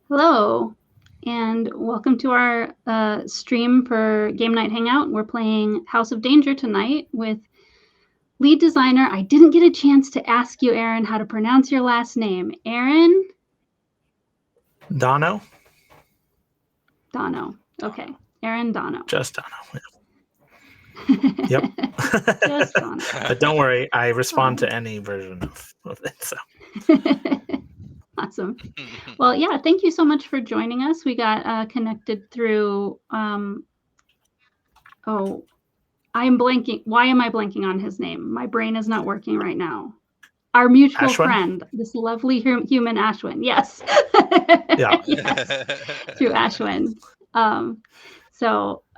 Hello, and welcome to our stream for Game Night Hangout. We're playing House of Danger tonight with lead designer. I didn't get a chance to ask you, Aaron, how to pronounce your last name. Aaron Donogh? Donogh. Okay, Aaron Donogh. Just Donogh. Yep. Just Donogh. But don't worry, I respond to any version of it. So. Awesome. Well, yeah, thank you so much for joining us. We got connected through, I'm blanking. Why am I blanking on his name? My brain is not working right now. Our mutual Ashwin? friend, this lovely human Ashwin. Yes. Yeah. Yes. Through Ashwin.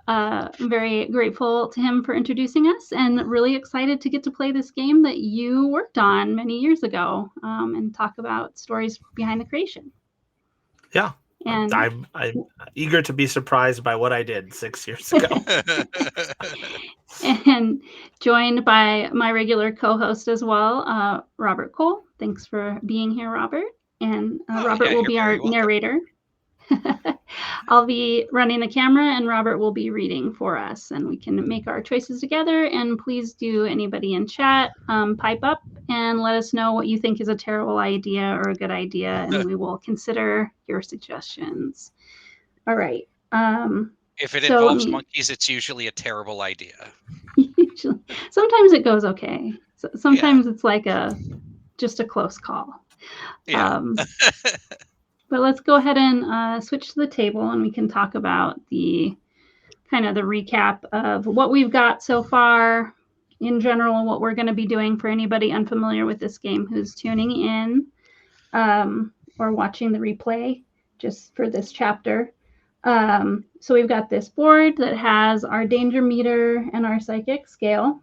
I'm very grateful to him for introducing us and really excited to get to play this game that you worked on many years ago and talk about stories behind the creation. Yeah. And I'm eager to be surprised by what I did 6 years ago. And joined by my regular co-host as well, Robert Cole. Thanks for being here, Robert. And Robert will be our narrator. I'll be running the camera and Robert will be reading for us, and we can make our choices together. And please do, anybody in chat, pipe up and let us know what you think is a terrible idea or a good idea, and we will consider your suggestions. All right. If it involves monkeys, it's usually a terrible idea. Sometimes it goes okay. Sometimes it's like just a close call. Yeah. But let's go ahead and switch to the table, and we can talk about the recap of what we've got so far in general, what we're going to be doing for anybody unfamiliar with this game who's tuning in or watching the replay just for this chapter. So we've got this board that has our danger meter and our psychic scale.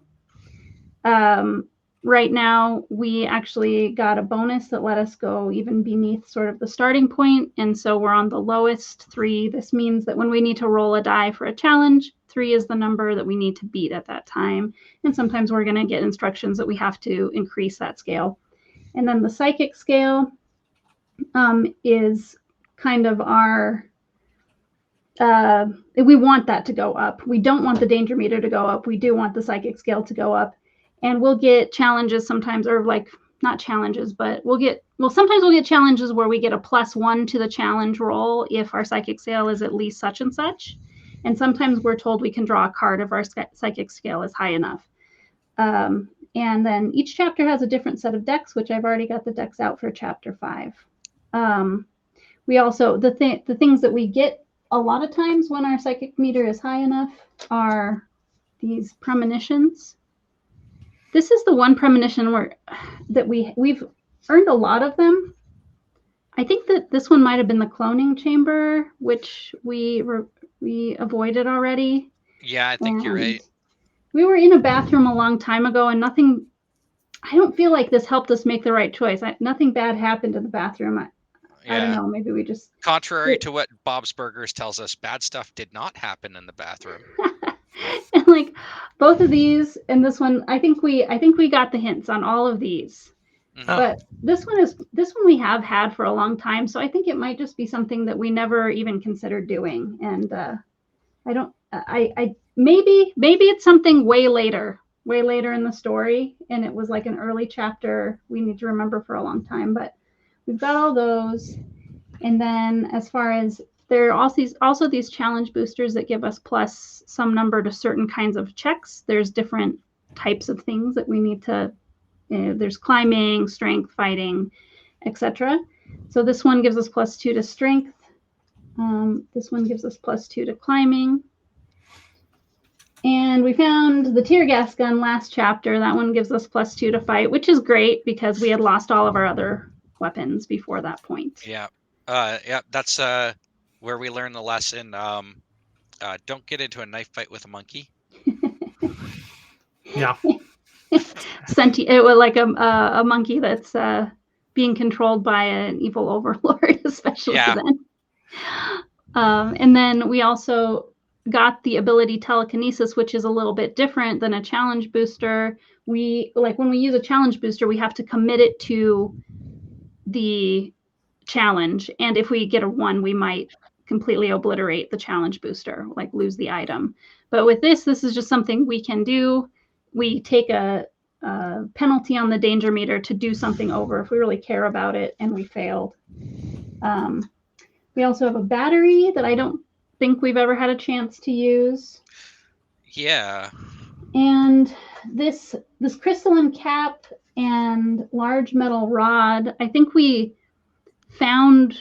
Right now, we actually got a bonus that let us go even beneath sort of the starting point. And so we're on the lowest 3. This means that when we need to roll a die for a challenge, 3 is the number that we need to beat at that time. And sometimes we're going to get instructions that we have to increase that scale. And then the psychic scale is kind of our... we want that to go up. We don't want the danger meter to go up. We do want the psychic scale to go up. And we'll get challenges sometimes, or not challenges, but sometimes we'll get challenges where we get a +1 to the challenge roll if our psychic scale is at least such and such. And sometimes we're told we can draw a card if our psychic scale is high enough. And then each chapter has a different set of decks, which I've already got the decks out for chapter 5. We also, the things that we get a lot of times when our psychic meter is high enough are these premonitions. This is the one premonition that we've earned a lot of them. I think that this one might have been the cloning chamber, which we avoided already. Yeah, I think you're right. We were in a bathroom a long time ago, and I don't feel like this helped us make the right choice. Nothing bad happened in the bathroom. I don't know. Maybe we just... Contrary to what Bob's Burgers tells us, bad stuff did not happen in the bathroom. And both of these and this one, I think we got the hints on all of these. Mm-hmm. But this one we have had for a long time, so I think it might just be something that we never even considered doing. And maybe it's something way later in the story, and it was like an early chapter we need to remember for a long time. But we've got all those. And then as far as, there are also these challenge boosters that give us plus some number to certain kinds of checks. There's different types of things that we need to, there's climbing, strength, fighting, etc. So this one gives us +2 to strength. This one gives us +2 to climbing. And we found the tear gas gun last chapter. That one gives us +2 to fight, which is great because we had lost all of our other weapons before that point. Yeah. That's where we learn the lesson. Don't get into a knife fight with a monkey. Yeah. It was like a monkey that's being controlled by an evil overlord, especially then. And then we also got the ability telekinesis, which is a little bit different than a challenge booster. When we use a challenge booster, we have to commit it to the challenge. And if we get a 1, we might completely obliterate the challenge booster, like lose the item. But with this is just something we can do. We take a penalty on the danger meter to do something over if we really care about it and we failed. We also have a battery that I don't think we've ever had a chance to use. Yeah. And this crystalline cap and large metal rod, I think we found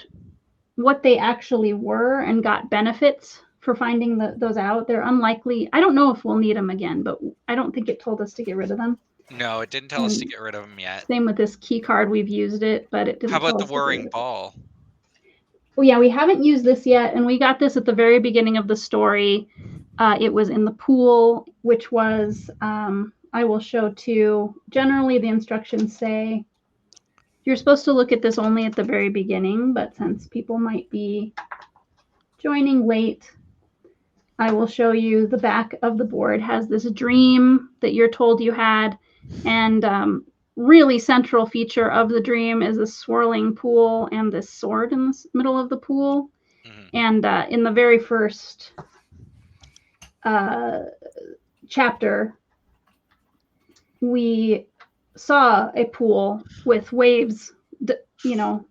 what they actually were and got benefits for finding those out. They're unlikely. I don't know if we'll need them again, but I don't think it told us to get rid of them. No, it didn't tell us to get rid of them yet. Same with this key card. We've used it, but it didn't. How about the whirring ball? Well, yeah, we haven't used this yet, and we got this at the very beginning of the story. It was in the pool, which was, I will show too. Generally, the instructions say you're supposed to look at this only at the very beginning, but since people might be joining late, I will show you the back of the board has this dream that you're told you had, and really central feature of the dream is a swirling pool and this sword in the middle of the pool. And in the very first chapter, we saw a pool with waves,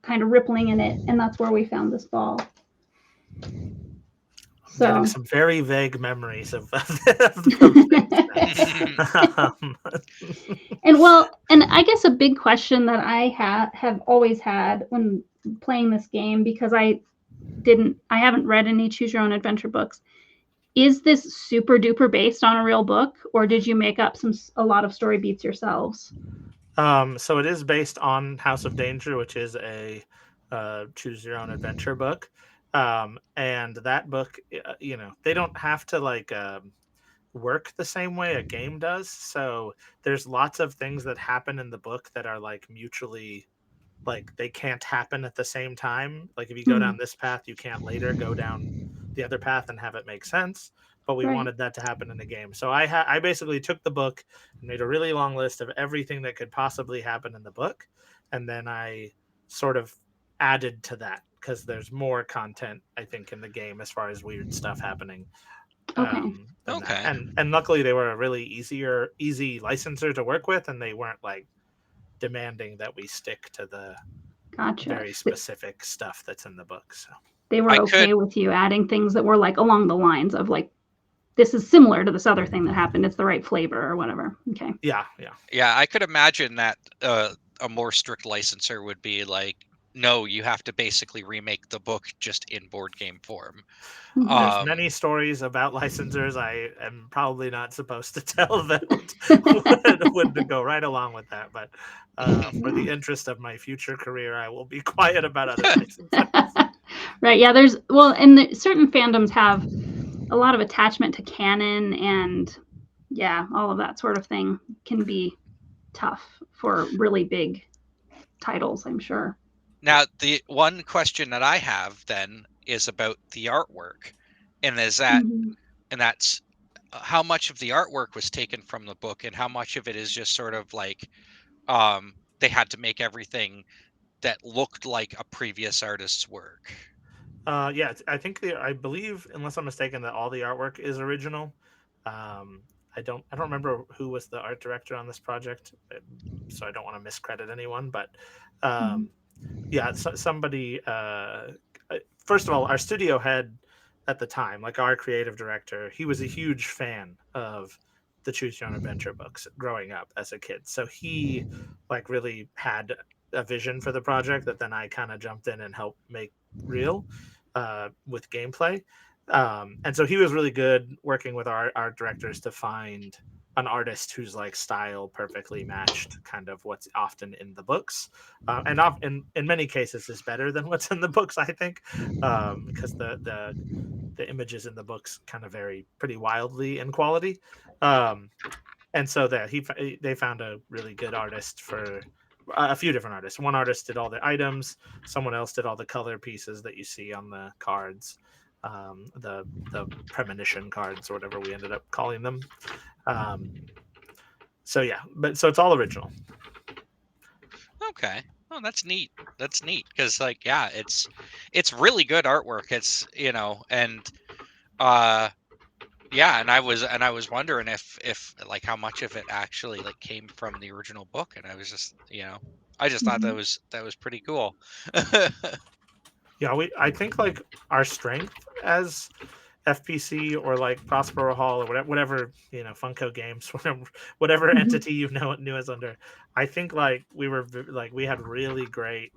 kind of rippling in it, and that's where we found this ball. So getting some very vague memories of and I guess a big question that I have always had when playing this game, because I haven't read any Choose Your Own Adventure books. Is this super duper based on a real book, or did you make up a lot of story beats yourselves? So it is based on House of Danger, which is a Choose Your Own Adventure book. And that book, they don't have to work the same way a game does. So there's lots of things that happen in the book that are mutually, they can't happen at the same time. Like if you go down this path, you can't later go down the other path and have it make sense. But we wanted that to happen in the game. So I basically took the book and made a really long list of everything that could possibly happen in the book. And then I sort of added to that, because there's more content, I think, in the game as far as weird stuff happening. Okay. And luckily they were a really easy licensor to work with, and they weren't demanding that we stick to the very specific stuff that's in the book. So they were okay with you adding things that were along the lines of this is similar to this other thing that happened. It's the right flavor or whatever. Okay. Yeah. I could imagine that a more strict licensor would be no, you have to basically remake the book just in board game form. There's many stories about licensors I am probably not supposed to tell that would go right along with that. But for the interest of my future career, I will be quiet about other licensors. Right. Yeah. Certain fandoms have a lot of attachment to canon, and all of that sort of thing can be tough for really big titles, I'm sure. Now, the one question that I have then is about the artwork, and that's how much of the artwork was taken from the book, and how much of it is just sort of they had to make everything that looked like a previous artist's work. I believe, unless I'm mistaken, that all the artwork is original. I don't remember who was the art director on this project, so I don't want to miscredit anyone, but somebody. First of all, our studio head at the time, our creative director, he was a huge fan of the Choose Your Own Adventure books growing up as a kid. So he really had a vision for the project that then I kind of jumped in and helped make real with gameplay. And so he was really good working with our art directors to find an artist whose style perfectly matched kind of what's often in the books, and in many cases is better than what's in the books, I think, because the images in the books kind of vary pretty wildly in quality, and so they found a really good artist for a few different artists. One artist did all the items, someone else did all the color pieces that you see on the cards, the premonition cards or whatever we ended up calling them. So it's all original. Okay. Oh, that's neat. That's neat because, like, yeah, it's really good artwork. It's and yeah, and I was wondering if like how much of it actually like came from the original book, and I was just I just thought Mhm. that was pretty cool. Yeah, I think like our strength as FPC or like Prospero Hall or whatever Funko Games, whatever Mhm. entity knew us under. I think like we had really great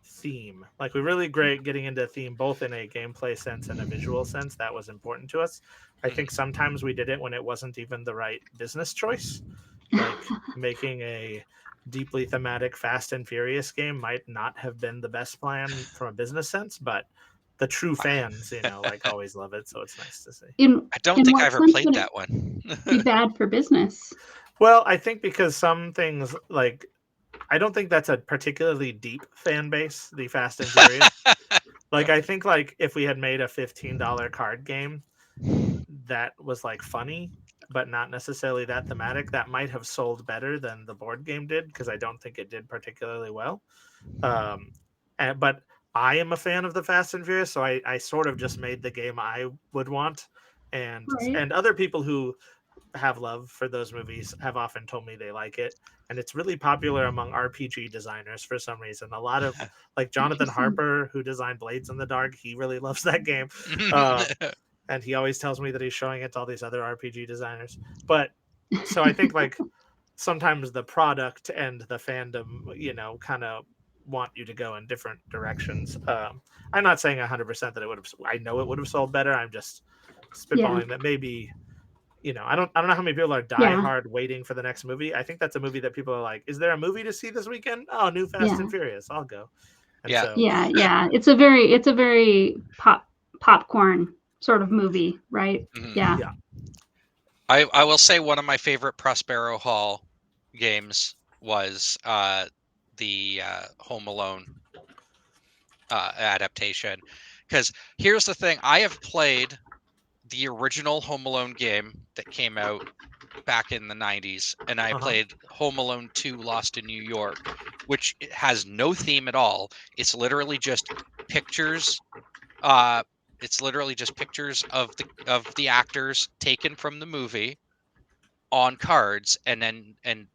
theme. Like we really great getting into theme both in a gameplay sense and a visual sense. That was important to us. I think Mhm. sometimes we did it when it wasn't even the right business choice. Like making a deeply thematic Fast and Furious game might not have been the best plan from a business sense, but the true fans, like always love it. So it's nice to see. In I don't in think I what ever sense played would it that one. be bad for business? Well, I think because some things like I don't think that's a particularly deep fan base, the Fast and Furious. Like I think like if we had made a $15 card game that was like funny but not necessarily that thematic, that might have sold better than the board game did because I don't think it did particularly well. But I am a fan of the Fast and Furious, so I sort of just made the game I would want, and Right. other people who have love for those movies have often told me they like it, and it's really popular among RPG designers for some reason. A lot of like Jonathan Interesting. Harper, who designed Blades in the Dark, he really loves that game. And he always tells me that he's showing it to all these other RPG designers. But so I think like sometimes the product and the fandom, kind of want you to go in different directions. I'm not saying 100% that it would have. I know it would have sold better. I'm just Yeah. spitballing that maybe. I don't know how many people are Yeah. diehard waiting for the next movie. I think that's a movie that people are like, is there a movie to see this weekend? Oh, new Fast Yeah. and Furious. I'll go. And Yeah. so Yeah. Yeah. It's a very popcorn sort of movie, right? Mhm. Yeah. yeah, I will say one of my favorite Prospero Hall games was the Home Alone adaptation. Because here's the thing, I have played the original Home Alone game that came out back in the 90s, and I uh-huh. played Home Alone 2 Lost in New York, which has no theme at all. It's literally just pictures. It's literally just pictures of the actors taken from the movie on cards, and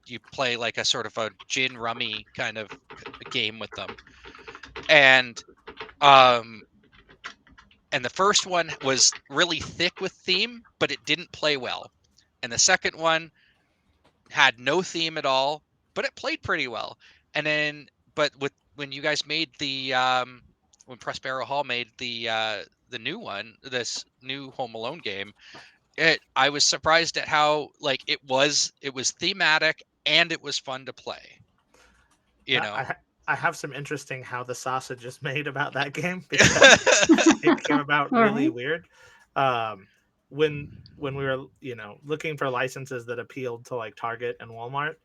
you play like a sort of a gin rummy kind of game with them. And um and the first one was really thick with theme, but it didn't play well. And the second one had no theme at all, but it played pretty well. And then, but when you guys made the when Prospero Hall made the new one, this new Home Alone game, I was surprised at how like it was thematic and it was fun to play. You Yeah, know. I have some interesting how the sausage is made about that game because it came about All really right. weird. Um, when we were looking for licenses that appealed to like Target and Walmart,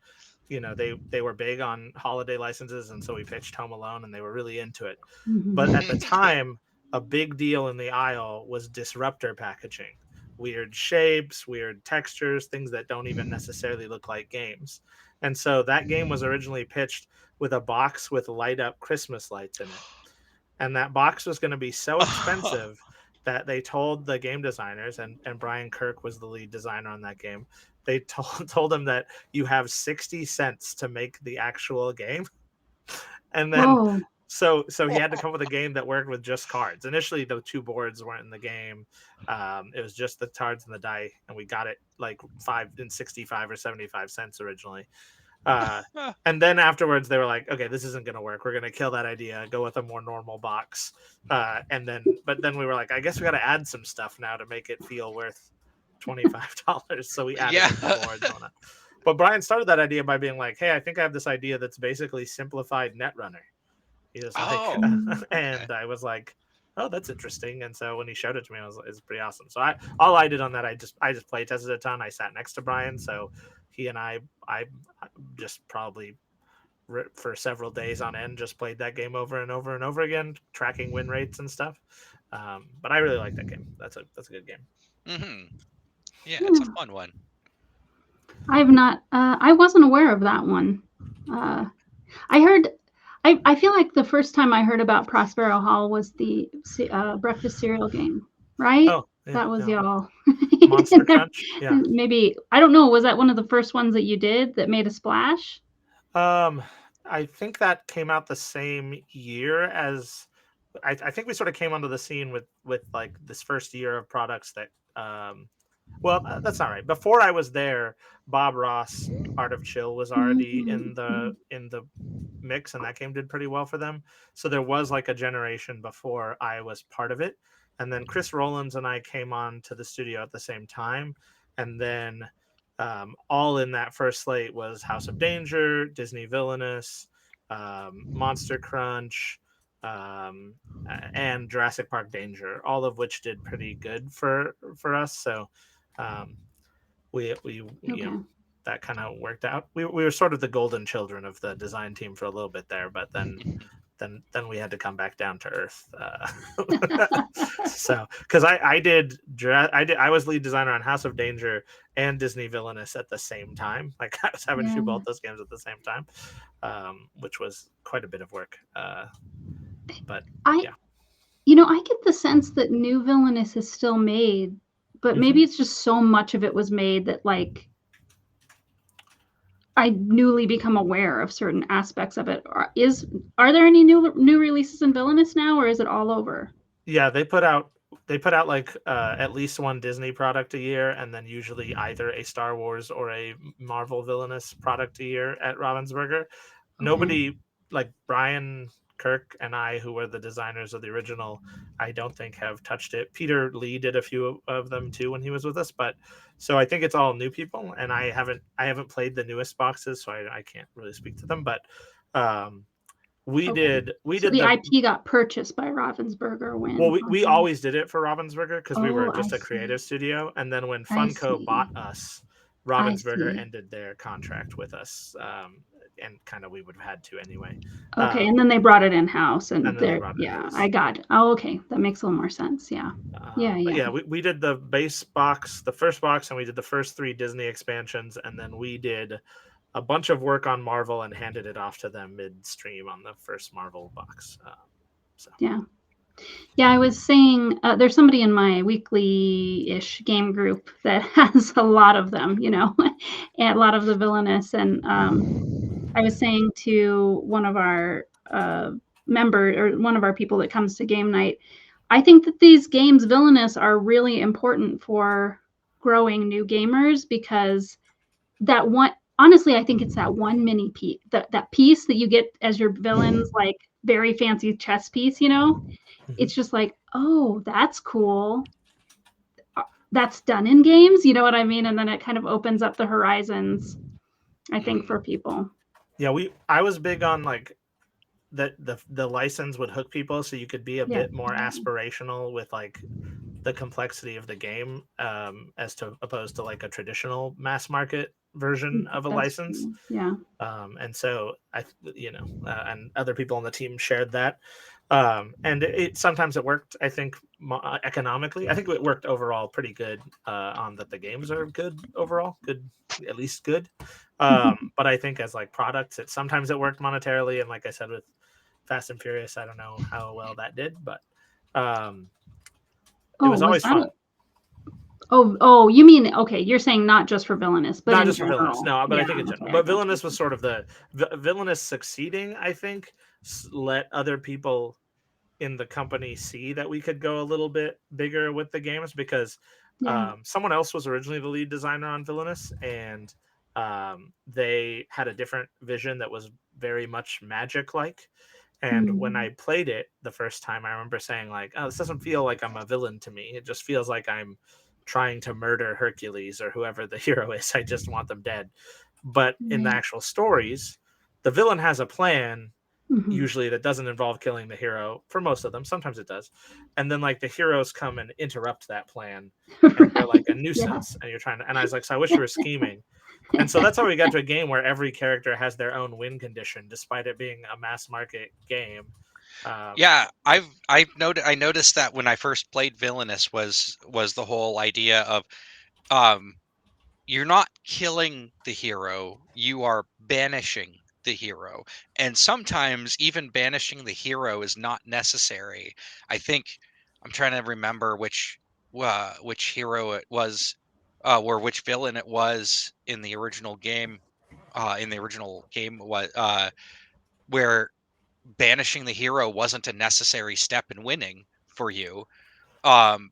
they were big on holiday licenses, and so we pitched Home Alone, and they were really into it. But Mhm. at the time, a big deal in the aisle was disruptor packaging, weird shapes, weird textures, things that don't even necessarily look like games. And so that game was originally pitched with a box with light up Christmas lights in it. And that box was going to be so expensive that they told the game designers, and Brian Kirk was the lead designer on that game. They told him that you have 60 cents to make the actual game. And then Whoa. so he had to come up with a game that worked with just cards. Initially, the two boards weren't in the game. It was just the cards and the die, and we got it like 65 or 75 cents originally. And then afterwards, they were like, "Okay, this isn't going to work. We're going to kill that idea. Go with a more normal box." But then we were like, "I guess we got to add some stuff now to make it feel worth $25." So we added Yeah. in the boards on it. But Brian started that idea by being like, "Hey, I think I have this idea that's basically simplified Netrunner." He was like, Oh. Mm. Okay. and I was like, "Oh, that's interesting." And so when he showed it to me, it's pretty awesome. So all I did on that, I just play tested a ton. I sat next to Brian, so he and I just probably for several days on end just played that game over and over and over again, tracking win rates and stuff. But I really like that game. That's a good game. Yeah, it's a Yeah. fun one. I have not. I wasn't aware of that one. I heard. I feel like the first time I heard about Prospero Hall was the breakfast cereal game, right? Oh, yeah, That was yeah. y'all. Monster Crunch. Yeah. Maybe, I don't know, was that one of the first ones that you did that made a splash? I think that came out the same year as I think we sort of came onto the scene with like this first year of products that well, that's not right. Before I was there, Bob Ross Art of Chill was already in the mix, and that game did pretty well for them. So there was like a generation before I was part of it, and then Chris Rollins and I came on to the studio at the same time, and then all in that first slate was House of Danger, Disney Villainous, Monster Crunch, and Jurassic Park Danger, all of which did pretty good for us. So we you know, that kind of worked out. We were sort of the golden children of the design team for a little bit there, but then we had to come back down to earth. So because I was lead designer on House of Danger and Disney Villainous at the same time. Like I was having to do both those games at the same time, which was quite a bit of work. But yeah. I get the sense that New Villainous is still made, but maybe it's just so much of it was made that like I newly become aware of certain aspects of it. Are there any new releases in Villainous now, or is it all over? Yeah, they put out like at least one Disney product a year, and then usually either a Star Wars or a Marvel Villainous product a year at Ravensburger. Nobody like Brian Kirk and I, who were the designers of the original, I don't think have touched it. Peter Lee did a few of them too when he was with us, but so I think it's all new people, and I haven't played the newest boxes, so I can't really speak to them. But we did the IP got purchased by Ravensburger when. Well, we always did it for Ravensburger because we were just a creative studio, and then when Funko bought us, Ravensburger ended their contract with us, and kind of we would have had to anyway. Okay, and then they brought it in house, and I got it. Oh, okay, that makes a little more sense. Yeah, yeah. We did the base box, the first box, and we did the first 3 Disney expansions, and then we did a bunch of work on Marvel and handed it off to them midstream on the first Marvel box. Yeah, I was saying there's somebody in my weekly-ish game group that has a lot of them, and a lot of the Villainous. And I was saying to one of our one of our people that comes to game night, I think that these games, Villainous, are really important for growing new gamers because honestly, I think it's that one mini piece, that piece that you get as your villain's like very fancy chess piece, It's just like, oh, that's cool. That's done in games, you know what I mean? And then it kind of opens up the horizons, I think, for people. Yeah, I was big on like that the license would hook people so you could be a bit more aspirational with like the complexity of the game, as opposed to like a traditional mass market version of a license. And so and other people on the team shared that. And sometimes it worked, I think, economically. I think it worked overall pretty good, on that the games are good overall, at least good. But I think as like products, sometimes it worked monetarily. And like I said, with Fast and Furious, I don't know how well that did, but it was always fun. Oh, you mean, okay, you're saying not just for Villainous, but not just for Villainous. No, but I think in general. But Villainous was sort of the Villainous succeeding, I think, let other people in the company see that we could go a little bit bigger with the games, because someone else was originally the lead designer on Villainous, and they had a different vision that was very much Magic-like. And when I played it the first time, I remember saying like, oh, this doesn't feel like I'm a villain to me. It just feels like I'm trying to murder Hercules or whoever the hero is. I just want them dead. But in the actual stories, the villain has a plan, usually that doesn't involve killing the hero, for most of them. Sometimes it does. And then like the heroes come and interrupt that plan, and they're like a nuisance, and you're trying to, and I was like, so I wish you were scheming. And so that's how we got to a game where every character has their own win condition, despite it being a mass market game. I noticed that when I first played Villainous was the whole idea of you're not killing the hero, you are banishing the hero, and sometimes even banishing the hero is not necessary. I think I'm trying to remember which hero it was, or which villain it was in the original game. Was where banishing the hero wasn't a necessary step in winning for you,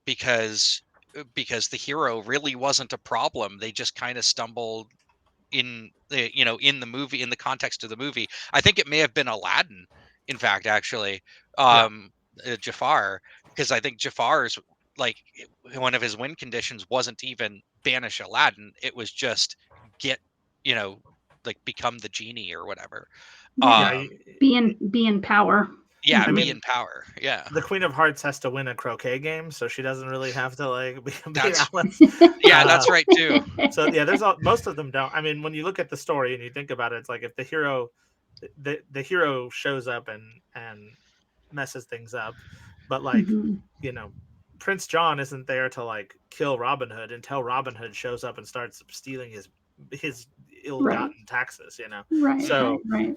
because the hero really wasn't a problem. They just kind of stumbled in the in the movie, in the context of the movie. I think it may have been Aladdin, in fact, actually, Yeah. Jafar, because I think Jafar's, like, one of his win conditions wasn't even banish Aladdin. It was just get, you know like, become the genie or whatever. Yeah. Yeah. Be in power. Yeah, I Mhm. be mean, in power. Yeah, the Queen of Hearts has to win a croquet game, so she doesn't really have to like be that's Alice. yeah, that's right too. So yeah, most of them don't. I mean, when you look at the story and you think about it, it's like if the hero shows up and messes things up, but like Mhm. you know, Prince John isn't there to like kill Robin Hood until Robin Hood shows up and starts stealing his Right. ill-gotten taxes. Right. So Right.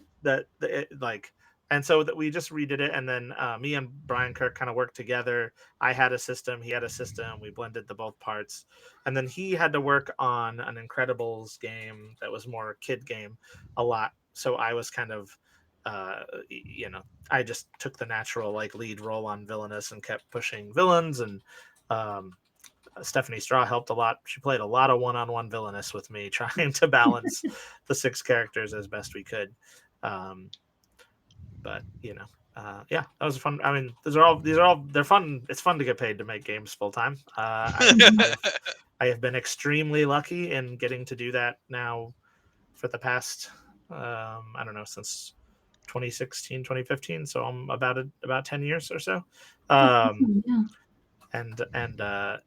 like, and so that we just redid it, and then me and Brian Kirk kind of worked together. I had a system, he had a system, we blended the both parts, and then he had to work on an Incredibles game that was more kid game a lot, so I was kind of I just took the natural like lead role on Villainous and kept pushing villains, and um, Stephanie Straw helped a lot. She played a lot of one-on-one Villainous with me, trying to balance the 6 characters as best we could. Um, but yeah, that was fun. I mean, these are all they're fun. It's fun to get paid to make games full time. I have been extremely lucky in getting to do that now for the past I don't know, since 2016, 2015. So I'm about 10 years or so. Yeah. And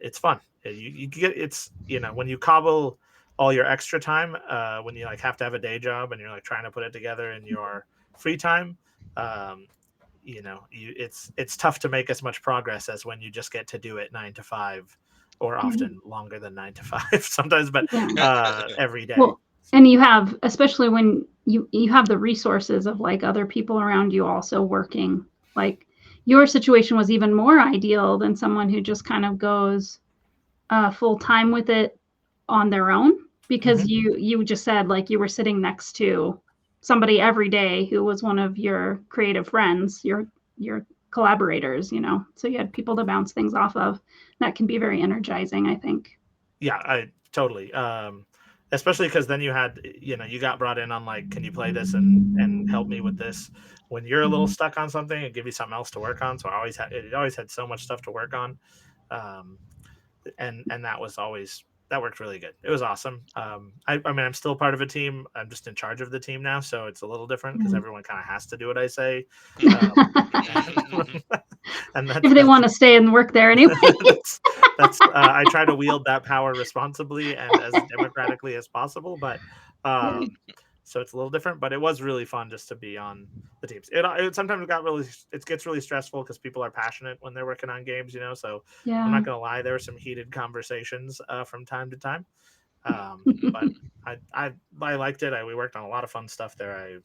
it's fun. You get, it's when you cobble all your extra time, when you like have to have a day job and you're like trying to put it together in your free time, um, it's tough to make as much progress as when you just get to do it 9 to 5, or often longer than 9 to 5 sometimes, but Yeah. every day. Well, and you have, especially when you have the resources of like other people around you also working. Like your situation was even more ideal than someone who just kind of goes full time with it on their own, because you just said like you were sitting next to somebody every day who was one of your creative friends, your collaborators, so you had people to bounce things off of. That can be very energizing, I think. Yeah, I totally. Especially because then you had, you got brought in on like, can you play this and help me with this? When you're a little stuck on something, and give you something else to work on. So it always had so much stuff to work on, and that worked really good. It was awesome. I mean, I'm still part of a team. I'm just in charge of the team now, so it's a little different because everyone kind of has to do what I say. And if they want to stay and work there anyway. that's I try to wield that power responsibly and as democratically as possible, but so it's a little different, but it was really fun just to be on the teams. It sometimes gets really stressful because people are passionate when they're working on games, so Yeah. I'm not gonna lie, there were some heated conversations from time to time, but I liked it. We worked on a lot of fun stuff there.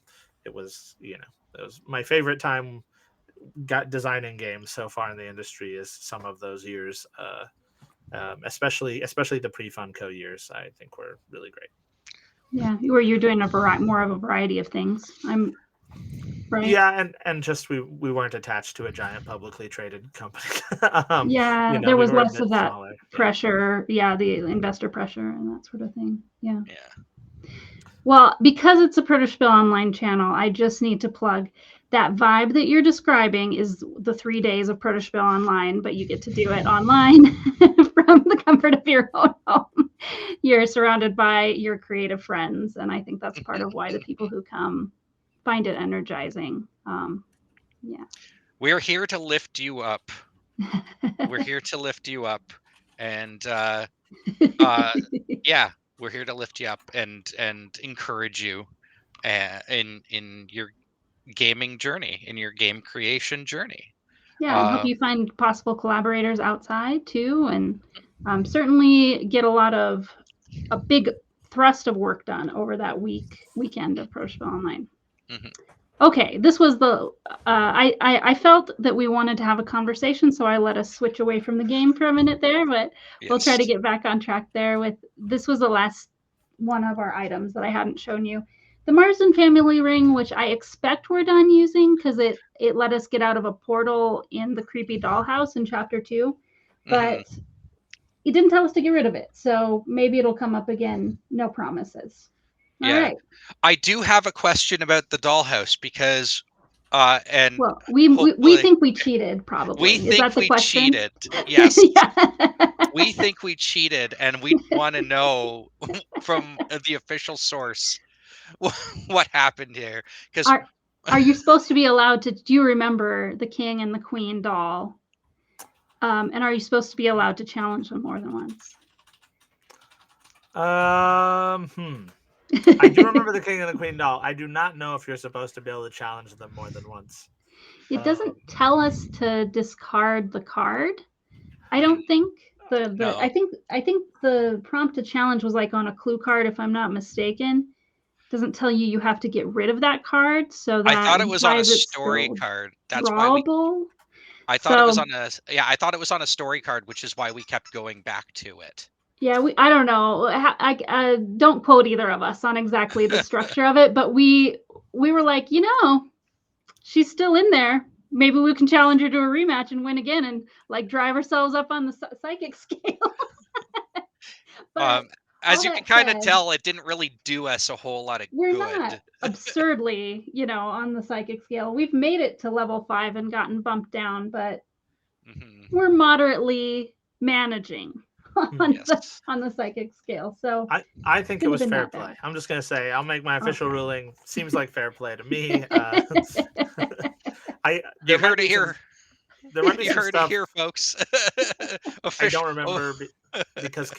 It was my favorite time designing games so far in the industry is some of those years, especially the pre-Funko years. I think were really great. Yeah, where you're doing more of a variety of things. Right. Yeah, and just we weren't attached to a giant publicly traded company. Yeah, there was less of that smaller. pressure. Yeah, the investor pressure and that sort of thing. Yeah. Yeah. Well, because it's a Protospill Online channel, I just need to plug that vibe that you're describing is the 3 days of Protospill Online, but you get to do it online from the comfort of your own home. You're surrounded by your creative friends, and I think that's part of why the people who come find it energizing. Yeah. We're here to lift you up. We're here to lift you up, and yeah, we're here to lift you up and encourage you in your gaming journey, in your game creation journey. Yeah, and help you find possible collaborators outside too, and certainly get a big thrust of work done over that weekend of Protospill Online. Mhm. Okay, this was the I felt that we wanted to have a conversation, so I let us switch away from the game for a minute there, but we'll try to Yes. get back on track there. With this was the last one of our items that I hadn't shown you. The Marsden family ring, which I expect we're done using because it let us get out of a portal in the creepy dollhouse in chapter 2, but Mhm. it didn't tell us to get rid of it, so maybe it'll come up again. No promises. All Yeah. right. I do have a question about the dollhouse because, and Well, we hopefully think we cheated, we probably. Is that think the we question? cheated. Yes, Yeah. we think we cheated, and we want to know from the official source what happened here. Because Are you supposed to be allowed to? Do you remember the king and the queen doll? And are you supposed to be allowed to challenge them more than once? I do remember the king and the queen doll. I do not know if you're supposed to be able to challenge them more than once. It doesn't tell us to discard the card. I don't think no, I think the prompt to challenge was like on a clue card, if I'm not mistaken. Doesn't tell you have to get rid of that card, so I that thought it was on a implies it's story still card. That's why we. drawable. I thought it was So on a. Yeah, I thought it was on a story card, which is why we kept going back to it. yeah, I don't know. I don't quote either of us on exactly the structure of it, but we were like, she's still in there. Maybe we can challenge her to a rematch and win again, and like drive ourselves up on the psychic scale. But As all you can that kind of said, tell, it didn't really do us a whole lot of we're not good. absurdly, on the psychic scale. We've made it to level 5 and gotten bumped down, but Mhm. we're moderately managing on Yes. the psychic scale. So I think it could have was been fair that play. bad. I'm just gonna say I'll make my official Okay. ruling. Seems like fair play to me. You There might heard it be here. You some heard it stuff here, folks. I don't Oh. remember because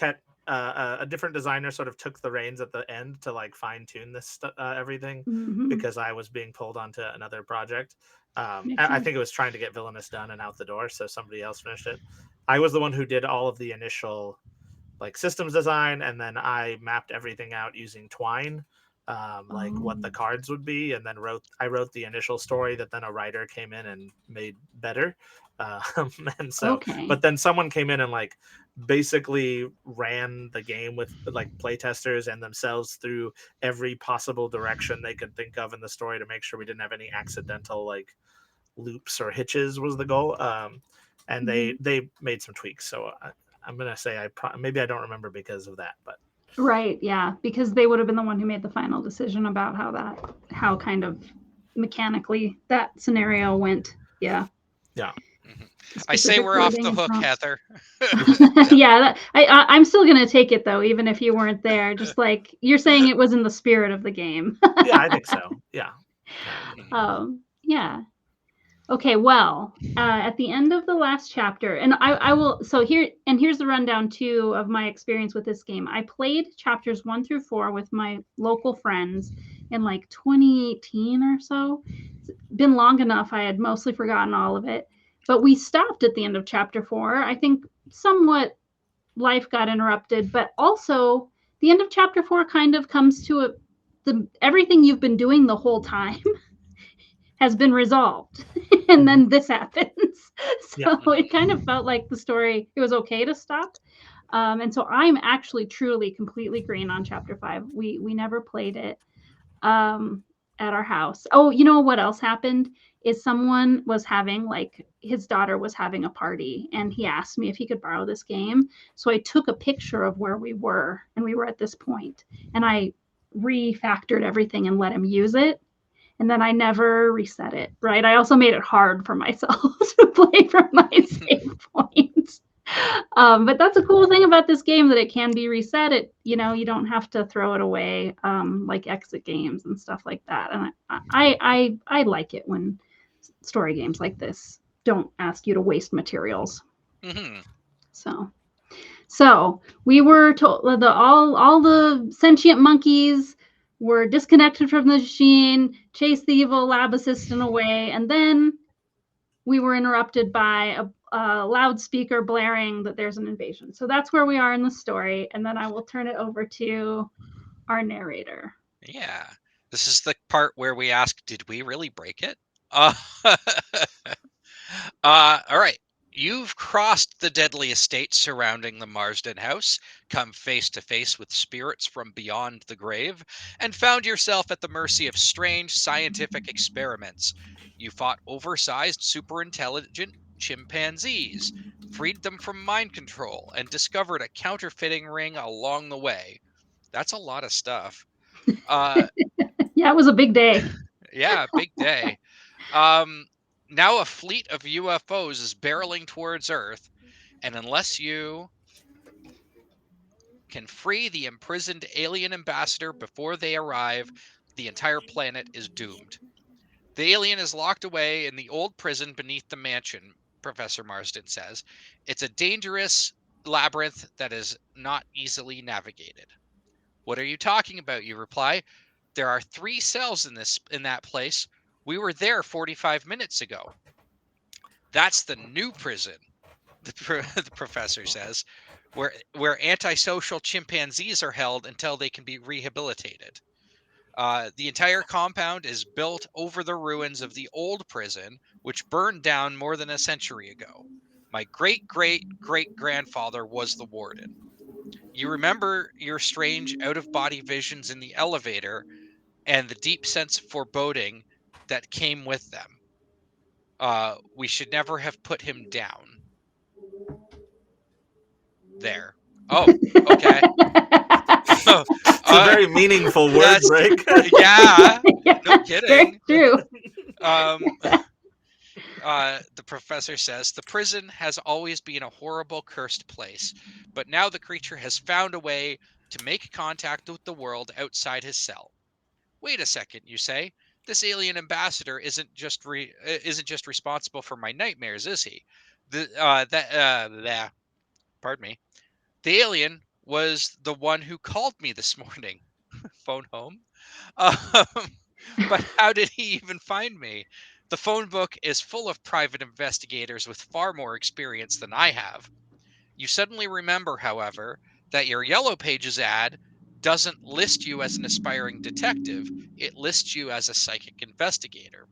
a different designer sort of took the reins at the end to like fine tune this everything Mm-hmm. because I was being pulled onto another project. Makes I sense. think it was trying to get Villainous done and out the door, so somebody else finished it. I was the one who did all of the initial like systems design, and then I mapped everything out using Twine, like what the cards would be, and then I wrote the initial story that then a writer came in and made better. And so, Okay. but then someone came in and like basically ran the game with like playtesters and themselves through every possible direction they could think of in the story to make sure we didn't have any accidental like loops or hitches was the goal. And they made some tweaks. So I'm gonna say maybe I don't remember because of that, but Right, yeah, because they would have been the one who made the final decision about how kind of mechanically that scenario went. Yeah. yeah. I say we're off the hook, Heather. Yeah, I'm still gonna take it though, even if you weren't there. Just like you're saying, it was in the spirit of the game. Yeah, I think so. Yeah. Yeah. Okay, well, at the end of the last chapter, and I will, so here's the rundown too of my experience with this game. I played chapters 1 through 4 with my local friends in like 2018 or so. It's been long enough, I had mostly forgotten all of it. But we stopped at the end of chapter 4. I think somewhat life got interrupted, but also the end of chapter 4 kind of comes to everything you've been doing the whole time has been resolved. And then this happens. So it kind of felt like the story, it was okay to stop. And so I'm actually truly completely green on chapter 5. We never played it at our house. Oh, you know what else happened is someone was having like his daughter was having a party and he asked me if he could borrow this game. So I took a picture of where we were and we were at this point and I refactored everything and let him use it. And then I never reset it, right? I also made it hard for myself to play from my save points. But that's a cool thing about this game, that it can be reset. You don't have to throw it away like exit games and stuff like that. And I like it when story games like this don't ask you to waste materials. Mm-hmm. So we were told all the sentient monkeys were disconnected from the machine, chased the evil lab assistant away, and then we were interrupted by a loudspeaker blaring that there's an invasion. So that's where we are in the story, and then I will turn it over to our narrator. Yeah. This is the part where we ask, did we really break it? Uh, all right. You've crossed the deadly estate surrounding the Marsden house, come face to face with spirits from beyond the grave, and found yourself at the mercy of strange scientific experiments. You fought oversized, super intelligent chimpanzees, freed them from mind control, and discovered a counterfeiting ring along the way. That's a lot of stuff. Yeah, it was a big day. Yeah, big day. Um, Now a fleet of UFOs is barreling towards Earth, and unless you can free the imprisoned alien ambassador before they arrive, the entire planet is doomed. The alien is locked away in the old prison beneath the mansion, Professor Marsden says. It's a dangerous labyrinth that is not easily navigated. What are you talking about? You reply. There are 3 cells in that place. We were there 45 minutes ago. That's the new prison, the professor says, where antisocial chimpanzees are held until they can be rehabilitated. The entire compound is built over the ruins of the old prison, which burned down more than a century ago. My great great great grandfather was the warden. You remember your strange out of body visions in the elevator and the deep sense of foreboding that came with them. We should never have put him down. There. Oh, okay. Oh, It's a very meaningful word that's break. yeah. No Very kidding. true. The professor says the prison has always been a horrible, cursed place, but now the creature has found a way to make contact with the world outside his cell. Wait a second, you say. This alien ambassador isn't just responsible for my nightmares, is he? Pardon me. The alien was the one who called me this morning. Phone home. Um, but how did he even find me? The phone book is full of private investigators with far more experience than I have. You suddenly remember, however, that your Yellow Pages ad doesn't list you as an aspiring detective, it lists you as a psychic investigator.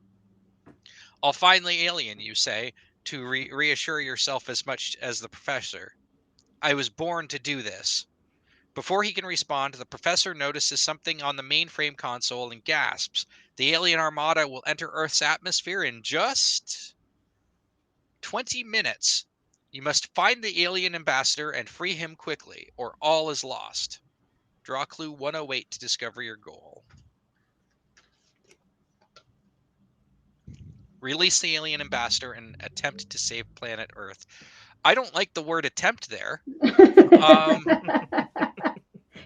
I'll find the alien, you say, to reassure yourself as much as the professor. I was born to do this. Before he can respond, the professor notices something on the mainframe console and gasps. The alien armada will enter Earth's atmosphere in just 20 minutes. You must find the alien ambassador and free him quickly, or all is lost. Draw clue 108 to discover your goal. Release the alien ambassador and attempt to save planet Earth. I don't like the word attempt there.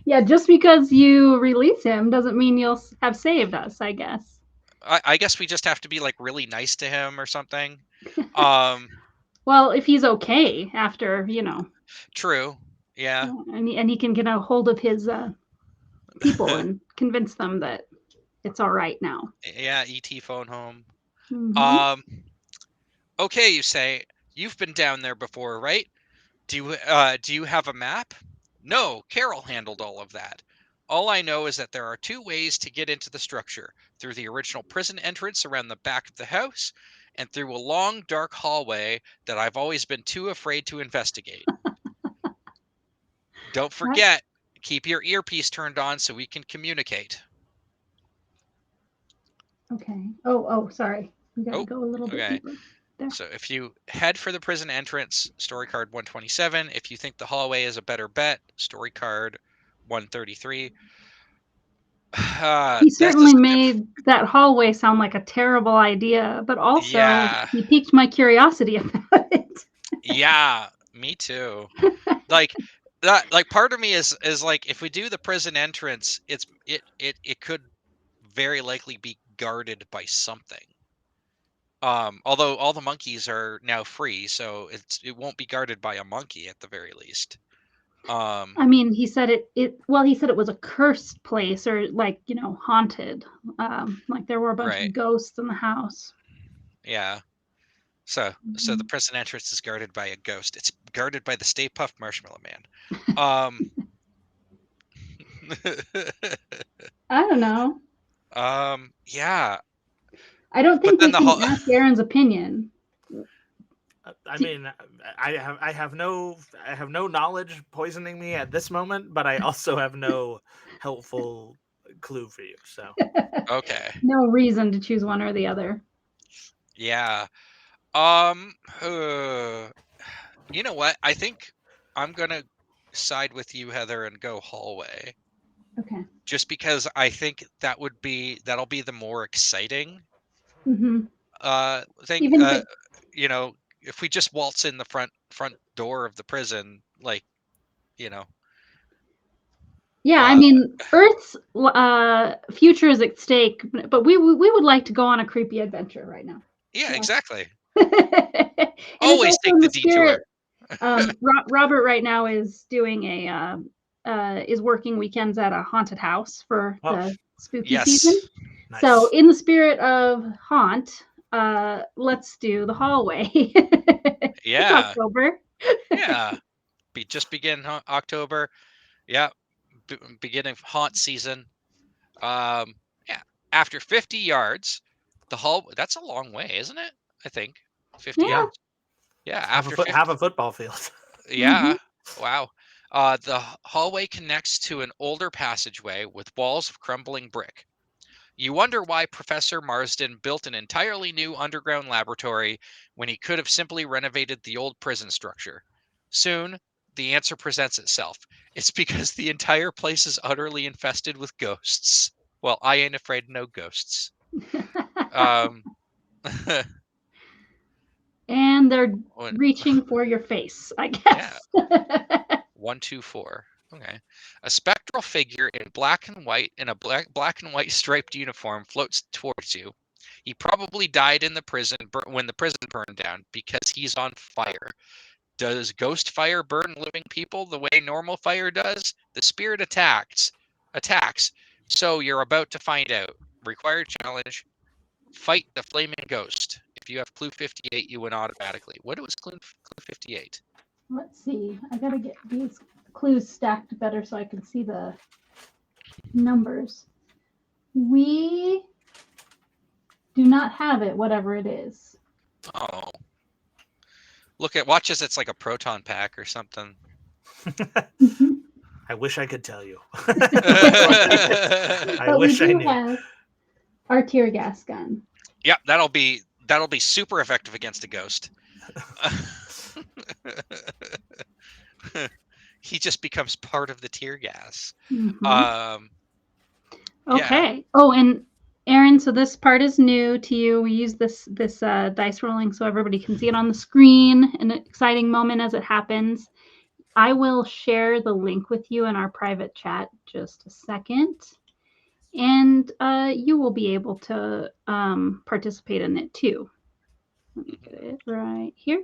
Yeah, just because you release him doesn't mean you'll have saved us, I guess. I guess we just have to be like really nice to him or something. Well, if he's okay after, True. Yeah. and he can get a hold of his people and convince them that it's all right now. Yeah, ET phone home. Mhm. Okay, you say, you've been down there before, right? Do you have a map? No, Carol handled all of that. All I know is that there are 2 ways to get into the structure, through the original prison entrance around the back of the house, and through a long, dark hallway that I've always been too afraid to investigate. Don't forget, keep your earpiece turned on so we can communicate. Okay. Oh, sorry. We got to Oh, go a little bit okay. deeper. There. So if you head for the prison entrance, story card 127. If you think the hallway is a better bet, story card 133. He certainly made that hallway sound like a terrible idea, but also he piqued my curiosity about it. Yeah, me too. Like that, like part of me is like, if we do the prison entrance, it could very likely be guarded by something. Although all the monkeys are now free, so it won't be guarded by a monkey at the very least. I mean, he said he said it was a cursed place, or like, haunted. Like there were a bunch of ghosts in the house. Yeah. So the prison entrance is guarded by a ghost. It's guarded by the Stay Puft Marshmallow Man. I don't know. Yeah. I don't think But we then can ask Aaron's opinion. I mean, I have no knowledge poisoning me at this moment, but I also have no helpful clue for you. So Okay. No reason to choose one or the other. Yeah. Um. You know what? I think I'm gonna side with you, Heather, and go hallway. Okay. Just because I think that'll be the more exciting hmm thing. Even if it, You know, if we just waltz in the front door of the prison, like, you know, yeah, I uh, mean, Earth's future is at stake, but we would like to go on a creepy adventure right now. yeah, Yeah. exactly. And it's Always also take in the the detour. spirit. Robert right now is doing is working weekends at a haunted house for Oh, the spooky Yes. season. nice. So in the spirit of haunt, let's do the hallway. It's Yeah. October. Yeah. Begin October. Yeah. Beginning of haunt season. Yeah. After 50 yards, the hall. That's a long way, isn't it? I think 50 Yeah. Yeah, yards. Yeah. half After 50. half a football field. Yeah. Wow. The hallway connects to an older passageway with walls of crumbling brick. You wonder why Professor Marsden built an entirely new underground laboratory when he could have simply renovated the old prison structure. Soon, the answer presents itself. It's because the entire place is utterly infested with ghosts. Well, I ain't afraid of no ghosts. Um, And they're one- reaching for your face, I yeah, guess. 1, 2, 4. Okay. A spectral figure in black and white in a black and white striped uniform floats towards you. He probably died in the prison when the prison burned down because he's on fire. Does ghost fire burn living people the way normal fire does? The spirit attacks. So you're about to find out. Required challenge: fight the flaming ghost. If you have clue 58, you win automatically. What was clue 58? Let's see. I gotta get these clues stacked better so I can see the numbers. We do not have it, whatever it is. Oh. Watch as it's like a proton pack or something. I wish I could tell you. I I wish I knew. Have our tear gas gun. Yep, that'll be super effective against a ghost. He just becomes part of the tear gas. Mhm. Yeah. Okay. Oh, and Aaron, so this part is new to you. We use this dice rolling so everybody can see it on the screen. An exciting moment as it happens. I will share the link with you in our private chat just a second. And you will be able to participate in it too. Let me get it right here.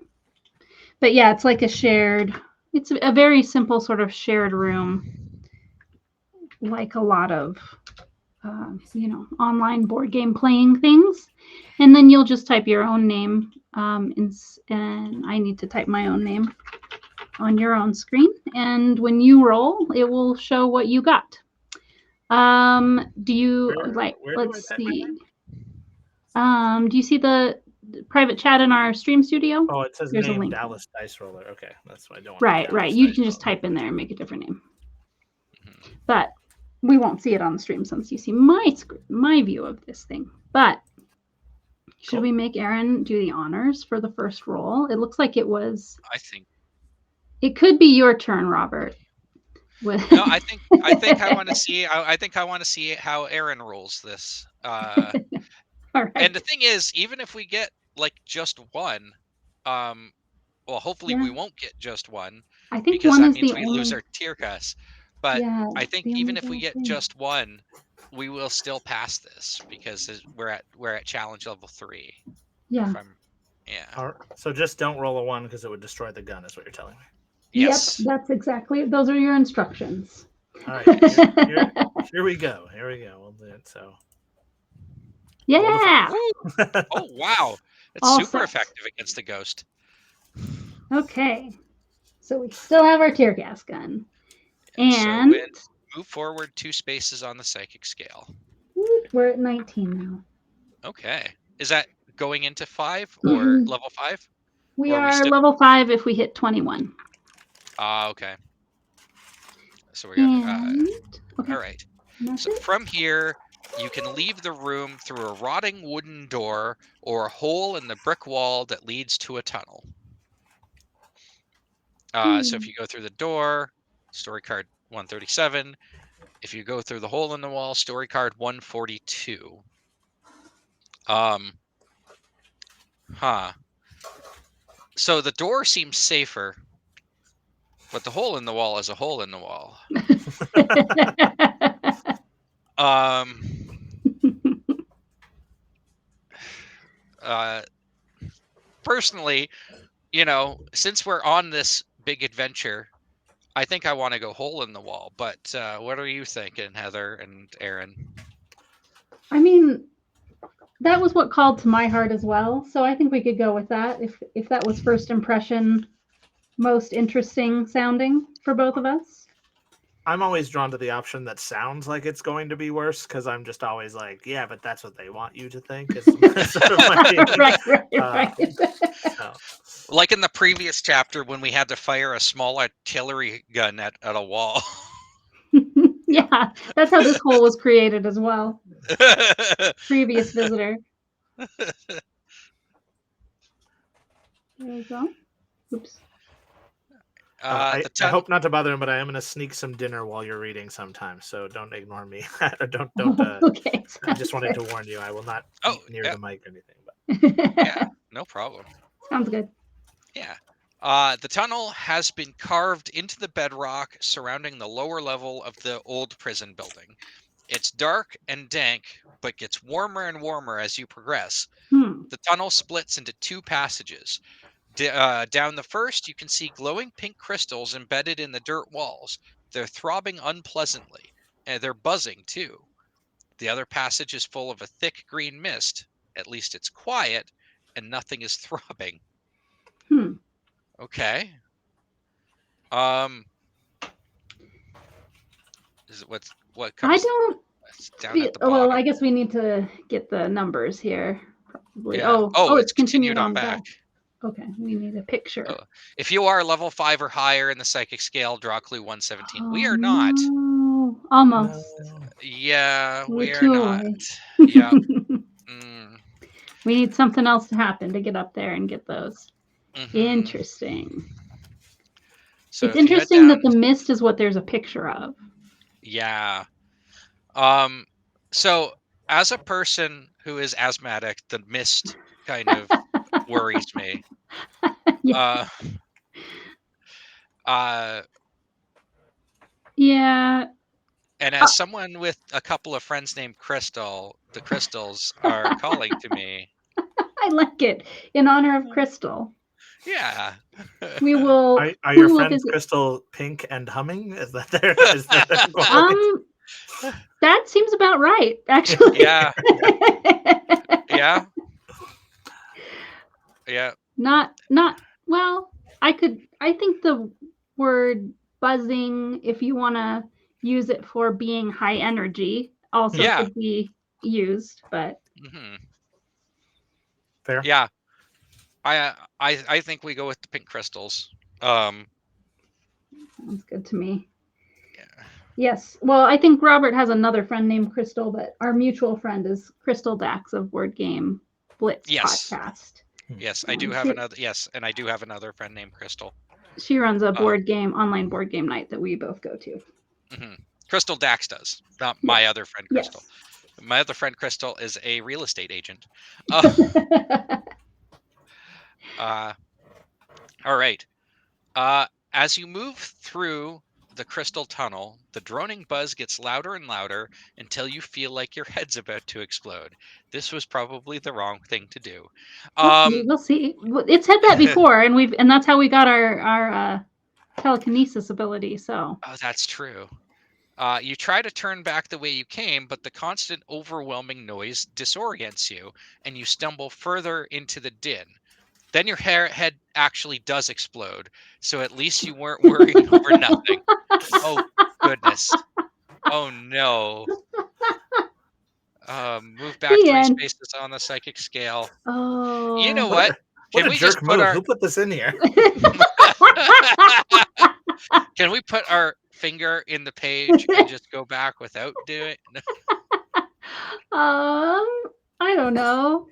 But yeah, it's like it's a very simple sort of shared room, like a lot of, online board game playing things. And then you'll just type your own name, and I need to type my own name on your own screen. And when you roll, it will show what you got. Do you let's see. Do you see the private chat in our stream studio? Oh, it says There's a name link. Dallas Dice Roller. Okay, that's why I don't want. Right. You can just type in there and make a different name. But we won't see it on the stream since you see my view of this thing. But should we make Aaron do the honors for the first roll? It looks like it was. I think It could be your turn, Robert. No, I think I want to see. I think I want to see how Aaron rolls this. All right. And the thing is, even if we get like just one, well, hopefully we won't get just one. I think because one that is means the we only. lose our tier cuss. But Yeah, I think even if we get just one, we will still pass this because we're at challenge level 3. Yeah. Yeah. So just don't roll a 1 because it would destroy the gun, is what you're telling me. Yes. Yep, that's exactly. Those are your instructions. All right. Here we go. We'll do it. So. Yeah. Oh wow, it's All super set. effective against the ghost. Okay. So we still have our tear gas gun. And so move forward 2 spaces on the psychic scale. We're at 19 now. Okay. Is that going into 5 or level 5? We Or are we are still- level 5 if we hit 21. Okay. So we got. Okay. All right. That's So it. from here, you can leave the room through a rotting wooden door or a hole in the brick wall that leads to a tunnel. So if you go through the door, story card 137. If you go through the hole in the wall, story card 142. So the door seems safer, but the hole in the wall is a hole in the wall. Personally, since we're on this big adventure, I think I want to go hole in the wall. But what are you thinking, Heather and Aaron? I mean, that was what called to my heart as well. So I think we could go with that if that was first impression, most interesting sounding for both of us. I'm always drawn to the option that sounds like it's going to be worse because I'm just always like, yeah, but that's what they want you to think. Right. Like in the previous chapter when we had to fire a small artillery gun at a wall. Yeah, that's how this hole was created as well. Previous visitor. There we go. Oops. I hope not to bother him, but I am going to sneak some dinner while you're reading sometime, so don't ignore me. don't. Okay. I just wanted to warn you, I will not eat near the mic or anything. But yeah, no problem. Sounds good. Yeah. The tunnel has been carved into the bedrock surrounding the lower level of the old prison building. It's dark and dank, but gets warmer and warmer as you progress. The tunnel splits into 2 passages. Down the first, you can see glowing pink crystals embedded in the dirt walls. They're throbbing unpleasantly, and they're buzzing too. The other passage is full of a thick green mist. At least it's quiet, and nothing is throbbing. Okay. Is it what comes? I don't. Down at the bottom? Well, I guess we need to get the numbers here. Probably. Yeah. It's continued on back. Okay, we need a picture. If you are level 5 or higher in the psychic scale, draw clue 117. We are not. No. Almost. No. Yeah, we are 2 not. away. Yeah. We need something else to happen to get up there and get those. Interesting. So it's interesting that the mist is what there's a picture of. Yeah. So as a person who is asthmatic, the mist kind of worries me. Yeah. And as someone with a couple of friends named Crystal, the crystals are calling to me. I like it. In honor of Crystal. Yeah. We will. Are your friends Crystal pink and humming? Is that there? That seems about right, actually. Yeah. Yeah. Yeah. Not well, I think the word buzzing, if you want to use it for being high energy, also could be used, but fair. Yeah. I think we go with the pink crystals. Sounds good to me. Yeah. Yes. Well, I think Robert has another friend named Crystal, but our mutual friend is Crystal Dax of Board Game Blitz podcast. Yes, I do have another. Yes, and I do have another friend named Crystal. She runs a online board game night that we both go to. Crystal Dax does, not my other friend Crystal. Yes. My other friend Crystal is a real estate agent. All right. As you move through the crystal tunnel, the droning buzz gets louder and louder until you feel like your head's about to explode. This was probably the wrong thing to do. We'll see. It's had that before, and that's how we got our telekinesis ability. So. Oh, that's true. You try to turn back the way you came, but the constant overwhelming noise disorients you, and you stumble further into the din. Then your head actually does explode, so at least you weren't worrying over nothing. Oh, goodness. Oh, no. Move back The 3 end. spaces on the psychic scale. Oh. You know what? What Can a we jerk just put move. our Who put this in here? Can we put our finger in the page and just go back without doing? I don't know.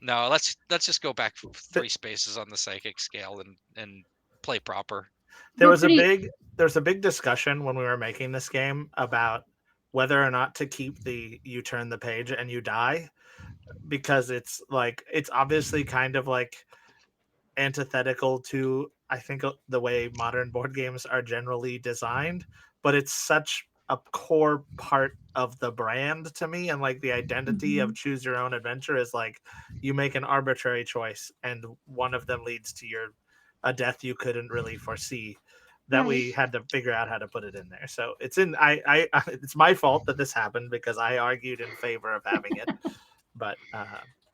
No, let's just go back 3 spaces on the psychic scale and play proper. There was a big discussion when we were making this game about whether or not to keep the you turn the page and you die, because it's obviously kind of like antithetical to, I think, the way modern board games are generally designed, but it's such a core part of the brand to me, and like the identity of choose your own adventure is like you make an arbitrary choice and one of them leads to a death you couldn't really foresee, that we had to figure out how to put it in there. So it's in I it's my fault that this happened because I argued in favor of having it. But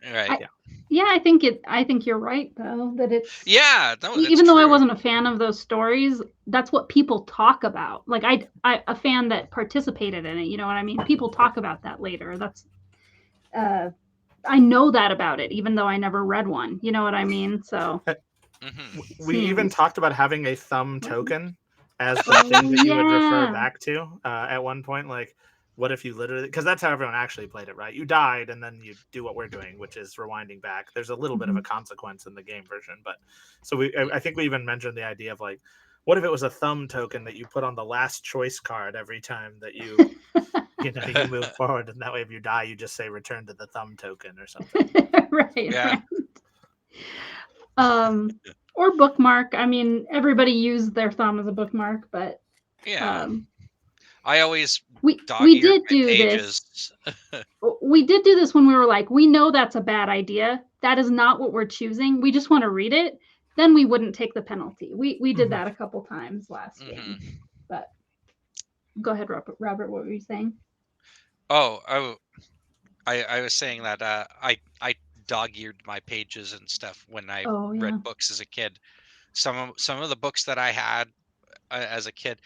right. Yeah, I think you're right though, that it's even though I wasn't a fan of those stories, that's what people talk about. Like I a fan that participated in it, you know what I mean? People talk about that later. That's I know that about it, even though I never read one. You know what I mean? So we even talked about having a thumb token as the thing that you would refer back to at one point. Like, what if you literally, because that's how everyone actually played it, right? You died and then you do what we're doing, which is rewinding back. There's a little bit of a consequence in the game version, but so I think we even mentioned the idea of like, what if it was a thumb token that you put on the last choice card every time that you you move forward, and that way if you die you just say return to the thumb token or something. Right. Or bookmark. I mean, everybody used their thumb as a bookmark, but I always we did do this. We did do this when we were like, we know that's a bad idea. That is not what we're choosing. We just want to read it. Then we wouldn't take the penalty. We did that a couple times last game. But go ahead, Robert. What were you saying? I was saying that I dog-eared my pages and stuff when I read books as a kid. Some of the books that I had as a kid,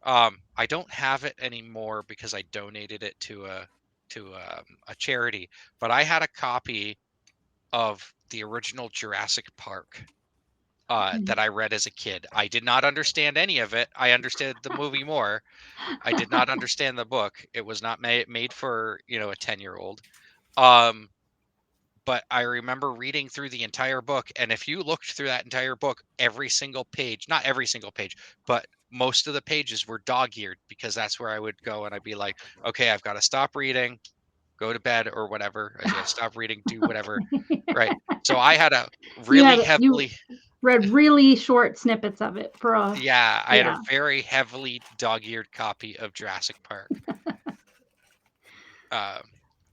I don't have it anymore because I donated it to a charity. But I had a copy of the original Jurassic Park that I read as a kid. I did not understand any of it. I understood the movie more. I did not understand the book. It was not made for a 10-year-old. But I remember reading through the entire book, and if you looked through that entire book, every single page, not every single page, but most of the pages were dog-eared, because that's where I would go and I'd be like, okay, I've got to stop reading, go to bed or whatever. I got to stop reading, do whatever. Right. So I had a really heavily... You read really short snippets of it for a... I had a very heavily dog-eared copy of Jurassic Park.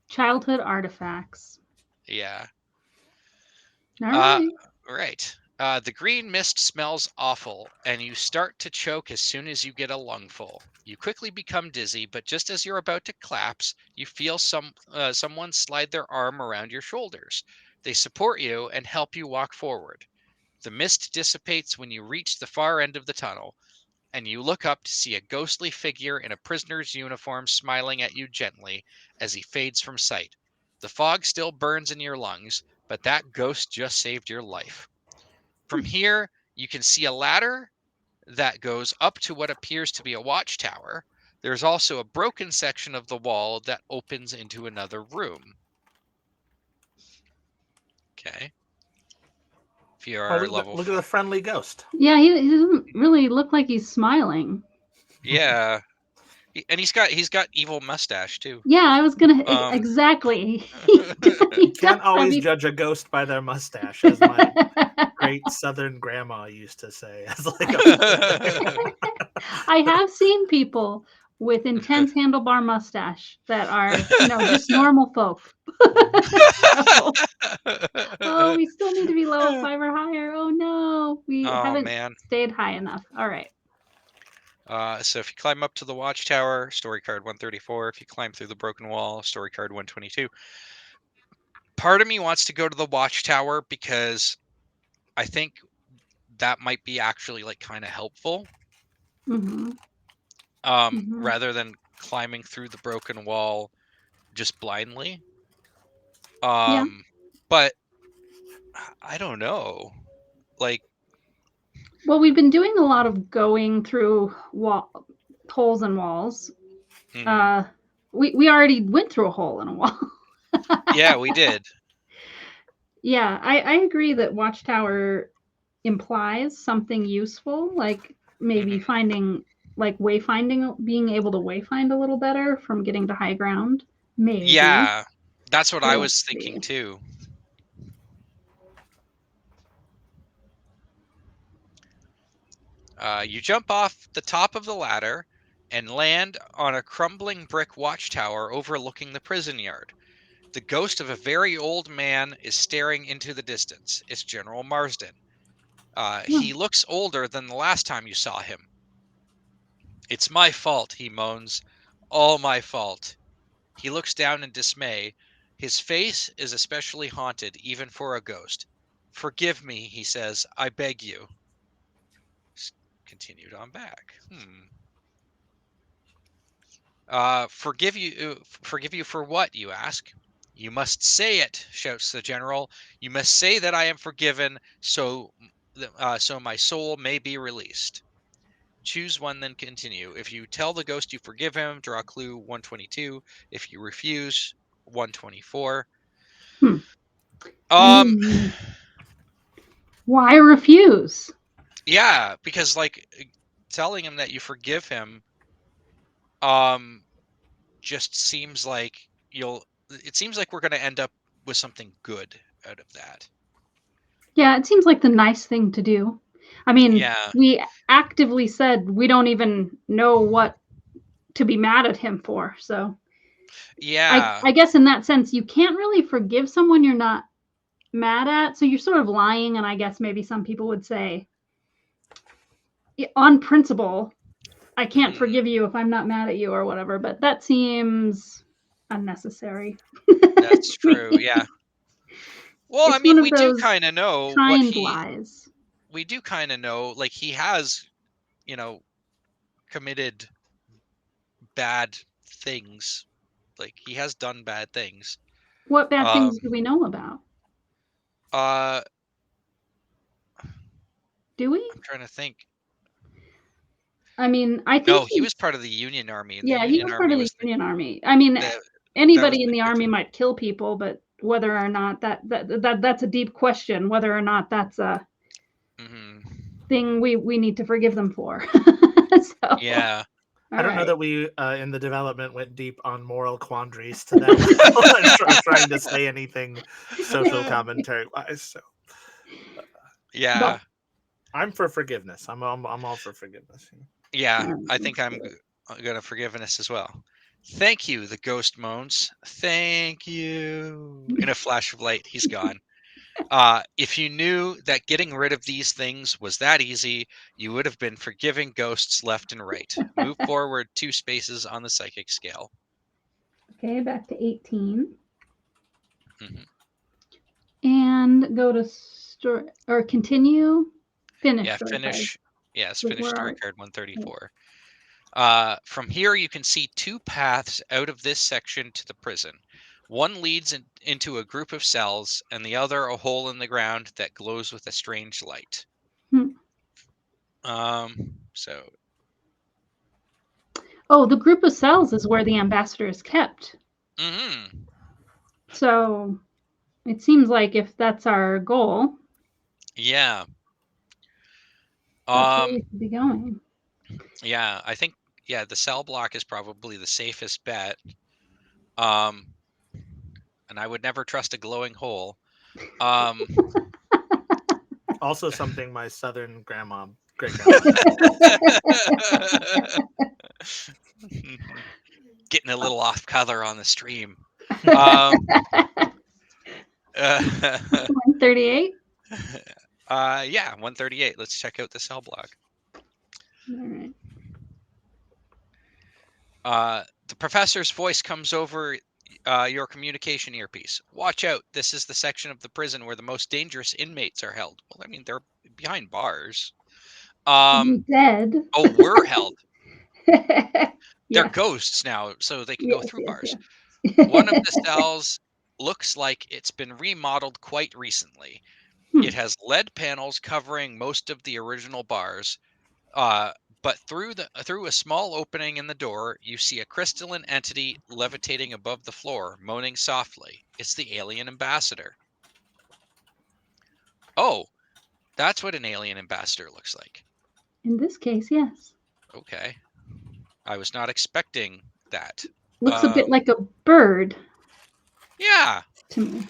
Childhood artifacts. Yeah. All right. Right. The green mist smells awful, and you start to choke as soon as you get a lungful. You quickly become dizzy, but just as you're about to collapse, you feel someone slide their arm around your shoulders. They support you and help you walk forward. The mist dissipates when you reach the far end of the tunnel, and you look up to see a ghostly figure in a prisoner's uniform smiling at you gently as he fades from sight. The fog still burns in your lungs, but that ghost just saved your life. From here, you can see a ladder that goes up to what appears to be a watchtower. There's also a broken section of the wall that opens into another room. Okay. If you are look at the friendly ghost. Yeah, he doesn't really look like he's smiling. Yeah. And he's got evil mustache too. Yeah, I was gonna exactly. You can't always judge a ghost by their mustache, as my great Southern grandma used to say. I have seen people with intense handlebar mustache that are, just normal folk. Oh, we still need to be level 5 or higher. Oh no, we haven't stayed high enough. All right. So if you climb up to the watchtower, story card 134. If you climb through the broken wall, story card 122. Part of me wants to go to the watchtower because I think that might be actually like kind of helpful. Rather than climbing through the broken wall just blindly. Yeah. But I don't know. Like, Well, we've been doing a lot of going through holes in walls. mhm. We already went through a hole in a wall. Yeah, we did. Yeah, I agree that Watchtower implies something useful, like maybe Mhm. finding, like wayfinding, being able to wayfind a little better from getting to high ground. Maybe. Yeah, that's what I We'll was thinking see. too. You jump off the top of the ladder and land on a crumbling brick watchtower overlooking the prison yard. The ghost of a very old man is staring into the distance. It's General Marsden. He looks older than the last time you saw him. It's my fault, he moans. All my fault. He looks down in dismay. His face is especially haunted, even for a ghost. Forgive me, he says. I beg you. Continued on back. Forgive you for what, you ask? You must say it, shouts the general. You must say that I am forgiven, so my soul may be released. Choose one, then continue. If you tell the ghost you forgive him, draw clue 122. If you refuse, 124. Hmm. Um, Why refuse? yeah, because like telling him that you forgive him, um, just seems like it seems like we're going to end up with something good out of that. Yeah, it seems like the nice thing to do. I mean, Yeah. we actively said we don't even know what to be mad at him for. So Yeah. I guess in that sense, you can't really forgive someone you're not mad at. So you're sort of lying. And I guess maybe some people would say, on principle, I can't forgive you if I'm not mad at you or whatever. But that seems unnecessary. That's true. Yeah. Well, I It's one mean, of those kind lies. we do kind of know, like he has, you know, committed bad things. Like he has done bad things. What bad Um, things do we know about? uh, Do we? I'm trying to think. I mean, I think No, he was part of the Union Army, and the yeah, he Union was part Army of the was Union Army. I mean, the that was anybody in the the good. army might kill people, but whether or not that's a deep question. Whether or not that's a Mhm. thing we need to forgive them for. So, Yeah. all I don't know right. that we in the development went deep on moral quandaries to that level and trying to say anything social commentary wise. So Yeah. But I'm for forgiveness. I'm all for forgiveness. Yeah. all right, I think let's I'm do it. gonna forgiveness as well. Thank you, the ghost moans. Thank you. In a flash of light, he's gone. If you knew that getting rid of these things was that easy, you would have been forgiving ghosts left and right. Move forward 2 spaces on the psychic scale. Okay, back to 18 Mhm. and go to story or continue. Finish Yeah, story card. finish. Yes, Wait, finish where story are card we? 134. From here, you can see 2 paths out of this section to the prison. One leads into a group of cells, and the other a hole in the ground that glows with a strange light. Hmm. So Oh, the group of cells is where the ambassador is kept. mhm. So it seems like if that's our goal, Yeah. that's where Um we should be going. yeah, I think the cell block is probably the safest bet. Um and I would never trust a glowing hole. Um Also, something my southern great grandma did. Getting a little off color on the stream. Um 138. yeah, 138. Let's check out the cell block. All right. The professor's voice comes over your communication earpiece. Watch out. This is the section of the prison where the most dangerous inmates are held. Well, I mean, they're behind bars. Dead. Oh, we're held. They're Yes. ghosts now, so they can go Yes. through Yes. bars. Yes. One of the cells looks like it's been remodeled quite recently. It has LED panels covering most of the original bars, but through a small opening in the door, you see a crystalline entity levitating above the floor, moaning softly. It's the alien ambassador. Oh, that's what an alien ambassador looks like. In this case, yes. Okay. I was not expecting that. Looks a bit like a bird. Yeah. To me.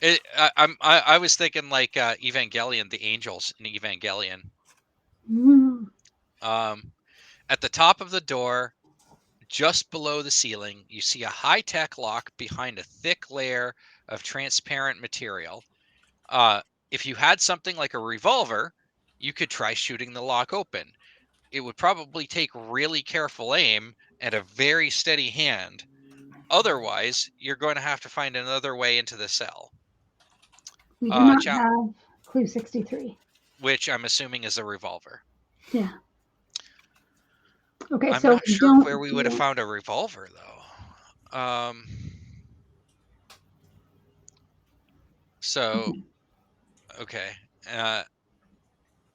I was thinking like Evangelion, the angels in Evangelion. At the top of the door, just below the ceiling, you see a high-tech lock behind a thick layer of transparent material. If you had something like a revolver, you could try shooting the lock open. It would probably take really careful aim and a very steady hand. Otherwise, you're going to have to find another way into the cell. We do not have clue 63. Which I'm assuming is a revolver. Yeah. Okay, I'm so not sure where we would have found a revolver, though. Okay. And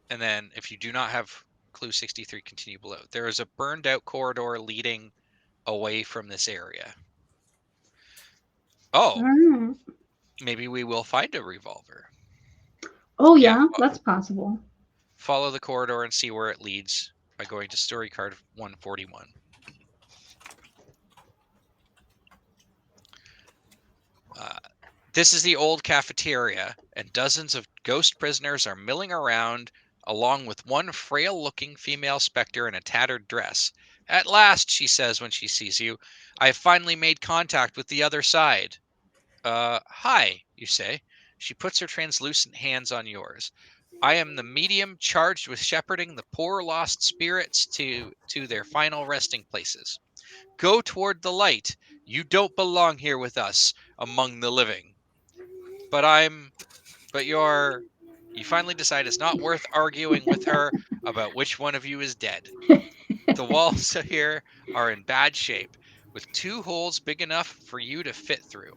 then if you do not have clue 63, continue below. There is a burned out corridor leading away from this area. Oh, maybe we will find a revolver. Oh, yeah, that's possible. Follow the corridor and see where it leads by going to story card 141. This is the old cafeteria, and dozens of ghost prisoners are milling around, along with one frail-looking female specter in a tattered dress. At last, she says when she sees you, I have finally made contact with the other side. Hi, you say. She puts her translucent hands on yours. I am the medium charged with shepherding the poor lost spirits to their final resting places. Go toward the light. You don't belong here with us, among the living. You finally decide it's not worth arguing with her about which one of you is dead. The walls here are in bad shape, with 2 holes big enough for you to fit through.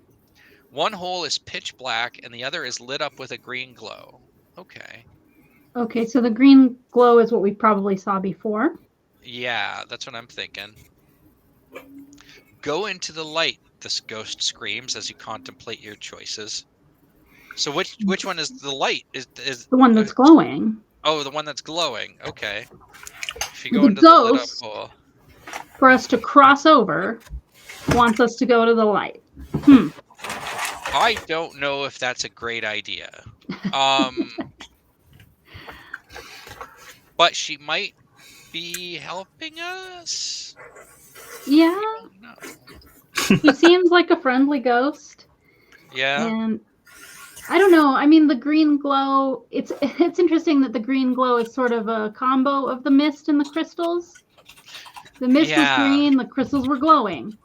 One hole is pitch black, and the other is lit up with a green glow. Okay. Okay, so the green glow is what we probably saw before. Yeah, that's what I'm thinking. Go into the light, this ghost screams as you contemplate your choices. So which one is the light? Is the one that's glowing? Oh, the one that's glowing. Okay. If you go into the lit up hole, for us to cross over, wants us to go to the light. I don't know if that's a great idea. But she might be helping us. Yeah. He seems like a friendly ghost. Yeah. And I don't know. I mean, the green glow, it's interesting that the green glow is sort of a combo of the mist and the crystals. The mist was green, the crystals were glowing.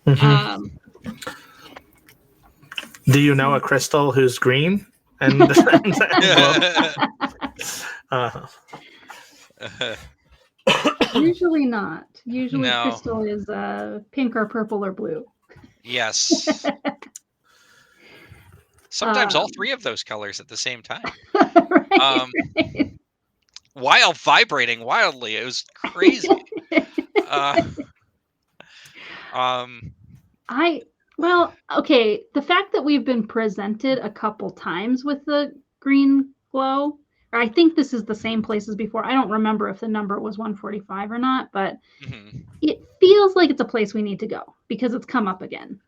Mm-hmm. Do you know a crystal who's green and Usually not. Usually crystal is pink or purple or blue. Yes. Sometimes all 3 of those colors at the same time. Right. While vibrating wildly. It was crazy. Okay, the fact that we've been presented a couple times with the green glow, or I think this is the same place as before. I don't remember if the number was 145 or not, but it feels like it's a place we need to go because it's come up again.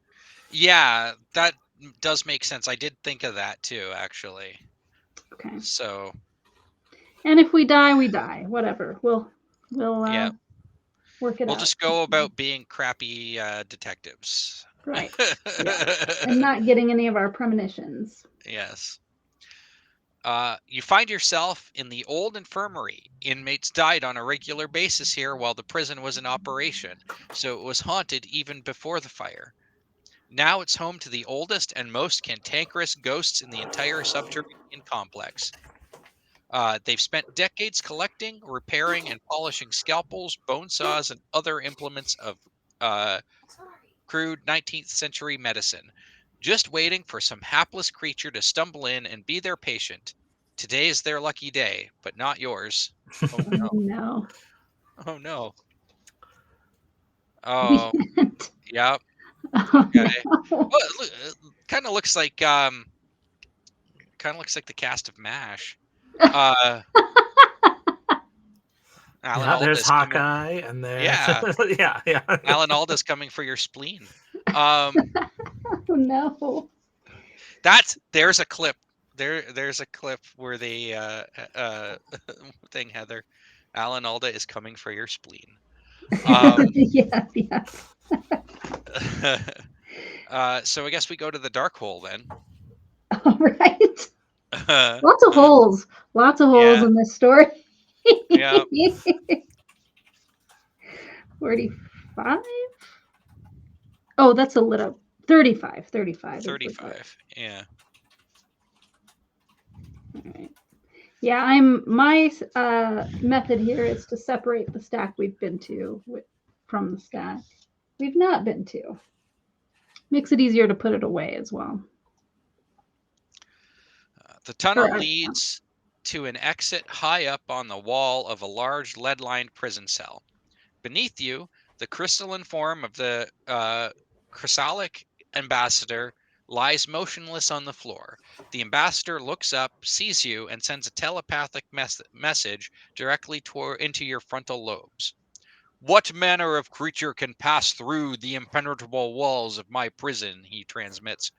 Yeah, that does make sense. I did think of that too, actually. Okay. So. And if we die, we die. Whatever. We'll work it out. We'll just go about being crappy detectives. Right. Yeah. And not getting any of our premonitions. Yes. You find yourself in the old infirmary. Inmates died on a regular basis here while the prison was in operation, so it was haunted even before the fire. Now it's home to the oldest and most cantankerous ghosts in the entire subterranean complex. They've spent decades collecting, repairing, and polishing scalpels, bone saws, and other implements of crude 19th century medicine, just waiting for some hapless creature to stumble in and be their patient. Today is their lucky day, but not yours. Oh no. No. Oh no. We Oh, can't. yeah. Oh, Okay. no. Well, it kind of looks like the cast of MASH. Uh, Alan Yeah, there's Alda's coming. Hawkeye, and there's Yeah, yeah. Alan Alda's coming for your spleen. Um, Oh, no. there's a clip. There's a clip where the thing, Heather. Alan Alda is coming for your spleen. Yes, yes. So I guess we go to the dark hole then. All right. Lots of holes. Lots of holes Yeah. in this story. Yeah. 45? Oh, that's a little. 35. 35. 35. Yeah. All right. Yeah, my method here is to separate the stack we've been to from the stack we've not been to. Makes it easier to put it away as well. The tunnel leads to an exit high up on the wall of a large lead-lined prison cell. Beneath you, the crystalline form of the chrysalic ambassador lies motionless on the floor. The ambassador looks up, sees you, and sends a telepathic message directly into your frontal lobes. What manner of creature can pass through the impenetrable walls of my prison? He transmits.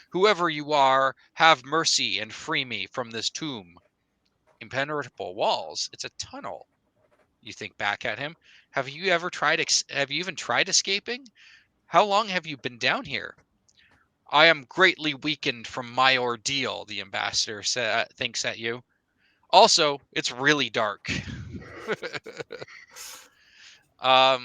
Whoever you are, have mercy and free me from this tomb. Impenetrable walls? It's a tunnel. You think back at him. Have you even tried escaping? How long have you been down here? I am greatly weakened from my ordeal, the ambassador thinks at you. Also, it's really dark. Our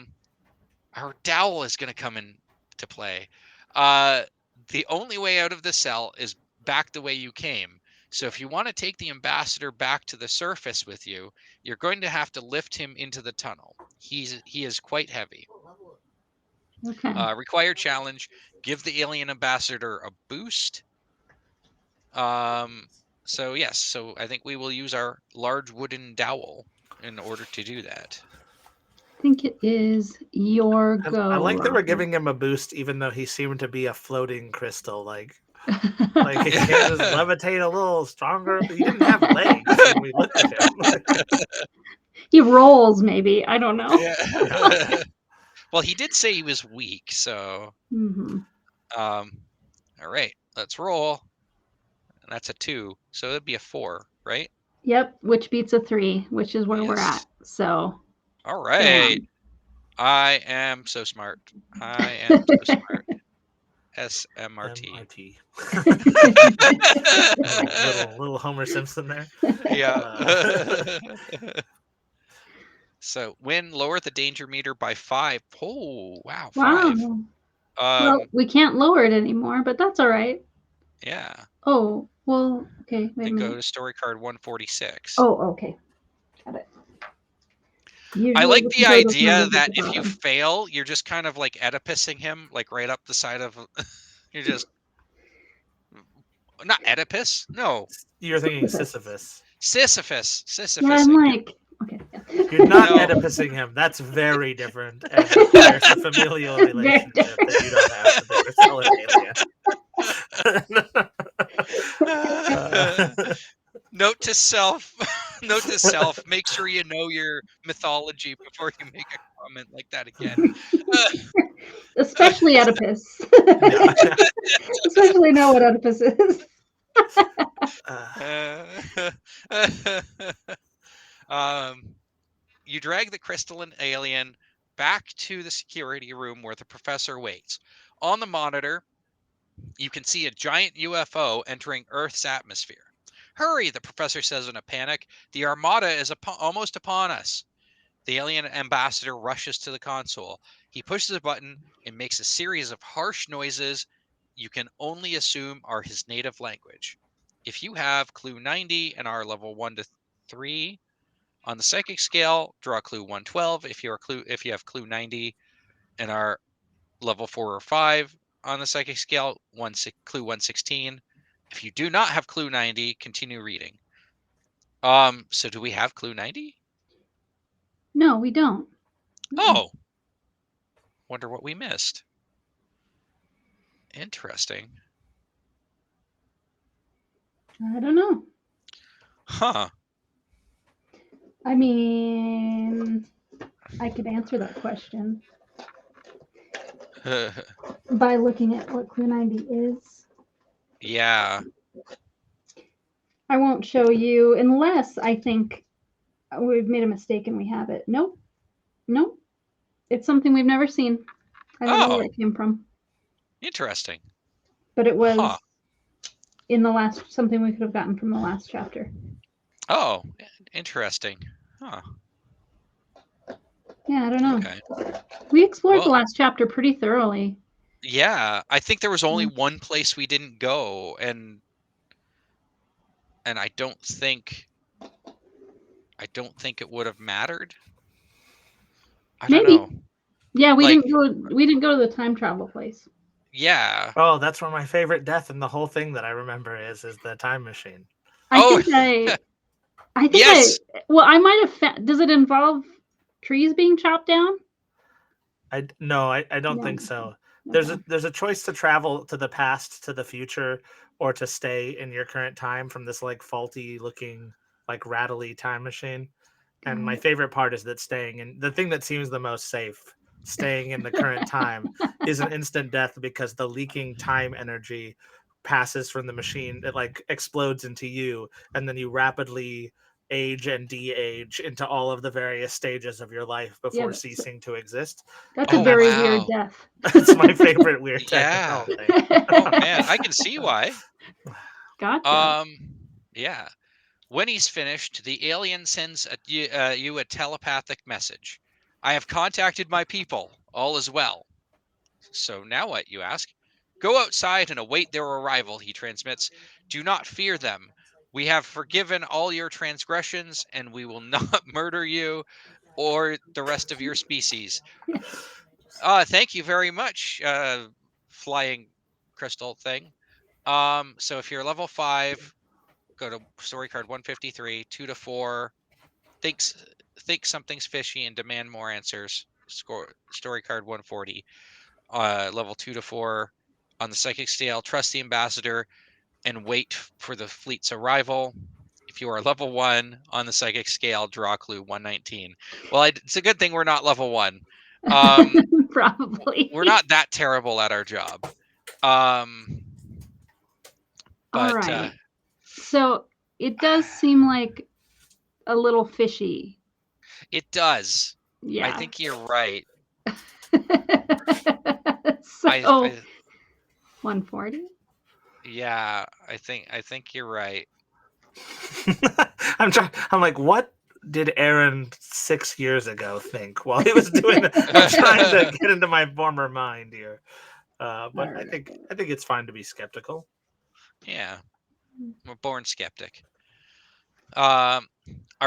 dowel is going to come into play. The only way out of the cell is back the way you came. So if you want to take the ambassador back to the surface with you, you're going to have to lift him into the tunnel. He is quite heavy. Okay. Required challenge: give the alien ambassador a boost. So yes, so I think we will use our large wooden dowel in order to do that. I think it is your go. I like that we're Robert. giving him a boost, even though he seemed to be a floating crystal. Like he can't just levitate a little stronger. But he didn't have legs when we looked at him. He rolls, maybe. I don't know. Yeah. Well, he did say he was weak, so. Mm-hmm. All right, let's roll. And that's a 2, so it'd be a 4, right? Yep, which beats a 3, which is where we're at. So. All right. I am so smart. I am so smart. SMRT. little Homer Simpson there. Yeah. So lower the danger meter by 5. Oh, wow, 5. Wow. Well, we can't lower it anymore, but that's all right. Yeah. Oh, well, okay. Wait a minute. Go to story card 146. Oh, okay. Got it. I like the idea that if you fail, you're just kind of like Oedipusing him, like right up the side of. You're just not Oedipus. No, you're thinking Sisyphus. Sisyphus. Yeah, I'm like, okay. You're not Oedipusing him. That's very different. And there's a familial relationship that you don't have to do with Note to self. Make sure you know your mythology before you make a comment like that again. Especially Oedipus. Especially know what Oedipus is. You drag the crystalline alien back to the security room where the professor waits. On the monitor, you can see a giant UFO entering Earth's atmosphere. Hurry, the professor says in a panic. The armada is almost upon us. The alien ambassador rushes to the console. He pushes a button and makes a series of harsh noises you can only assume are his native language. If you have clue 90 and are level 1 to 3 on the psychic scale, draw clue 112. If you have clue 90 and are level 4 or 5 on the psychic scale, clue 116. If you do not have clue 90, continue reading. So do we have clue 90? No, we don't. Oh, wonder what we missed. Interesting. I don't know. Huh. I mean, I could answer that question by looking at what clue 90 is. Yeah. I won't show you unless I think we've made a mistake and we have it. Nope. Nope. It's something we've never seen. I don't know where it came from. Interesting. But it was in the last, something we could have gotten from the last chapter. Oh, interesting. Huh. Yeah, I don't know. Okay. We explored the last chapter pretty thoroughly. Yeah, I think there was only one place we didn't go, and I don't think it would have mattered. I don't know. Yeah, we didn't go to the time travel place. Yeah. Oh, that's where my favorite death in the whole thing that I remember is the time machine. I think yes. I might have. Does it involve trees being chopped down? I don't think so. Okay. There's a choice to travel to the past, to the future, or to stay in your current time from this like faulty looking, like rattly time machine. And my favorite part is that staying in the thing that seems the most safe, staying in the current time, is an instant death because the leaking time energy passes from the machine. It like explodes into you, and then you rapidly age and de-age into all of the various stages of your life before ceasing to exist. That's a very weird death. That's my favorite weird death. Yeah. Oh man, I can see why. Gotcha. Yeah. When he's finished, the alien sends you a telepathic message. I have contacted my people. All is well. So now what, you ask? Go outside and await their arrival, he transmits. Do not fear them. We have forgiven all your transgressions, and we will not murder you or the rest of your species. Thank you very much, flying crystal thing. So if you're level 5, go to story card 153, 2 to 4. Think something's fishy and demand more answers. Story card 140. Level 2 to 4 on the psychic scale. Trust the ambassador and wait for the fleet's arrival. If you are level 1 on the psychic scale, draw clue 119. Well, it's a good thing we're not level 1. Probably. We're not that terrible at our job. But all right. So it does seem like a little fishy. It does. Yeah. I think you're right. So 140? Yeah, I think you're right. I'm like, what did Aaron 6 years ago think while he was doing it? I'm trying to get into my former mind here. But right. I think it's fine to be skeptical. Yeah. I'm a born skeptic. Are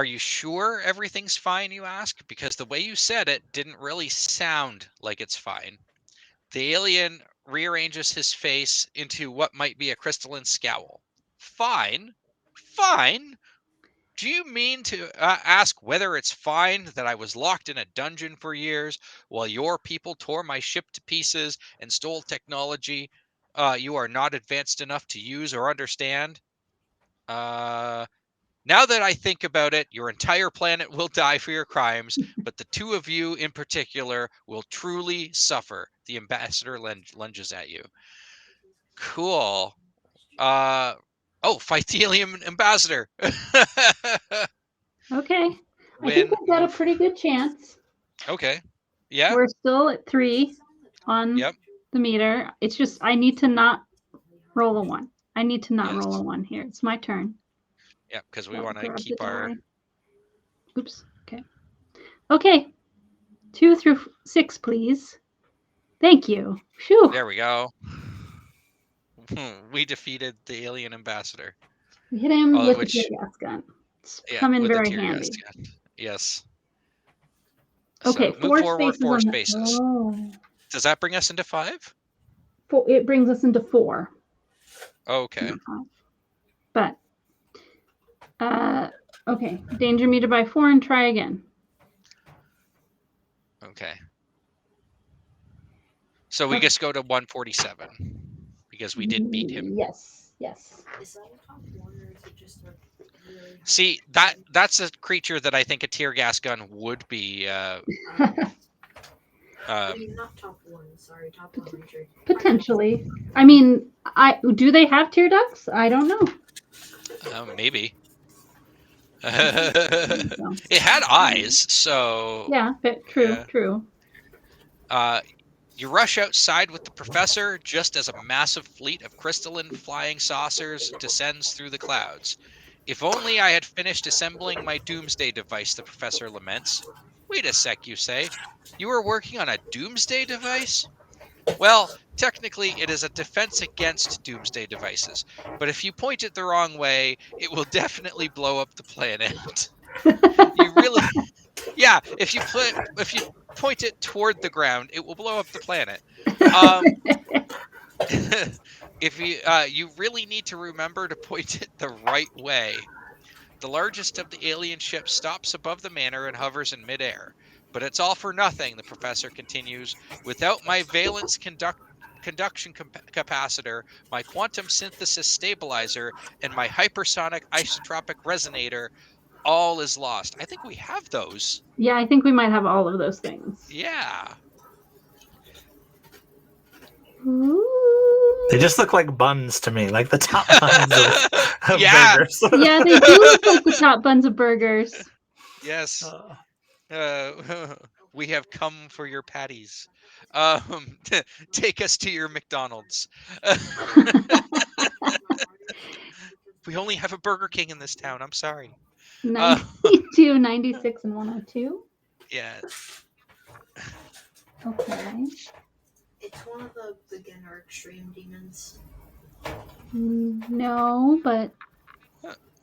you sure everything's fine, you ask? Because the way you said it didn't really sound like it's fine. The alien rearranges his face into what might be a crystalline scowl. Fine? Fine? Do you mean to ask whether it's fine that I was locked in a dungeon for years while your people tore my ship to pieces and stole technology you are not advanced enough to use or understand? Now that I think about it, your entire planet will die for your crimes, but the two of you in particular will truly suffer. The ambassador lunges at you. Cool. Fight the alien ambassador. Okay. I think we've got a pretty good chance. Okay. Yeah. We're still at 3 on the meter. It's just I need to not roll a 1. I need to not roll a 1 here. It's my turn. Yeah, because we want to keep our... Oops. Okay. Okay. 2 through 6, please. Thank you. Phew. There we go. We defeated the alien ambassador. We hit him with the tear gas gun. It's coming very handy. Yes. Okay, so 4 spaces. 4 spaces. Oh. Does that bring us into 5? It brings us into 4. Okay. But okay, danger meter by 4 and try again. Okay. So we just go to 147 because we did beat him. Yes. Is that a top 1 or is it just a really high? See, that's a creature that I think a tear gas gun would be. I mean, not top 1. Sorry, top 100. Potentially. I mean, do they have tear ducts? I don't know. Maybe. So. It had eyes, so. Yeah, true. You rush outside with the professor just as a massive fleet of crystalline flying saucers descends through the clouds. If only I had finished assembling my doomsday device, the professor laments. Wait a sec, you say. You were working on a doomsday device? Well, technically, it is a defense against doomsday devices, but if you point it the wrong way, it will definitely blow up the planet. You really, yeah. If you point it toward the ground, it will blow up the planet. If you really need to remember to point it the right way. The largest of the alien ships stops above the manor and hovers in midair. But it's all for nothing, the professor continues. Without my valence conduction capacitor, my quantum synthesis stabilizer, and my hypersonic isotropic resonator, all is lost. I think we have those. Yeah, I think we might have all of those things. Yeah. Ooh. They just look like buns to me, like the top buns of Yeah. burgers. Yeah, they do look like the top buns of burgers. Yes. We have come for your patties. Take us to your McDonald's. We only have a Burger King in this town. I'm sorry. 92, 96, and 102. Yeah. Okay. It's one of the beginner extreme demons. No, but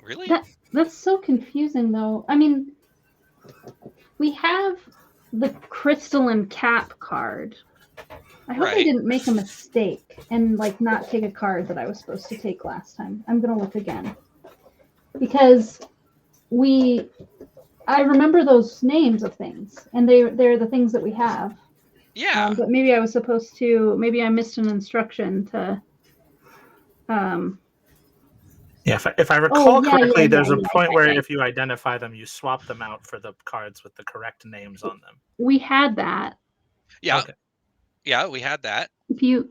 Really? that's so confusing, though. I mean, we have the crystalline cap card. I hope I didn't make a mistake and not take a card that I was supposed to take last time. I'm gonna look again because I remember those names of things, and they're the things that we have. Yeah. But maybe I was supposed to. Maybe I missed an instruction to. Yeah, if I recall correctly, there's a point where right. if you identify them, you swap them out for the cards with the correct names on them. We had that. Yeah. Okay. Yeah, we had that. If you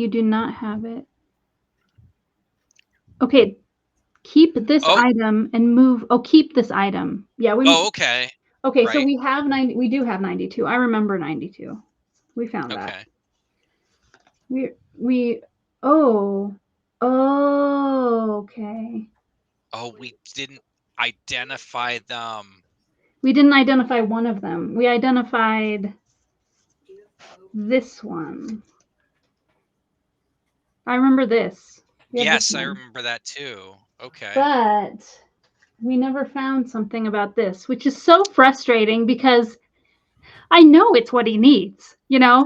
do not have it, okay, keep this item and move. Oh, keep this item. Yeah, we. Oh, okay. Okay, right. So we have 90. We do have 92. I remember 92. We found that. We. Oh. Okay. Oh, we didn't identify them. We didn't identify one of them. We identified this one. I remember this. Yes, I remember that too. Okay. But we never found something about this, which is so frustrating because I know it's what he needs, Yeah.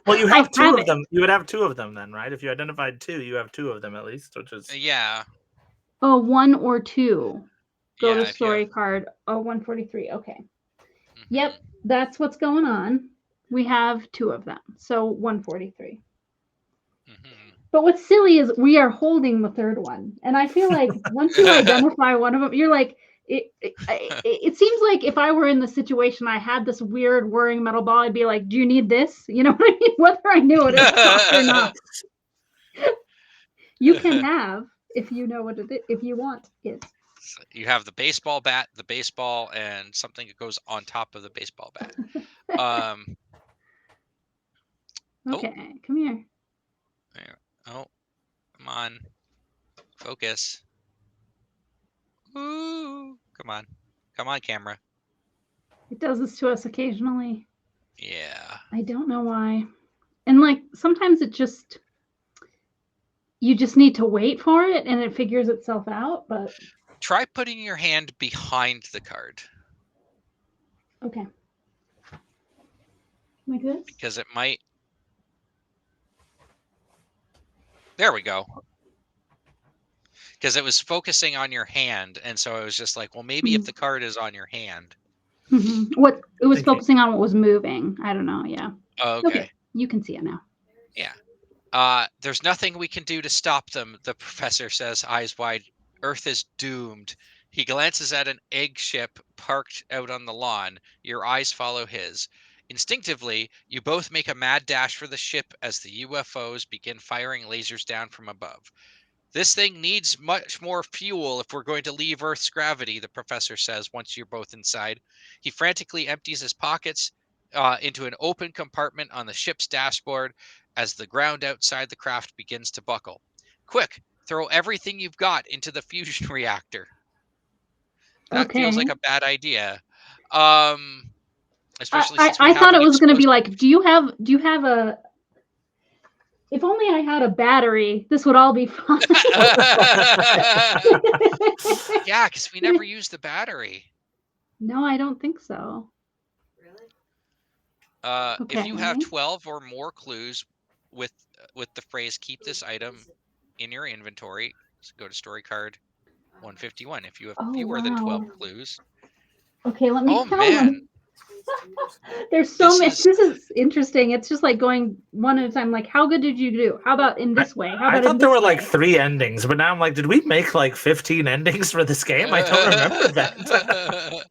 Well, you have two of them. You would have 2 of them then, right? If you identified 2, you have 2 of them at least, which is... Yeah. Oh, 1 or 2. Go to story have... card. Oh, 143. Okay. Mm-hmm. Yep, that's what's going on. We have 2 of them. So 143. Mm-hmm. But what's silly is we are holding the 3rd one. And I feel like once you identify one of them, you're like, it seems like if I were in the situation, I had this weird whirring metal ball, I'd be like, do you need this? You know what I mean? Whether I knew what it was or not. You can have, if you know what it is, if you want it. You have the baseball bat, the baseball, and something that goes on top of the baseball bat. Okay, come here. Oh, come on. Focus. Ooh, come on. Come on, camera. It does this to us occasionally. Yeah. I don't know why. And sometimes you just need to wait for it and it figures itself out, but... Try putting your hand behind the card. Okay. Like this? because it might. There we go. Because it was focusing on your hand, and so I was just like, well, maybe if the card is on your hand. What it was Okay. focusing on what was moving. I don't know. Yeah. Oh, okay. You can see it now. Yeah. There's nothing we can do to stop them, the professor says, eyes wide. Earth is doomed. He glances at an egg ship parked out on the lawn. Your eyes follow his. Instinctively, you both make a mad dash for the ship as the UFOs begin firing lasers down from above. This thing needs much more fuel if we're going to leave Earth's gravity, the professor says once you're both inside. He frantically empties his pockets into an open compartment on the ship's dashboard as the ground outside the craft begins to buckle. Quick, throw everything you've got into the fusion reactor. That feels like a bad idea. Especially since we I have thought an it was going to be explosive. like, do you have a? If only I had a battery, this would all be fine. Yeah, because we never use the battery. No, I don't think so. Really? If you have Okay. 12 or more clues with the phrase "keep this item in your inventory," so go to story card 151. If you have Oh, fewer than 12 wow. clues, Okay, let me oh count man, them. There's so This many. is- This is interesting. It's just like going one at a time. Like, how good did you do? How about in this way? How about I in thought there this were like way? 3 endings, but now I'm like, did we make like 15 endings for this game? I don't remember that.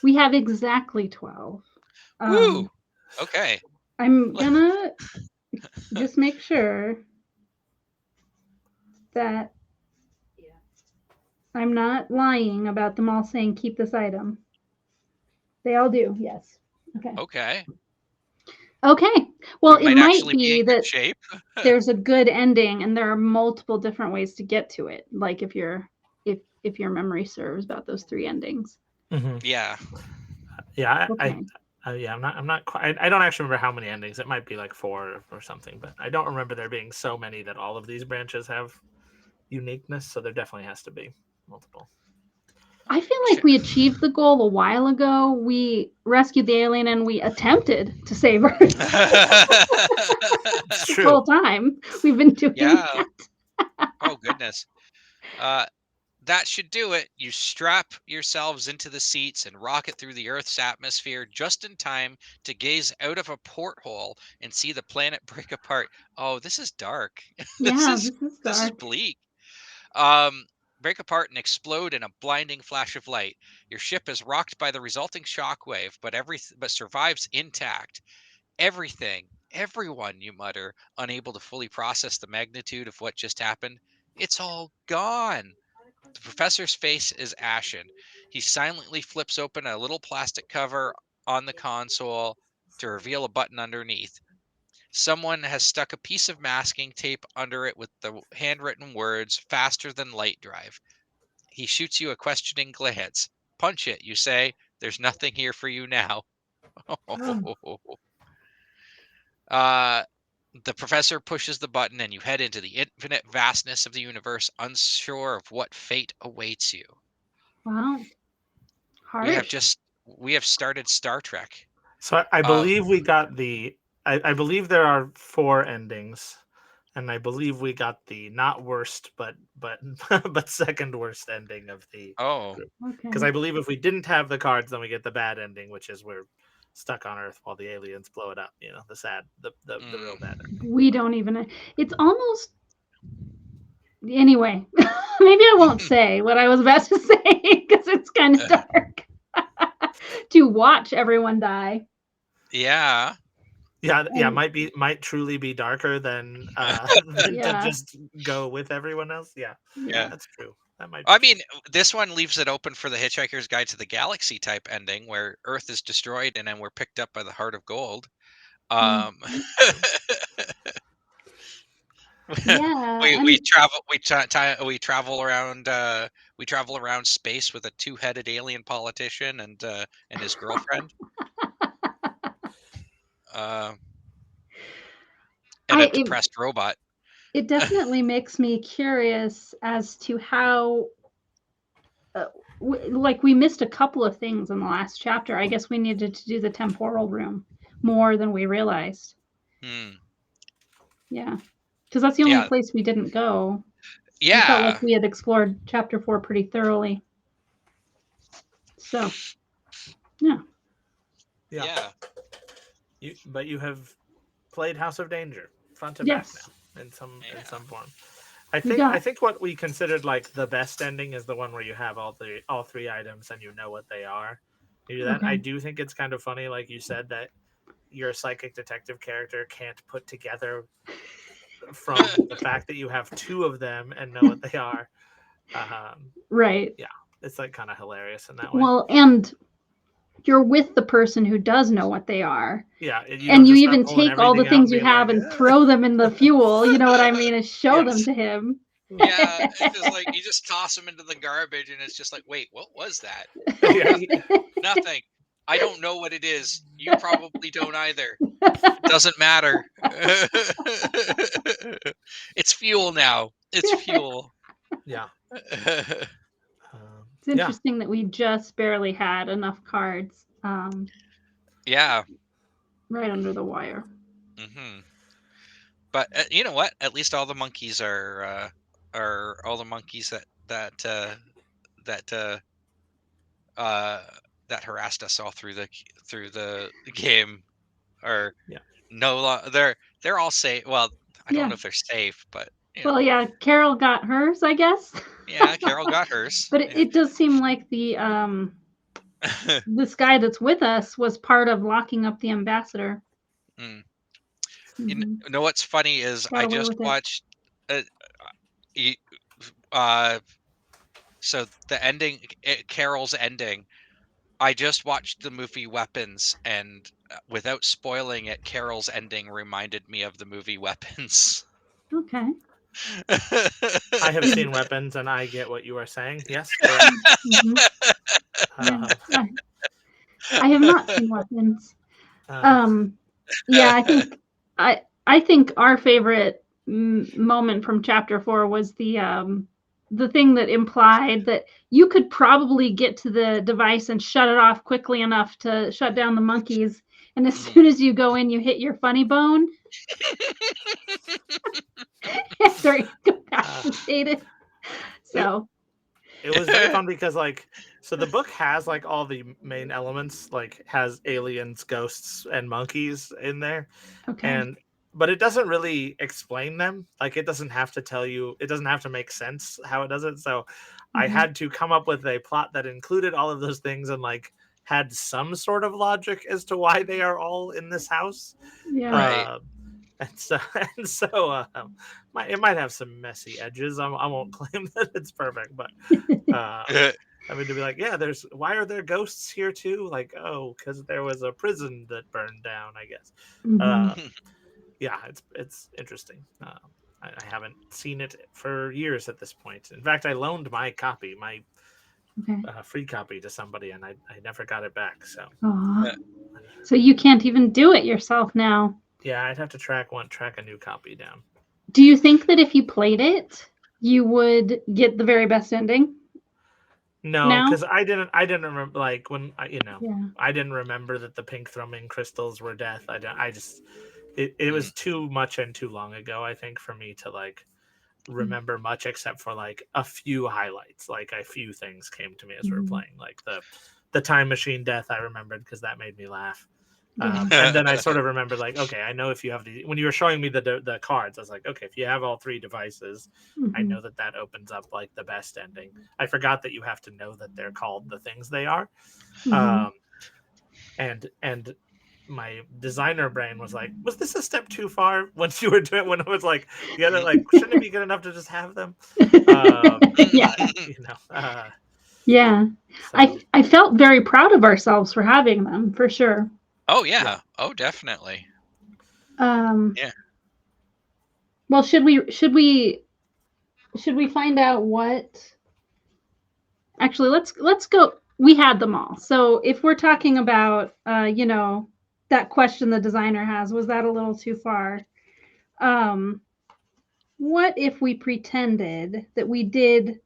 We have exactly 12. Woo! Okay. I'm gonna just make sure that Yeah. I'm not lying about them all saying keep this item. They all do, yes. Okay. Okay. Well, We it might might actually be be in good that shape. there's a good ending and there are multiple different ways to get to it. Like if your memory serves about those 3 endings. Mhm. Yeah. Yeah, Okay. I'm not quite. I don't actually remember how many endings. It might be like 4 or something, but I don't remember there being so many that all of these branches have uniqueness. So there definitely has to be multiple. I feel like we achieved the goal a while ago. We rescued the alien and we attempted to save Earth. It's This true. whole time we've been doing Yeah. that. Oh goodness. That should do it. You strap yourselves into the seats and rocket through the Earth's atmosphere just in time to gaze out of a porthole and see the planet break apart. Oh, this is dark. Yeah, This is dark. bleak. Break apart and explode in a blinding flash of light. Your ship is rocked by the resulting shockwave, but survives intact. Everyone, you mutter, unable to fully process the magnitude of what just happened. It's all gone. The professor's face is ashen. He silently flips open a little plastic cover on the console to reveal a button underneath. Someone has stuck a piece of masking tape under it with the handwritten words "faster than light drive." He shoots you a questioning glance. Punch it, you say. There's nothing here for you now. The professor pushes the button and you head into the infinite vastness of the universe, unsure of what fate awaits you. Wow. Harsh. We have started Star Trek. So I believe we got the. I believe there are 4 endings, and I believe we got the not worst, but second worst ending of the. Oh, Because I believe if we didn't have the cards, then we get the bad ending, which is we're stuck on Earth while the aliens blow it up. You know, the sad, the real bad ending. We don't even. It's almost. Anyway, maybe I won't say what I was about to say because it's kind of dark. To watch everyone die. Yeah. Yeah, might truly be darker than to just go with everyone else. Yeah, that's true. That might. I mean, this one leaves it open for the Hitchhiker's Guide to the Galaxy type ending, where Earth is destroyed and then we're picked up by the Heart of Gold. Yeah, we travel around space with a 2-headed alien politician and his girlfriend. And a depressed robot. It definitely makes me curious as to how like we missed a couple of things in the last chapter. I guess we needed to do the temporal room more than we realized. Yeah, because that's the only place we didn't go. Yeah, We felt like we had explored chapter 4 pretty thoroughly. So, yeah. But you have played House of Danger front to back now in some form. I think what we considered like the best ending is the one where you have all three items and you know what they are. You do that. Okay. I do think it's kind of funny, like you said, that your psychic detective character can't put together from the fact that you have two of them and know what they are. Right. Yeah, it's like kind of hilarious in that way. Well, and you're with the person who does know what they are. Yeah, and you even take all the things you have and throw them in the fuel. You know what I mean? And show them to him. Yeah, it's just like you just toss them into the garbage, and it's just like, wait, what was that? Nothing. I don't know what it is. You probably don't either. Doesn't matter. It's fuel now. It's fuel. Yeah. It's interesting that we just barely had enough cards. Yeah. Right under the wire. But you know what? At least all the monkeys are all the monkeys that harassed us all through the game are they're all safe. Well, I don't know if they're safe, but well, yeah, Carol got hers, I guess. Yeah, Carol got hers. But it does seem like the this guy that's with us was part of locking up the ambassador. You know what's funny is I just watched so the ending, Carol's ending. I just watched the movie Weapons, and without spoiling it, Carol's ending reminded me of the movie Weapons. Okay. I have seen Weapons, and I get what you are saying. Yes. I have not seen Weapons. Yeah, I think our favorite moment from chapter 4 was the thing that implied that you could probably get to the device and shut it off quickly enough to shut down the monkeys. And as soon as you go in, you hit your funny bone. They're incapacitated. So it was very fun because so the book has like all the main elements, like has aliens, ghosts, and monkeys in there. Okay. But it doesn't really explain them. Like it doesn't have to tell you, it doesn't have to make sense how it does it. So I had to come up with a plot that included all of those things and like had some sort of logic as to why they are all in this house. Yeah. Right. And so it might have some messy edges. I won't claim that it's perfect, but I mean, to be like, yeah, why are there ghosts here too? Like, oh, because there was a prison that burned down, I guess. Yeah, it's interesting. I haven't seen it for years at this point. In fact, I loaned my copy, my free copy, to somebody, and I never got it back. So, so you can't even do it yourself now. Yeah, I'd have to track a new copy down. Do you think that if you played it, you would get the very best ending? No, because I didn't remember, like when I didn't remember that the pink thrumming crystals were death. It was too much and too long ago, I think, for me to like remember much, except for like a few highlights. Like a few things came to me as we were playing, like the time machine death. I remembered because that made me laugh. And then I sort of remembered, like, okay, I know if you have when you were showing me the cards, I was like, okay, if you have all three devices, I know that opens up like the best ending. I forgot that you have to know that they're called the things they are. And my designer brain was like, was this a step too far when you were doing, when it was like, shouldn't it be good enough to just have them? Yeah. So. I felt very proud of ourselves for having them, for sure. Oh yeah. Oh, definitely. Yeah. Well, should we find out what? Actually, let's go. We had them all. So if we're talking about, that question the designer has, was that a little too far? What if we pretended that we did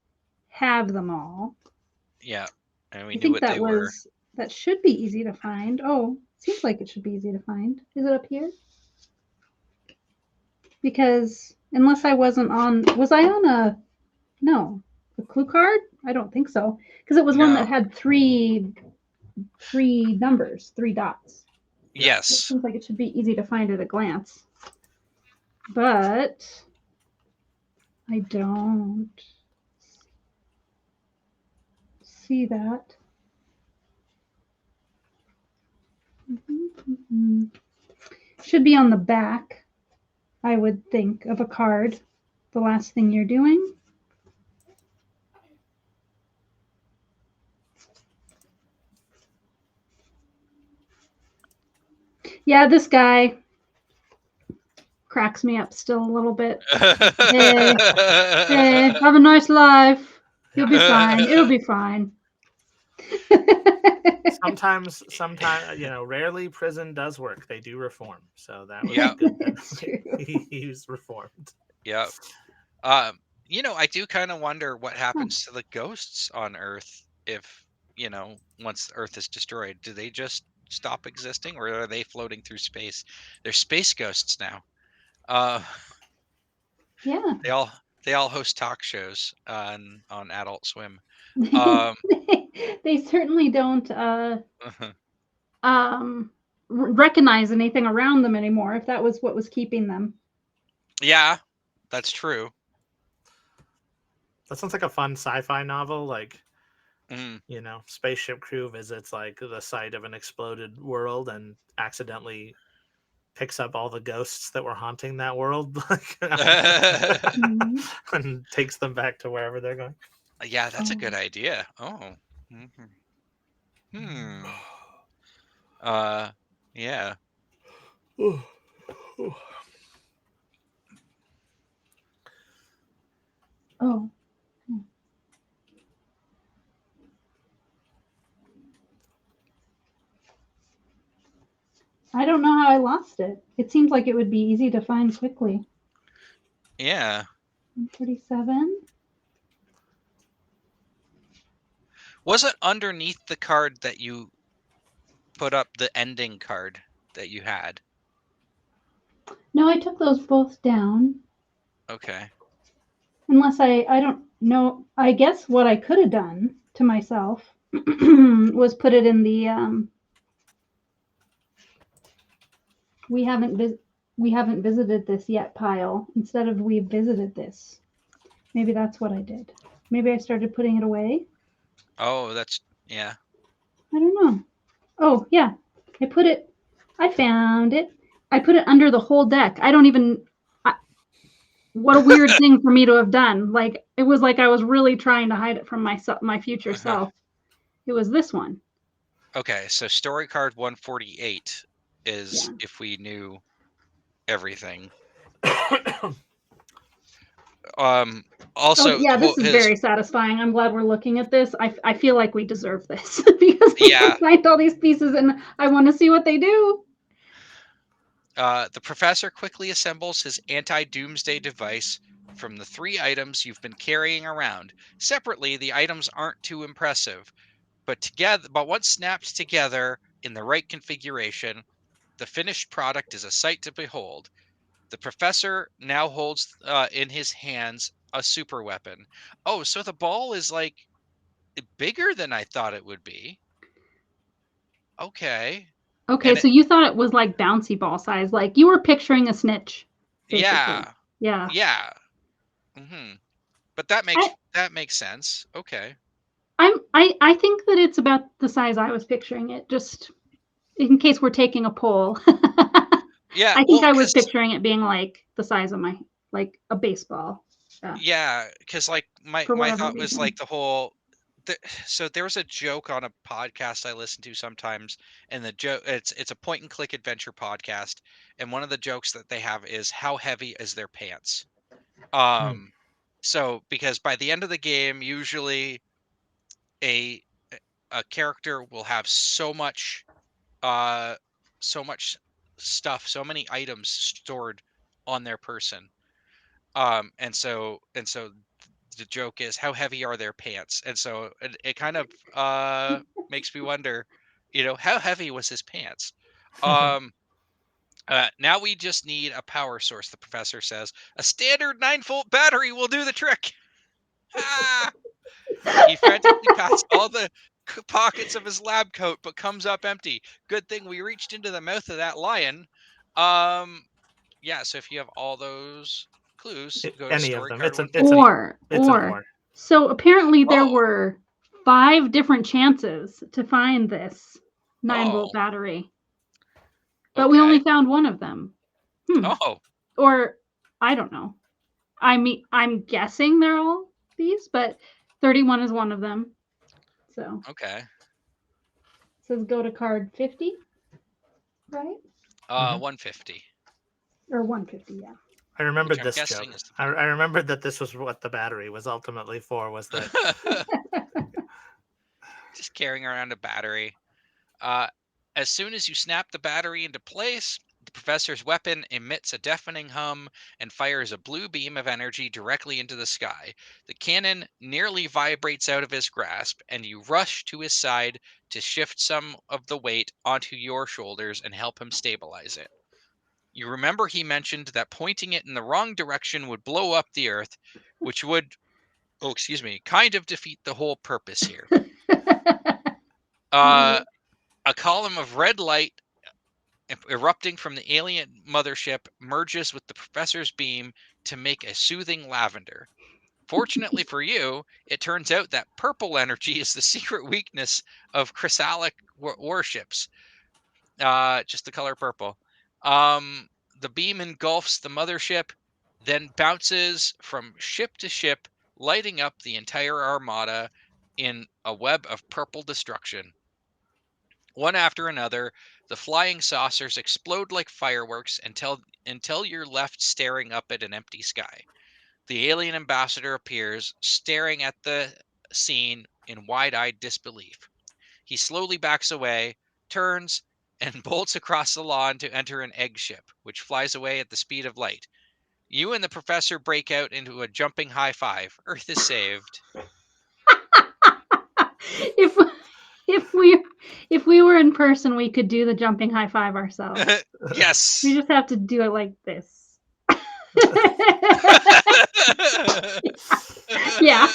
have them all? Yeah, and we I knew think what they were. that should be easy to find. Oh, seems like it should be easy to find. Is it up here? Because unless I was I on a clue card? I don't think so. Because it was one that No. had three numbers, 3 dots. It Yes. seems like it should be easy to find at a glance. But I don't see that. Should be on the back, I would think, of a card. The last thing you're doing. Yeah, this guy cracks me up still a little bit. Hey, have a nice life. You'll be fine. It'll be fine. Sometimes, rarely prison does work. They do reform. So that was Yeah. good. That's true. He's reformed. Yep. I do kind of wonder what happens to the ghosts on Earth if, once Earth is destroyed. Do they just stop existing, or are they floating through space? They're space ghosts now. Yeah. They all host talk shows on Adult Swim. They certainly don't recognize anything around them anymore, if that was what was keeping them. Yeah, that's true. That sounds like a fun sci-fi novel. Like, Mm. spaceship crew visits like the site of an exploded world and accidentally picks up all the ghosts that were haunting that world, and takes them back to wherever they're going. Yeah, that's a good idea. Oh. Yeah. Oh. I don't know how I lost it. It seems like it would be easy to find quickly. Yeah. 147. Was it underneath the card that you put up, the ending card that you had? No, I took those both down. Okay. Unless I don't know. I guess what I could have done to myself was put it in the we haven't visited this yet pile instead of we've visited this. Maybe that's what I did. Maybe I started putting it away. Oh, yeah. I don't know. Oh, yeah. I found it. I put it under the whole deck. What a weird thing for me to have done. Like, it was like I was really trying to hide it from my future self. It was this one. Okay, so story card 148 is if we knew everything. Also, this is very satisfying. I'm glad we're looking at this. I feel like we deserve this because we can find all these pieces and I want to see what they do. The professor quickly assembles his anti-doomsday device from the 3 items you've been carrying around. Separately, the items aren't too impressive, but once snapped together in the right configuration, the finished product is a sight to behold. The professor now holds in his hands a super weapon. Oh, so the ball is like bigger than I thought it would be. Okay. Okay, so you thought it was like bouncy ball size, like you were picturing a snitch. Basically. Yeah. But that makes sense. Okay. I think that it's about the size I was picturing it, just in case we're taking a poll. Yeah. I think I was picturing it being like the size of like a baseball. Yeah, because like my thought was like the whole. So there was a joke on a podcast I listen to sometimes, and the joke it's a point and click adventure podcast, and one of the jokes that they have is how heavy is their pants. So because by the end of the game, usually a character will have so much stuff, so many items stored on their person. And so the joke is, how heavy are their pants? And so it kind of makes me wonder, how heavy was his pants? Now we just need a power source, the professor says. A standard 9-volt battery will do the trick. Ah! He frantically pats all the pockets of his lab coat, but comes up empty. Good thing we reached into the mouth of that lion. Yeah, so if you have all those clues, go to Any of story them. card It's an 150. or. So apparently there Oh. were 5 different chances to find this 9-volt Oh. battery. But we only found one of them. Oh. Or I don't know. I mean, I'm guessing they're all these, but 31 is one of them. So Okay. says go to card 50, right? 150. Or 150, yeah. I remembered Which I'm this guessing joke. is I remembered that this was what the battery was ultimately for. Was that just carrying around a battery? As soon as you snap the battery into place, the professor's weapon emits a deafening hum and fires a blue beam of energy directly into the sky. The cannon nearly vibrates out of his grasp, and you rush to his side to shift some of the weight onto your shoulders and help him stabilize it. You remember he mentioned that pointing it in the wrong direction would blow up the Earth, which would, kind of defeat the whole purpose here. A column of red light erupting from the alien mothership merges with the professor's beam to make a soothing lavender. Fortunately for you, it turns out that purple energy is the secret weakness of chrysalic warships. Just the color purple. The beam engulfs the mothership, then bounces from ship to ship, lighting up the entire armada in a web of purple destruction. One after another, the flying saucers explode like fireworks until you're left staring up at an empty sky. The alien ambassador appears, staring at the scene in wide-eyed disbelief. He slowly backs away, turns, and bolts across the lawn to enter an egg ship, which flies away at the speed of light. You and the professor break out into a jumping high five. Earth is saved. If we were in person, we could do the jumping high five ourselves. Yes. We just have to do it like this. Yeah.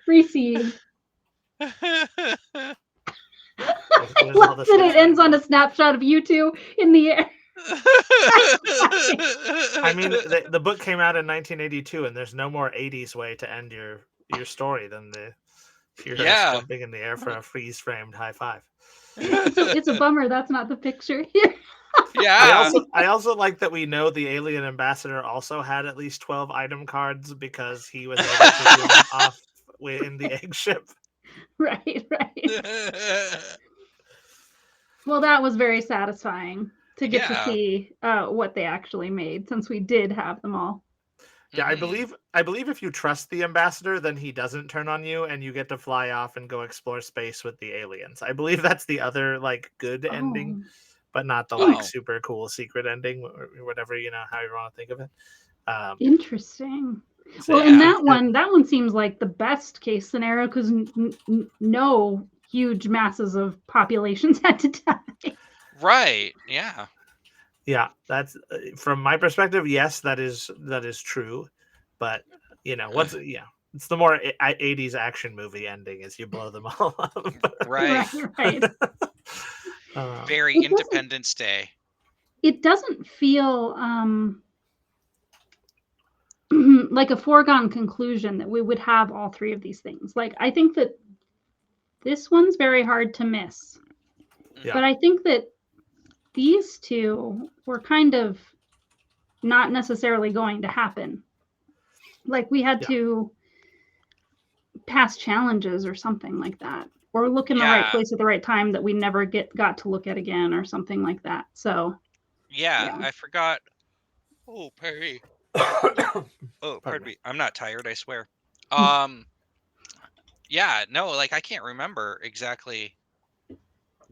Recede. Love that it ends on a snapshot of you two in the air. I mean, the book came out in 1982, and there's no more 80s way to end your story than the jumping in the air for a freeze-framed high five. It's a bummer that's not the picture here. Yeah. I also like that we know the alien ambassador also had at least 12 item cards because he was able to jump off in the egg ship. Right. Well, that was very satisfying to get to see what they actually made, since we did have them all. Yeah, I believe if you trust the ambassador, then he doesn't turn on you, and you get to fly off and go explore space with the aliens. I believe that's the other good ending, but not the super cool secret ending, or whatever how you want to think of it. Interesting. So, well, in that one seems like the best case scenario, because no huge masses of populations had to die. Right. Yeah. Yeah, that's from my perspective. Yes, that is true, but it's the more 80s action movie ending as you blow them all up. Right. Very Independence Day. It doesn't feel like a foregone conclusion that we would have all 3 of these things. Like, I think that this one's very hard to miss. Yeah. But I think that these 2 were kind of not necessarily going to happen. Like, we had to pass challenges or something like that, or look in the right place at the right time that we never got to look at again, or something like that. So I forgot. Oh, Perry. Pardon me. I'm not tired, I swear. Yeah, no, like, I can't remember exactly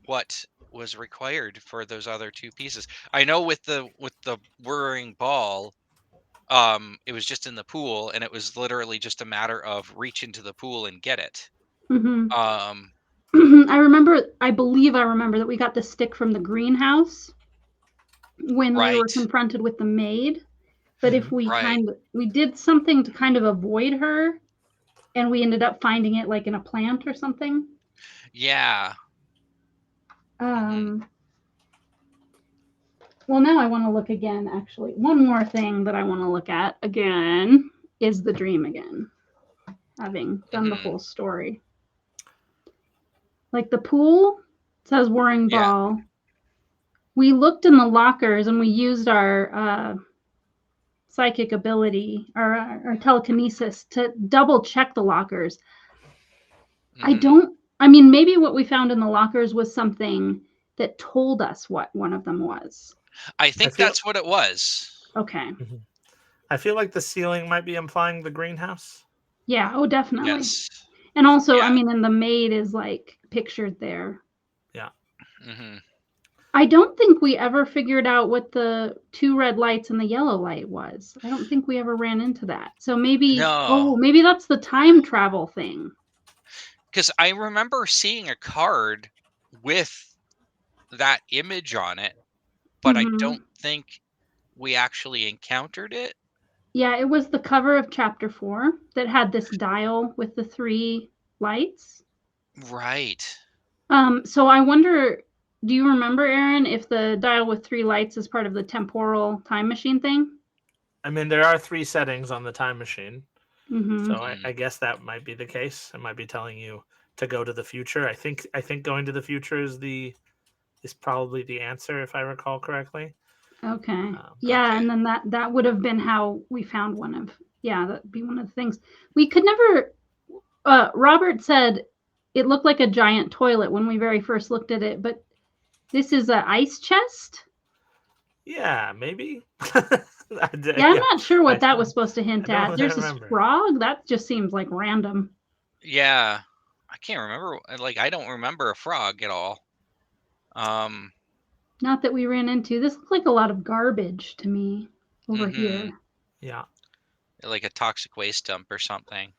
what was required for those other 2 pieces. I know with the whirring ball, it was just in the pool, and it was literally just a matter of reach into the pool and get it. Mhm. Um, I believe I remember that we got the stick from the greenhouse when we were right, confronted with the maid. But if we right, we did something to kind of avoid her, and we ended up finding it like in a plant or something. yeah. Well, now I want to look again, actually. One more thing that I want to look at again is the dream again, having done the full story. Like the pool says whirring Yeah. ball. We looked in the lockers and we used our psychic ability or our telekinesis to double check the lockers. I mean, maybe what we found in the lockers was something that told us what one of them was. I think that's what it was. Okay. I feel like the ceiling might be implying the greenhouse. Yeah. Oh, definitely. Yes. And also, Yeah. I mean, and the maid is like pictured there. Yeah. I don't think we ever figured out what the 2 red lights and the yellow light was. I don't think we ever ran into that. So maybe, No. maybe that's the time travel thing. Because I remember seeing a card with that image on it, but I don't think we actually encountered it. Yeah, it was the cover of chapter 4 that had this dial with the 3 lights. Right. So I wonder, do you remember, Aaron, if the dial with 3 lights is part of the temporal time machine thing? I mean, there are 3 settings on the time machine. So I guess that might be the case. It might be telling you to go to the future. I think going to the future is probably the answer, if I recall correctly. Okay. Yeah, and then that would have been how we found one of. Yeah, that'd be one of the things. We could never. Robert said it looked like a giant toilet when we very first looked at it, but this is an ice chest. Yeah, maybe. I'm not sure what that was supposed to hint at. There's this frog. That just seems like random. Yeah, I can't remember. Like, I don't remember a frog at all. Not that we ran into. This looks like a lot of garbage to me over here. Yeah. Like a toxic waste dump or something.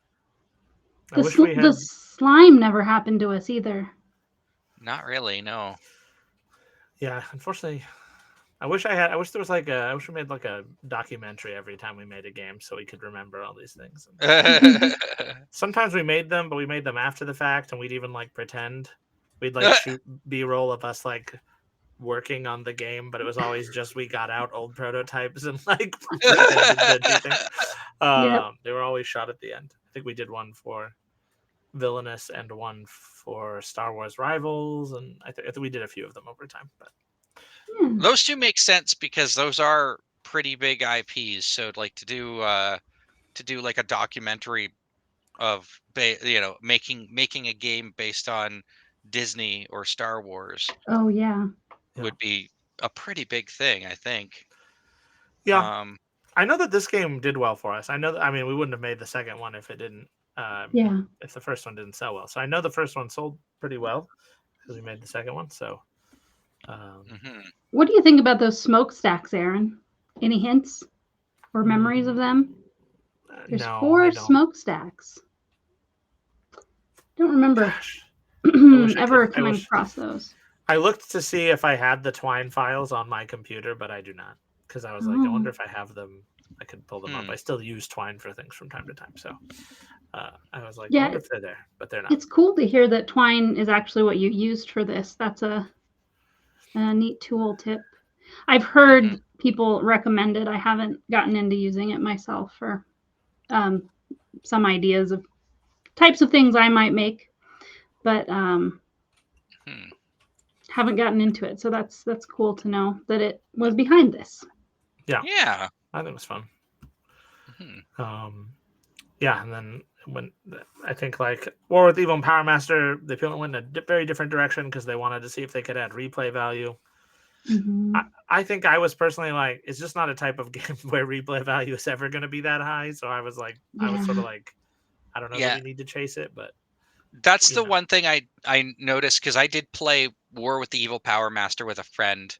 The slime never happened to us either. Not really, no. Yeah, unfortunately, I wish we made like a documentary every time we made a game so we could remember all these things. Sometimes we made them, but we made them after the fact, and we'd even like pretend. We'd like shoot B-roll of us like working on the game, but it was always just we got out old prototypes and like pretended to do things. They were always shot at the end. I think we did one for Villainous and one for Star Wars Rivals, and I think we did a few of them over time. But those 2 make sense because those are pretty big IPs. So like to do like a documentary of making a game based on Disney or Star Wars. Oh yeah. Would be a pretty big thing, I think. Yeah. I know that this game did well for us. I know that, I mean, we wouldn't have made the second one if it didn't. If the first one didn't sell well. So I know the first one sold pretty well because we made the second one. So. What do you think about those smokestacks, Aaron? Any hints or memories of them? There's 4 smokestacks. Don't remember ever coming across those. I looked to see if I had the Twine files on my computer, but I do not. Because I was like, I wonder if I have them. I could pull them up. I still use Twine for things from time to time. So I was like, I wonder if they're there, but they're not. It's cool to hear that Twine is actually what you used for this. That's a neat tool tip. I've heard people recommend it. I haven't gotten into using it myself for some ideas of types of things I might make, but haven't gotten into it. So that's cool to know that it was behind this. Yeah. I think it was fun. And then when I think like War with Evil and Power Master, they went in a very different direction because they wanted to see if they could add replay value. I think I was personally like, it's just not a type of game where replay value is ever going to be that high. So I was like, I was sort of like, I don't know if we need to chase it, but that's the one thing I noticed because I did play War with the Evil Power Master with a friend,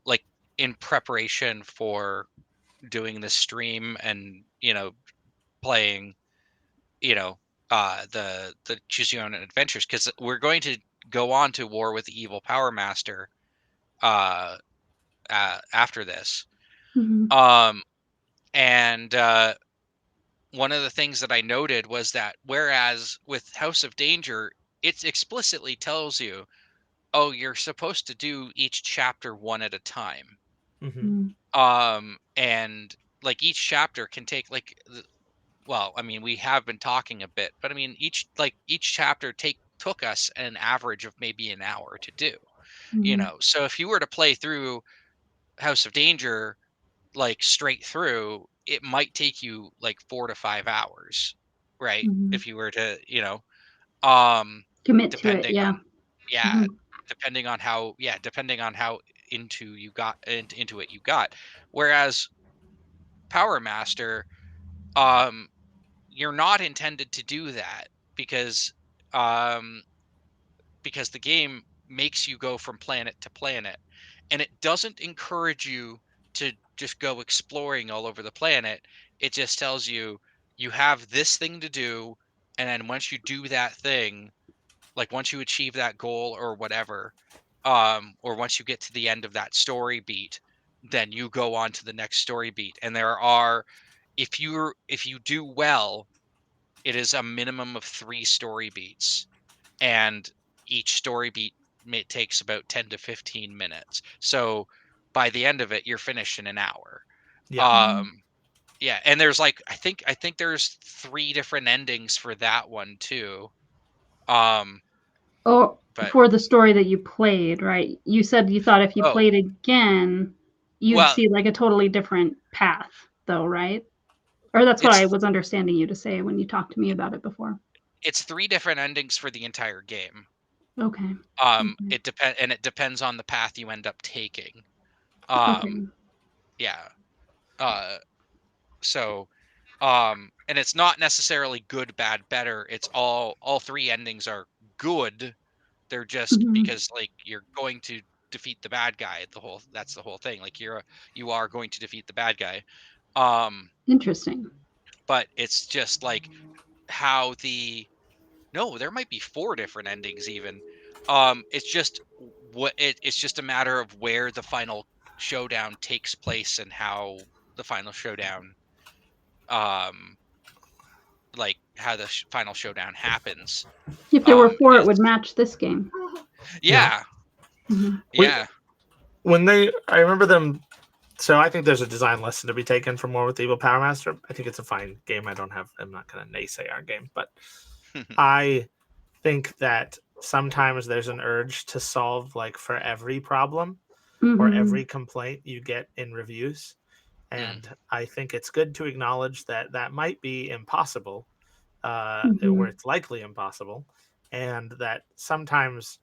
like in preparation for doing this stream and, you know, playing, you know, the choose your own adventures, because we're going to go on to war with the evil Power Master after this. Mhm. And one of the things that I noted was that whereas with House of Danger, it explicitly tells you, oh, you're supposed to do each chapter one at a time. Mhm. And like each chapter can take like well, I mean, we have been talking a bit, but I mean, each chapter took us an average of maybe an hour to do, you Mhm. know. So if you were to play through House of Danger like straight through, it might take you like 4 to 5 hours, right? Mhm. If you were to, you know, um Commit to it. depending Yeah. on yeah, Mhm. depending on how into it you got. Whereas Power Master, um you're not intended to do that because um the game makes you go from planet to planet, and it doesn't encourage you to just go exploring all over the planet. It just tells you you have this thing to do, and then once you do that thing, like once you achieve that goal or whatever, or once you get to the end of that story beat, then you go on to the next story beat. And there are, if you do well, it is a minimum of 3 story beats, and each story beat takes about 10 to 15 minutes. So by the end of it, you're finished in an hour. Yeah. Um, yeah, and there's like I think there's 3 different endings for that one too. Um, Or but for the story that you played, right? You said you thought if you oh played again, you'd well, see like a totally different path, though, right? Or that's what I it's was understanding you to say when you talked to me about it before. it's 3 different endings for the entire game. Okay. Okay. It depends on the path you end up taking. Okay. Yeah. Uh, so and it's not necessarily good, bad, better. It's all 3 endings are good. They're just Mhm. because like you're going to defeat the bad guy. That's the whole thing. Like you are going to defeat the bad guy. Um, Interesting. but it's just like how no, there might be 4 different endings even. It's just it's just a matter of where the final showdown takes place and how the final showdown um like how the final showdown happens. If there were 4, it Is would match this game. Yeah. yeah, Mhm. We yeah. I remember them. So I think there's a design lesson to be taken from War with the Evil Power Master. I think it's a fine game. I'm not going to naysay our game, but I think that sometimes there's an urge to solve like for every problem or Mhm. every complaint you get in reviews. Mm, And I think it's good to acknowledge that that might be impossible, or Mhm. it's likely impossible, and that sometimes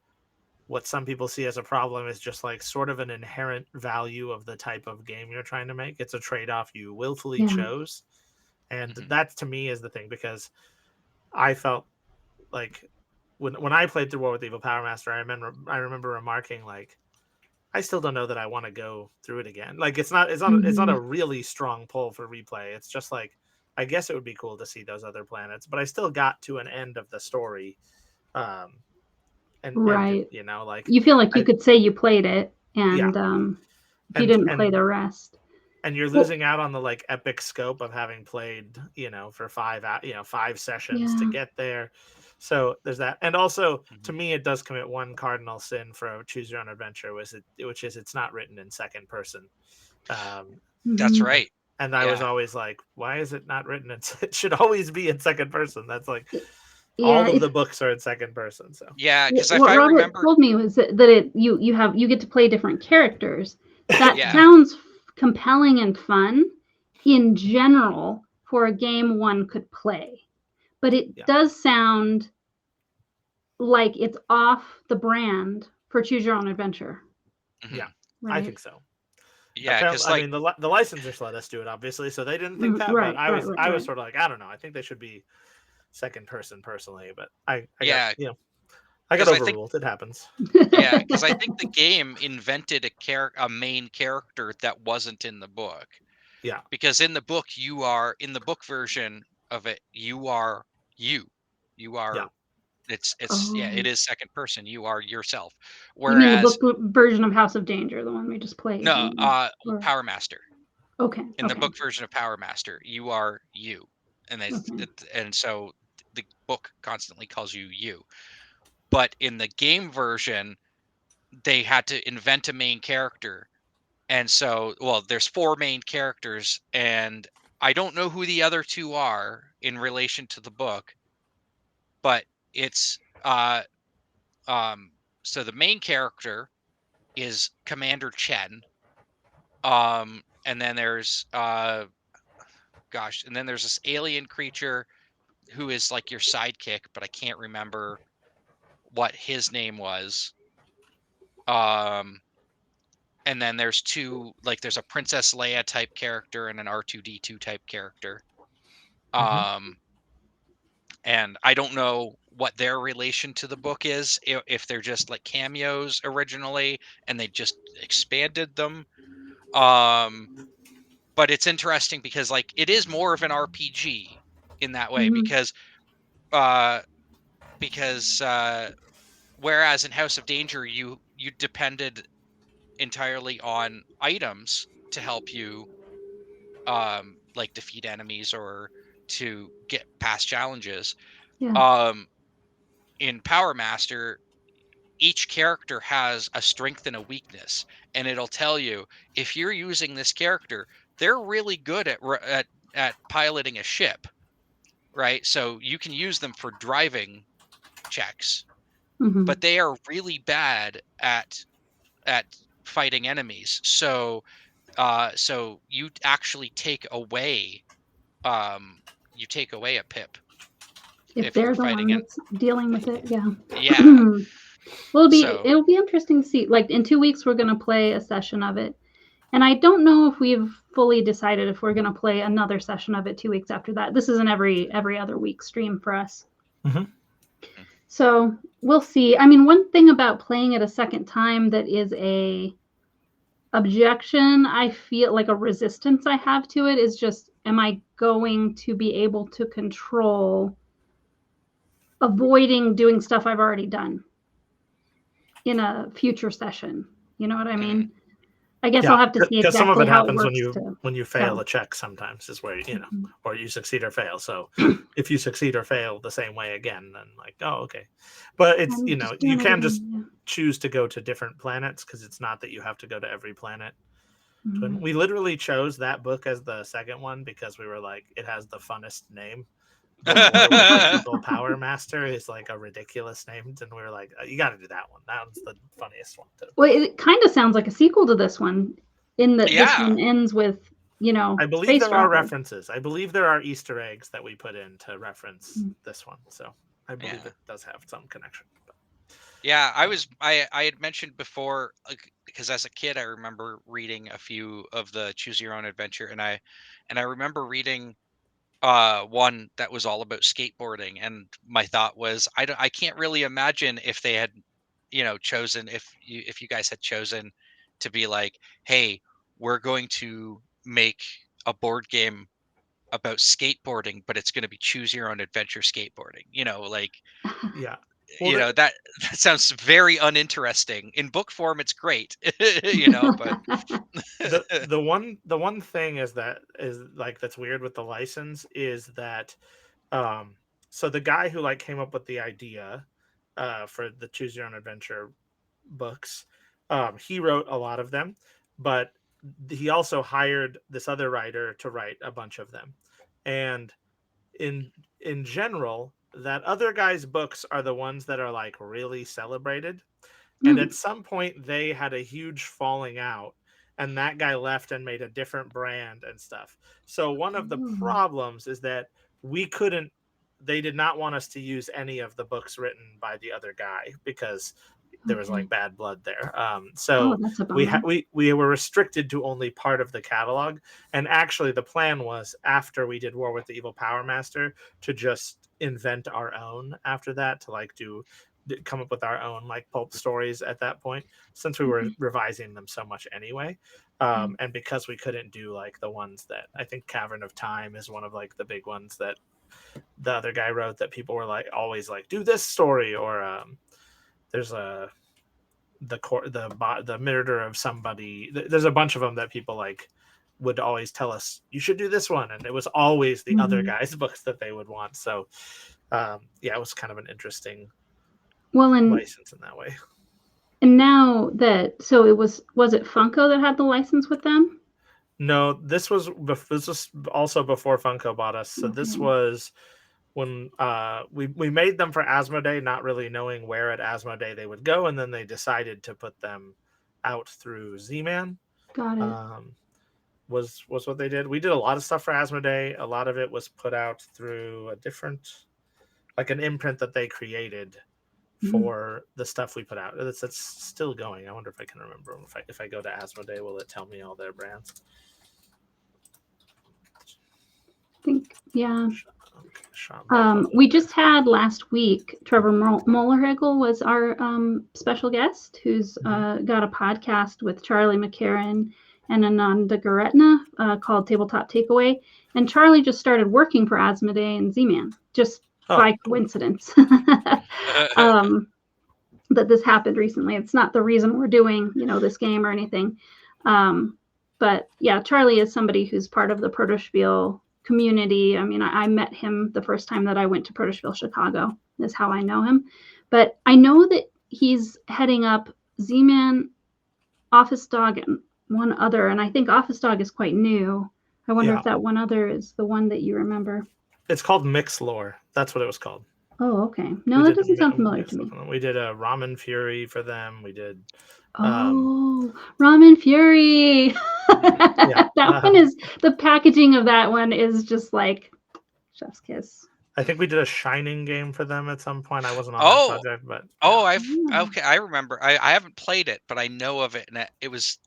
what some people see as a problem is just like sort of an inherent value of the type of game you're trying to make. It's a trade-off you willfully Yeah. chose. And mhm, that to me is the thing, because I felt like when I played through War with Evil Power Master, I remember remarking like, I still don't know that I want to go through it again. Like it's not Mhm. a really strong pull for replay. It's just like, I guess it would be cool to see those other planets, but I still got to an end of the story. Um and Right. you know, like You feel like you I could say you played it, yeah, and if you didn't play and the rest. you're Well, losing out on the like epic scope of having played, you know, for 5 sessions to yeah. get there. So there's that. And also to mhm. me it does commit one cardinal sin for choose your own adventure, which is it's not written in second person. um That's Mhm. and right. I was Yeah. always like, why is it not written in it should always be in second person. That's like Yeah. all of the books are in second person. So Yeah, because if What I Robert remember, told me was that you get to play different characters. That yeah. sounds compelling and fun in general for a game one could play, but it yeah, does sound like it's off the brand for choose your own adventure, yeah, Mhm. I right? think so. Yeah, Apparently, because I like mean the licensors let us do it, obviously, so they didn't think that. But Right, right, right, I was right. sort of like, I don't know. I think they should be second person personally. But I got yeah, I got because I think overruled. It happens. yeah, because I think the game invented a main character that wasn't in the book. Yeah. Because in the book version of it, you are you. You are Yeah. it is second person. You are yourself. You mean the Whereas book version of House of Danger, the one we just played? no, Or- Power Master. Okay. In the Okay. book version of Power Master, you are you. And Okay. and so the book constantly calls you you. But in the game version, they had to invent a main character. And so, well, there's 4 main characters, and I don't know who the other 2 are in relation to the book, but it's so the main character is Commander Chen. And then there's and then there's this alien creature who is like your sidekick, but I can't remember what his name was. And then there's there's a Princess Leia type character and an R2D2 type character. And I don't know what their relation to the book is, if they're just like cameos originally and they just expanded them. But it's interesting because like it is more of an RPG in that way, because uh whereas in House of Danger you depended entirely on items to help you like defeat enemies or to get past challenges. Yeah. In Power Master, each character has a strength and a weakness, and it'll tell you if you're using this character, they're really good at piloting a ship, right? So you can use them for driving checks, but they are really bad at fighting enemies. So so you actually take away a pip If if you're they're the fighting one in. that's dealing with it, yeah. Yeah. Well, So it'll be interesting to see. Like in 2 weeks, we're gonna play a session of it, and I don't know if we've fully decided if we're gonna play another session of it 2 weeks after that. This is an every other week stream for us. So we'll see. I mean, one thing about playing it a second time that is a objection, I feel like a resistance I have to it, is just, am I going to be able to control avoiding doing stuff I've already done in a future session? You know what I mean? I guess I'll have to see because some of exactly it how it happens works when you fail a check. Sometimes is where or you succeed or fail. So if you succeed or fail the same way again, then like, oh, okay. But it's you can just choose to go to different planets, because it's not that you have to go to every planet. We literally chose that book as the second one because we were like, it has the funnest name. The Evil Power Master is like a ridiculous name, and we were like, you got to do that one. That one's the funniest one too. Well, it kind of sounds like a sequel to this one, in that this one ends with I believe there are references. I believe there are Easter eggs that we put in to reference this one, so I believe it does have some connection. Yeah, I had mentioned before, because as a kid I remember reading a few of the Choose Your Own Adventure, and I remember reading one that was all about skateboarding, and my thought was I can't really imagine if they had chosen, if you guys had chosen to be like, hey, we're going to make a board game about skateboarding, but it's going to be Choose Your Own Adventure skateboarding, Yeah. Well, that sounds very uninteresting. In book form it's great. But the one thing is like that's weird with the license is that so the guy who like came up with the idea for the Choose Your Own Adventure books, he wrote a lot of them, but he also hired this other writer to write a bunch of them. And in general, that other guy's books are the ones that are like really celebrated. And at some point they had a huge falling out, and that guy left and made a different brand and stuff. So one of the problems is that they did not want us to use any of the books written by the other guy, because there was like bad blood there. So we were restricted to only part of the catalog. And actually the plan was, after we did War with the Evil Power Master, to just invent our own after that, to like do come up with our own like pulp stories at that point, since we were revising them so much anyway. And because we couldn't do like the ones that I think Cavern of Time is one of like the big ones that the other guy wrote that people were like always like, do this story, or there's the murder of somebody. There's a bunch of them that people like would always tell us you should do this one, and it was always the other guy's books that they would want. So it was kind of an interesting license in that way. And now that, so it was it Funko that had the license with them? No, this was also before Funko bought us. So this was when we made them for Asmodee, not really knowing where at Asmodee they would go, and then they decided to put them out through Z-Man. Got it. Was what they did. We did a lot of stuff for Asmodee. A lot of it was put out through a different, like an imprint that they created for the stuff we put out. It's still going. I wonder if I can remember. If I go to Asmodee, will it tell me all their brands? I think, yeah. We just had last week, Trevor Mollerhegel was our special guest, who's got a podcast with Charlie McCarran and Ananda Garetna called Tabletop Takeaway. And Charlie just started working for Asmodee and Z-Man, just by coincidence. That this happened recently. It's not the reason we're doing, this game or anything. But yeah, Charlie is somebody who's part of the Protospiel community. I mean, I met him the first time that I went to Protospiel Chicago. That's how I know him. But I know that he's heading up Z-Man, Office Dog, and one other. And I think Office Dog is quite new. I wonder if that one other is the one that you remember. It's called Mixlore. That's what it was called. Oh, okay. No, that doesn't sound familiar to me. We did a Ramen Fury for them. We did. Ramen Fury. That one is, the packaging of that one is just like chef's kiss. I think we did a Shining game for them at some point. I wasn't on that project, but I remember. I haven't played it, but I know of it, and it was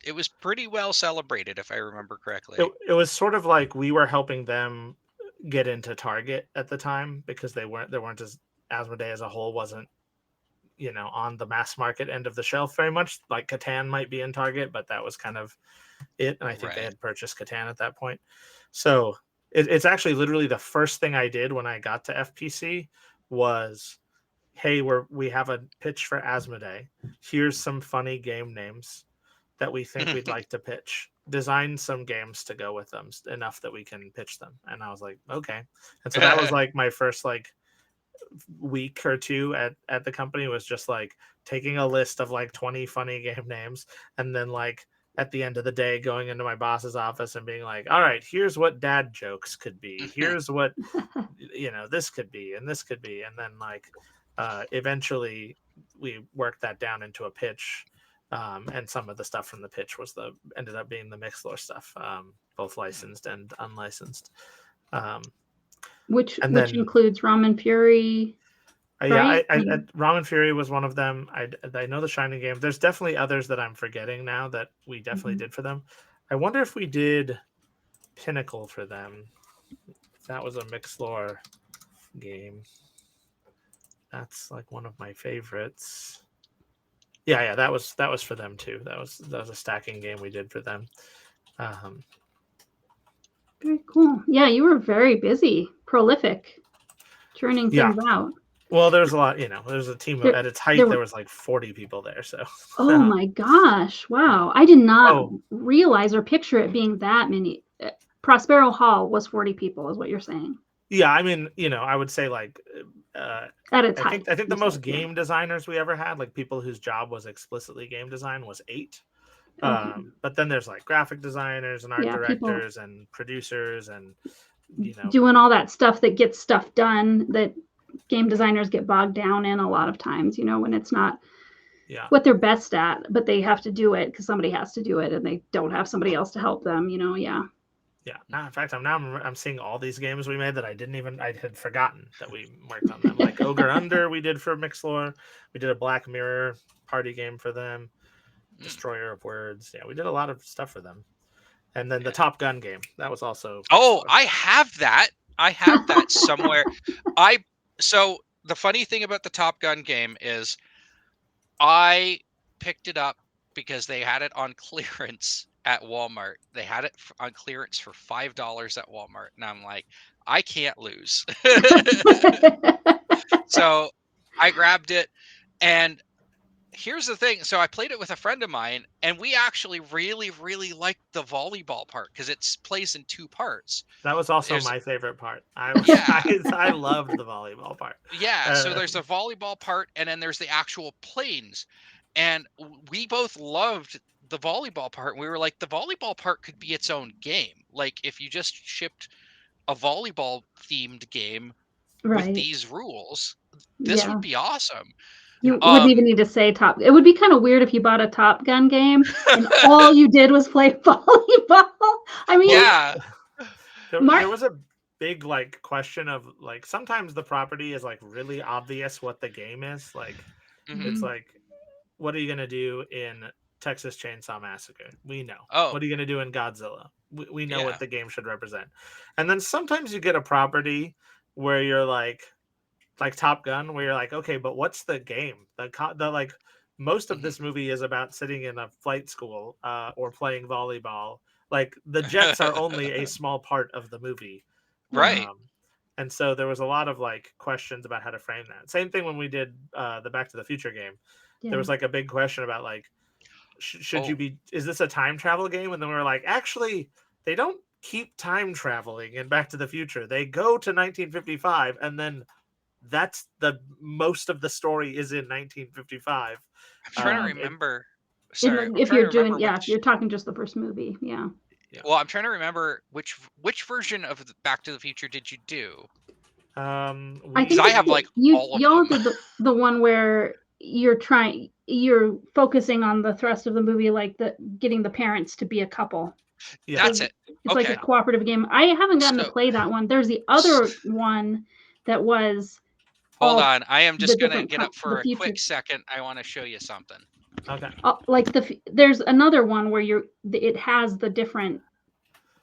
pretty well celebrated, if I remember correctly. It was sort of like we were helping them get into Target at the time, because there weren't as Asmodee as a whole wasn't on the mass market end of the shelf very much. Like Catan might be in Target, but that was kind of it, and I think they had purchased Catan at that point. So it's actually literally the first thing I did when I got to FPC was, hey, we have a pitch for Asmodee. Here's some funny game names that we think we'd like to pitch. Design some games to go with them enough that we can pitch them. And I was like, okay. And so that was like my first like week or two at the company, was just like taking a list of like 20 funny game names, and then like at the end of the day going into my boss's office and being like, all right, here's what dad jokes could be. Here's what, this could be, and this could be. And then like eventually we worked that down into a pitch. And some of the stuff from the pitch ended up being the Mixlore stuff, both licensed and unlicensed. Which includes Ramen Fury. Right? Ramen Fury was one of them. I know the Shining game. There's definitely others that I'm forgetting now that we definitely did for them. I wonder if we did Pinnacle for them. That was a Mixlore game. That's like one of my favorites. Yeah, that was for them too. That was a stacking game we did for them. Very cool. Yeah, you were very busy, prolific, churning things out. Well, there's a lot. There's a team at its height. There was like 40 people there. So. Oh my gosh! Wow, I did not realize or picture it being that many. Prospero Hall was 40 people, is what you're saying. Yeah, I mean, I would say like at its height. I think the most game designers we ever had, like people whose job was explicitly game design, was 8. But then there's like graphic designers and art directors and producers and doing all that stuff that gets stuff done that game designers get bogged down in a lot of times, when it's not what they're best at, but they have to do it because somebody has to do it and they don't have somebody else to help them, Yeah. Now, in fact, I'm seeing all these games we made that I had forgotten that we worked on them. Like Ogre Under, we did for Mixlore. We did a Black Mirror party game for them. Destroyer of Words. Yeah, we did a lot of stuff for them. And then the Top Gun game. That was also. Oh, I have that. I have that somewhere. So the funny thing about the Top Gun game is I picked it up because they had it on clearance at Walmart. They had it on clearance for $5 at Walmart, and I'm like, I can't lose. So I grabbed it, and here's the thing. So I played it with a friend of mine, and we actually really, really liked the volleyball part because it plays in 2 parts. That was also There's my favorite part. Yeah. I loved the volleyball part. Yeah, so there's the volleyball part, and then there's the actual planes. And we both loved the volleyball part. We were like, the volleyball part could be its own game. Like, if you just shipped a volleyball themed game with Right. these rules, this Yeah. would be awesome. You wouldn't even need to say Top. It would be kind of weird if you bought a Top Gun game and all you did was play volleyball. I mean, Yeah. There was a big like question of like sometimes the property is like really obvious what the game is. Like it's like, what are you gonna do in Texas Chainsaw Massacre? We know. Oh. What are you gonna do in Godzilla? We know Yeah. what the game should represent. And then sometimes you get a property where you're like Top Gun, where you're like, okay, but what's the game? The like most of this movie is about sitting in a flight school or playing volleyball. Like the jets are only a small part of the movie, Right. And so there was a lot of like questions about how to frame that. Same thing when we did the Back to the Future game. Yeah. There was like a big question about like, should you be? Is this a time travel game? And then we were like, actually, they don't keep time traveling in Back to the Future. They go to 1955, and then that's the most of the story is in 1955. I'm trying to remember. If you're doing, if you're talking just the first movie, yeah. Well, I'm trying to remember which version of Back to the Future did you do? I think I have like y'all did the one where you're focusing on the thrust of the movie, like getting the parents to be a couple. Yeah, that's it. It's like a cooperative game. I haven't gotten to play that one. There's the other one that was. Hold on, I am just gonna get up for a quick second. I want to show you something. Okay. Like there's another one where it has the different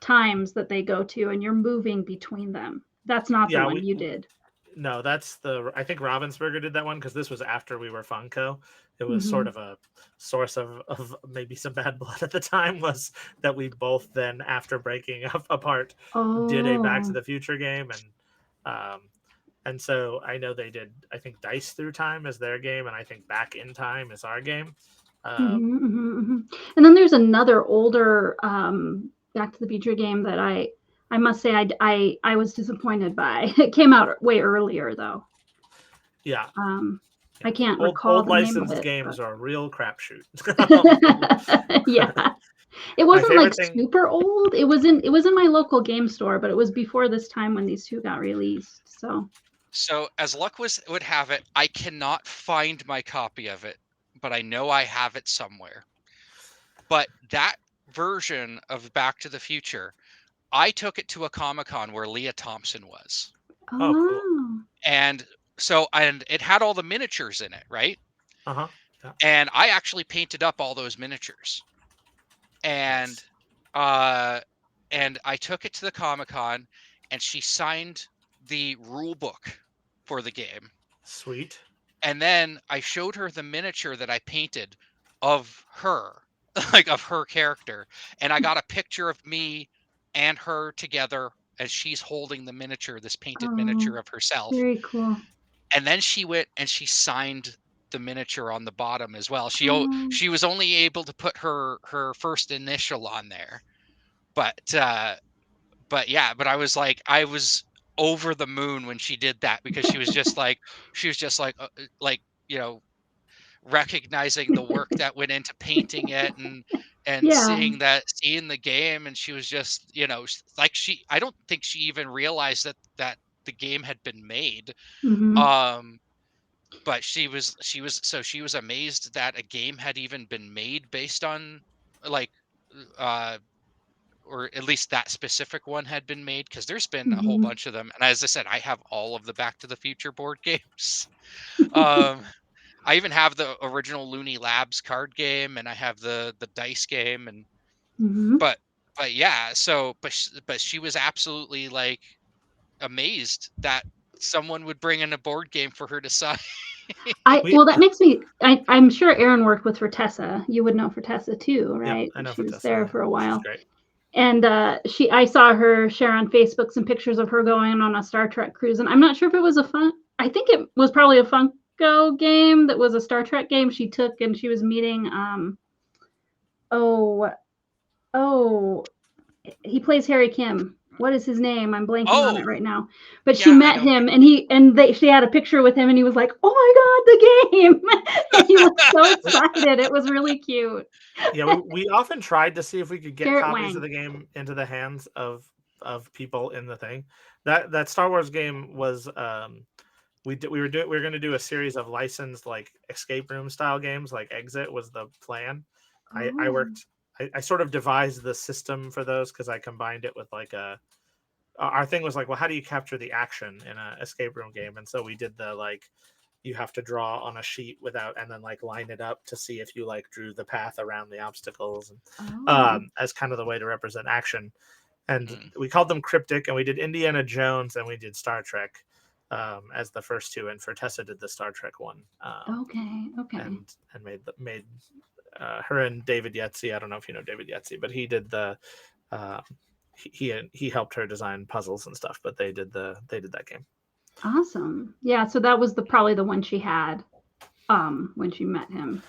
times that they go to, and you're moving between them. That's not the one you did. No, that's I think Ravensburger did that one because this was after we were Funko. It was sort of a source of maybe some bad blood at the time, was that we both then, after breaking apart, did a Back to the Future game. And so I know they did, I think Dice Through Time is their game, and I think Back in Time is our game. And then there's another older Back to the Future game that I must say I was disappointed by. It came out way earlier though. Yeah. I can't recall old the licensed name of it, games are a real crapshoot. Yeah. It wasn't like super old. It was in my local game store, but it was before this time when these two got released. So as luck would have it, I cannot find my copy of it, but I know I have it somewhere. But that version of Back to the Future, I took it to a Comic-Con where Leah Thompson was. Oh, cool. And it had all the miniatures in it, right? Uh-huh. Yeah. And I actually painted up all those miniatures. And I took it to the Comic-Con, and she signed the rule book for the game. Sweet. And then I showed her the miniature that I painted of her, like of her character. And I got a picture of me and her together as she's holding the miniature, this painted miniature of herself. Very cool. And then she went and she signed the miniature on the bottom as well. She was only able to put her first initial on there. But I was over the moon when she did that, because she was just like recognizing the work that went into painting it and seeing the game, and she was just like, I don't think she even realized that the game had been made. But she was amazed that a game had even been made based on or at least that specific one had been made, because there's been a whole bunch of them. And as I said, I have all of the Back to the Future board games. I even have the original Looney Labs card game, and I have the dice game, and but yeah. So but she was absolutely like amazed that someone would bring in a board game for her to sign. Well, that makes me. I'm sure Aaron worked with Fortessa. You would know Fortessa too, right? I know she was Fortessa, there yeah. for a while. She's great. And I saw her share on Facebook some pictures of her going on a Star Trek cruise, and I'm not sure if it was I think it was probably a Funko game that was a Star Trek game she took, and she was meeting. He plays Harry Kim. What is his name? I'm blanking on it right now. But she met him, and she had a picture with him, and he was like, "Oh my God, the game!" And he was so excited. It was really cute. Yeah, we often tried to see if we could get Garrett copies Wang. of the game into the hands of people in the thing. That Star Wars game was we were going to do a series of licensed like escape room style games, like Exit was the plan. I sort of devised the system for those because I combined it with like our thing was like, well, how do you capture the action in an escape room game? And so we did the like, you have to draw on a sheet and then like line it up to see if you like drew the path around the obstacles, and as kind of the way to represent action. And we called them cryptic, and we did Indiana Jones and we did Star Trek as the first two, and Fortessa did the Star Trek one. Okay. And made her and David Yetzi. I don't know if you know David Yetzi, but he did the he helped her design puzzles and stuff, but they did that game. Awesome. Yeah, so that was probably the one she had when she met him.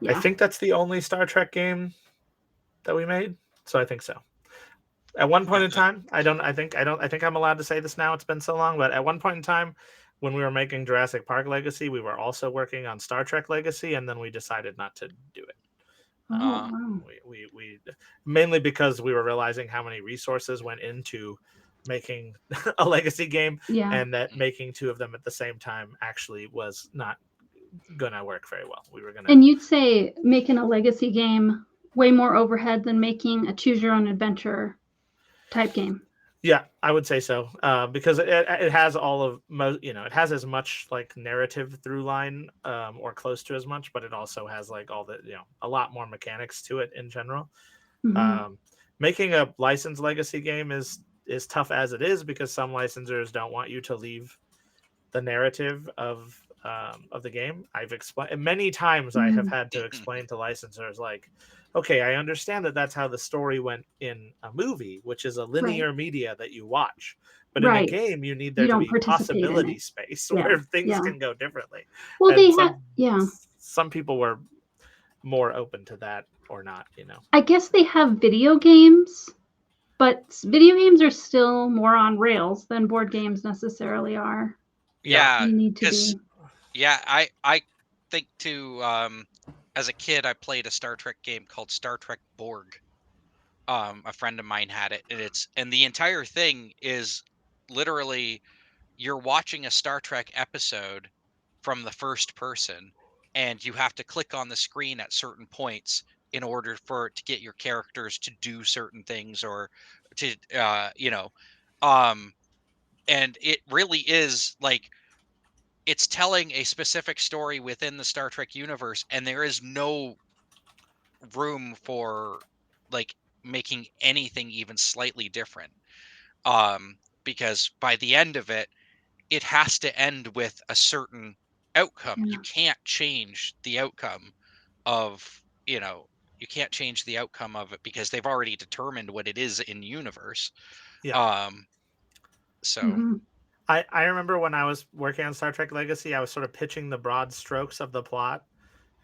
Yeah. I think that's the only Star Trek game that we made, so I think so. At one point in time, I think I'm allowed to say this now, it's been so long, but at one point in time when we were making Jurassic Park Legacy, we were also working on Star Trek Legacy, and then we decided not to do it. We mainly because we were realizing how many resources went into making a legacy game, and that making two of them at the same time actually was not gonna work very well. And you'd say making a legacy game way more overhead than making a choose your own adventure type game. Yeah, I would say so, because it has it has as much like narrative through line, or close to as much, but it also has like all the a lot more mechanics to it in general. Making a licensed legacy game is tough as it is, because some licensors don't want you to leave the narrative of the game. I've explained many times. I have had to explain to licensors like, okay, I understand that that's how the story went in a movie, which is a linear media that you watch. But in a game, you need there to be possibility space where things can go differently. Well, some people were more open to that or not, I guess they have video games, but video games are still more on rails than board games necessarily are. Yeah, you need to be. Yeah, I think too. As a kid, I played a Star Trek game called Star Trek Borg. A friend of mine had it, and the entire thing is literally you're watching a Star Trek episode from the first person, and you have to click on the screen at certain points in order for it to get your characters to do certain things, or to and it really is like it's telling a specific story within the Star Trek universe, and there is no room for like making anything even slightly different, because by the end of it has to end with a certain outcome. You can't change the outcome of you can't change the outcome of it, because they've already determined what it is in universe. I remember when I was working on Star Trek Legacy, I was sort of pitching the broad strokes of the plot.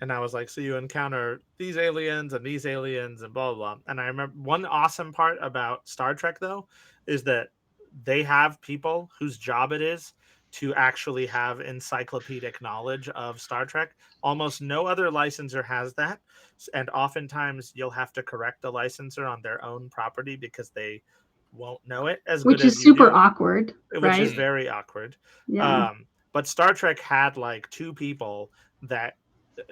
And I was like, so you encounter these aliens and blah, blah, blah. And I remember one awesome part about Star Trek, though, is that they have people whose job it is to actually have encyclopedic knowledge of Star Trek. Almost no other licensor has that. And oftentimes you'll have to correct a licensor on their own property because they won't know it as good as you do. Which is super awkward, right? Which is very awkward. Yeah. But Star Trek had like two people that,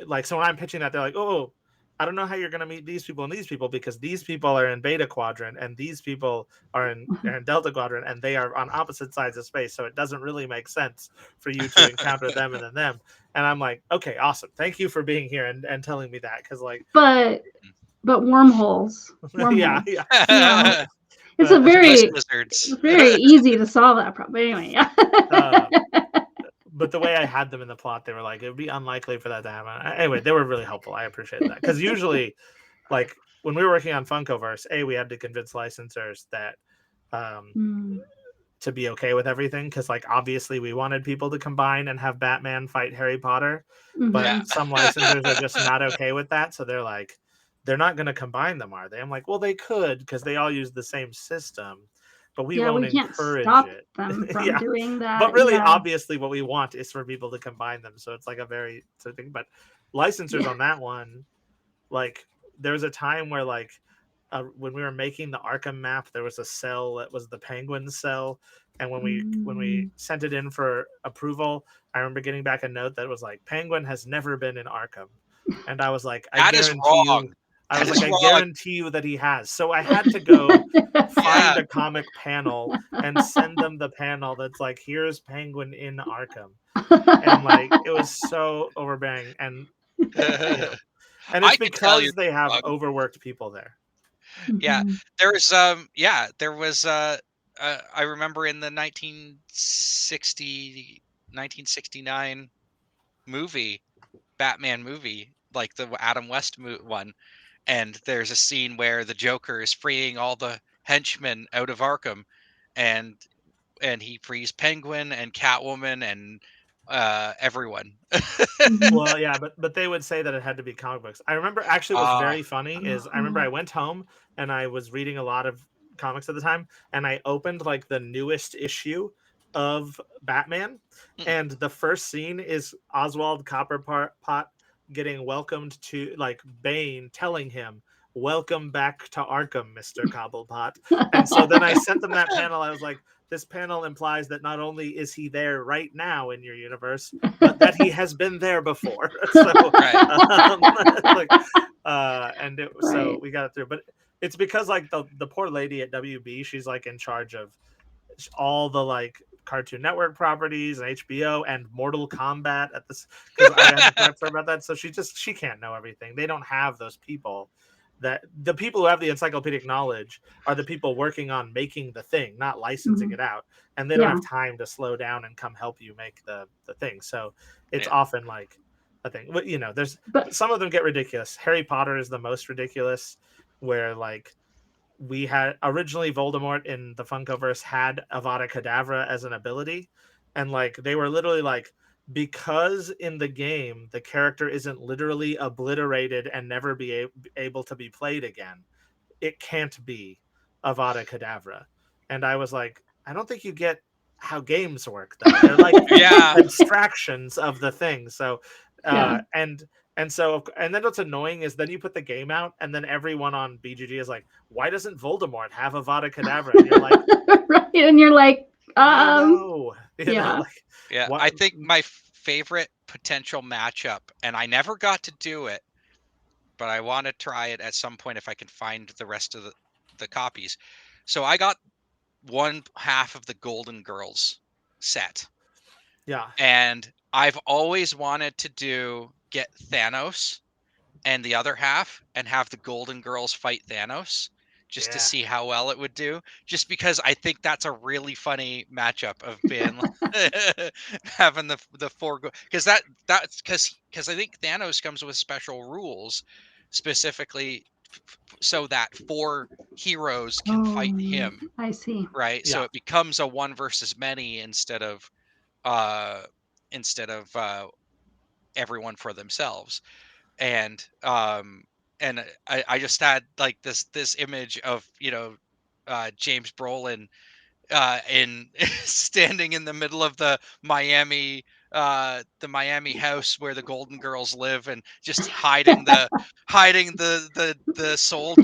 like, so when I'm pitching that, they're like, oh, I don't know how you're going to meet these people and these people, because these people are in Beta Quadrant and these people are in Delta Quadrant, and they are on opposite sides of space. So it doesn't really make sense for you to encounter them and then them. And I'm like, okay, awesome. Thank you for being here and telling me that. Cause like, but wormholes. Yeah. It's a very lizards. very easy to solve that problem. Anyway, yeah. But the way I had them in the plot, they were like, it would be unlikely for that to happen. Anyway, they were really helpful. I appreciate that. Because usually, like, when we were working on Funkoverse, we had to convince licensors that to be okay with everything. Because, like, obviously we wanted people to combine and have Batman fight Harry Potter. But some licensors are just not okay with that. So they're like, they're not going to combine them, are they? I'm like, well, they could, because they all use the same system. But we won't can't encourage stop it. them from doing that. But really, obviously, what we want is for people to combine them. So it's like a very thing. But licensors on that one, like, there was a time where, like, when we were making the Arkham map, there was a cell that was the Penguin cell, and when we sent it in for approval, I remember getting back a note that was like, Penguin has never been in Arkham, and I was like, I guarantee you that he has. So I had to go find a comic panel and send them the panel that's like, here's Penguin in Arkham. And like, it was so overbearing. And and it's because they have overworked people there. Yeah, there was I remember in the 1969 movie, Batman movie, like the Adam West one, and there's a scene where the Joker is freeing all the henchmen out of Arkham, and he frees Penguin and Catwoman and everyone. Well, yeah, but they would say that it had to be comic books. I remember, actually, what's very funny is I remember I went home and I was reading a lot of comics at the time, and I opened like the newest issue of Batman, and the first scene is Oswald Copperpot getting welcomed to, like, Bane telling him, welcome back to Arkham, Mr. Cobblepot. And so then I sent them that panel. I was like, this panel implies that not only is he there right now in your universe, but that he has been there before. So, so we got it through. But it's because, like, the poor lady at WB, she's like in charge of all the, like, Cartoon Network properties and HBO and Mortal Kombat at this, because I had to prep her about that. So she can't know everything. They don't have those people. That the people who have the encyclopedic knowledge are the people working on making the thing, not licensing it out, and they don't have time to slow down and come help you make the thing. So it's often like a thing. But some of them get ridiculous. Harry Potter is the most ridiculous, where, like, we had originally Voldemort in the Funkoverse had Avada Kedavra as an ability, and like they were literally like, because in the game the character isn't literally obliterated and never be able to be played again, it can't be Avada Kedavra. And I was like, I don't think you get how games work, though. They're like abstractions of the thing. So and then what's annoying is then you put the game out and then everyone on BGG is like, why doesn't Voldemort have Avada Kedavra? And you're like, right, and you're like, no. I think my favorite potential matchup, and I never got to do it, but I want to try it at some point if I can find the rest of the copies. So I got one half of the Golden Girls set. Yeah. And I've always wanted to get Thanos and the other half and have the Golden Girls fight Thanos, just to see how well it would do, just because I think that's a really funny matchup of being having the four, because that's because I think Thanos comes with special rules specifically so that 4 heroes can fight him. I see. Right. So it becomes a one versus many instead of everyone for themselves. And I just had like this image of James Brolin in standing in the middle of the Miami house where the Golden Girls live, and just hiding the soul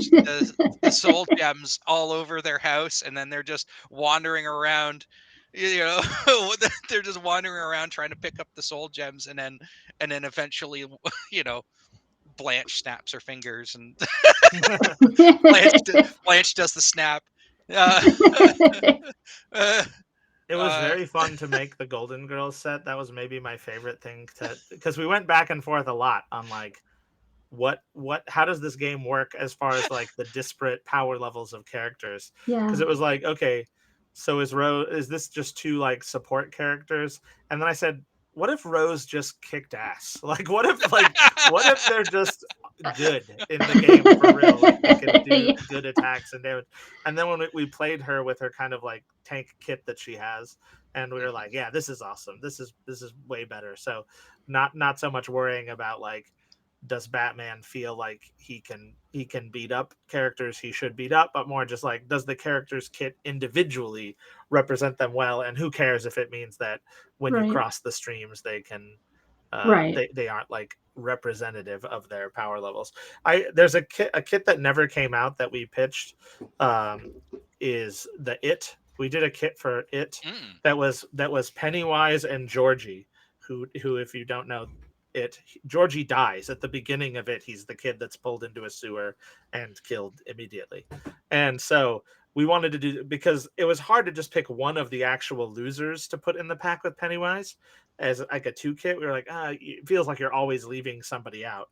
gems all over their house, and then they're just wandering around. They're just wandering around trying to pick up the soul gems, and then eventually, Blanche snaps her fingers, and Blanche does the snap. It was very fun to make the Golden Girls set. That was maybe my favorite thing because we went back and forth a lot on, like, how does this game work as far as like the disparate power levels of characters? Yeah. Because it was like, okay, so is this just two like support characters? And then I said, what if Rose just kicked ass? Like what if they're just good in the game for real? Like they can do good attacks and damage. And then when we played her with her kind of like tank kit that she has, and we were like, yeah, this is awesome. This is way better. So not so much worrying about like, does Batman feel like he can beat up characters he should beat up, but more just like, does the character's kit individually represent them well, and who cares if it means that when you cross the streams they can they aren't like representative of their power levels. There's a kit that never came out that we pitched, is the It. We did a kit for It that was Pennywise and Georgie, who if you don't know It, Georgie dies at the beginning of It. He's the kid that's pulled into a sewer and killed immediately. And so we wanted to do, because it was hard to just pick one of the actual losers to put in the pack with Pennywise as like a 2 kit. We were like, it feels like you're always leaving somebody out.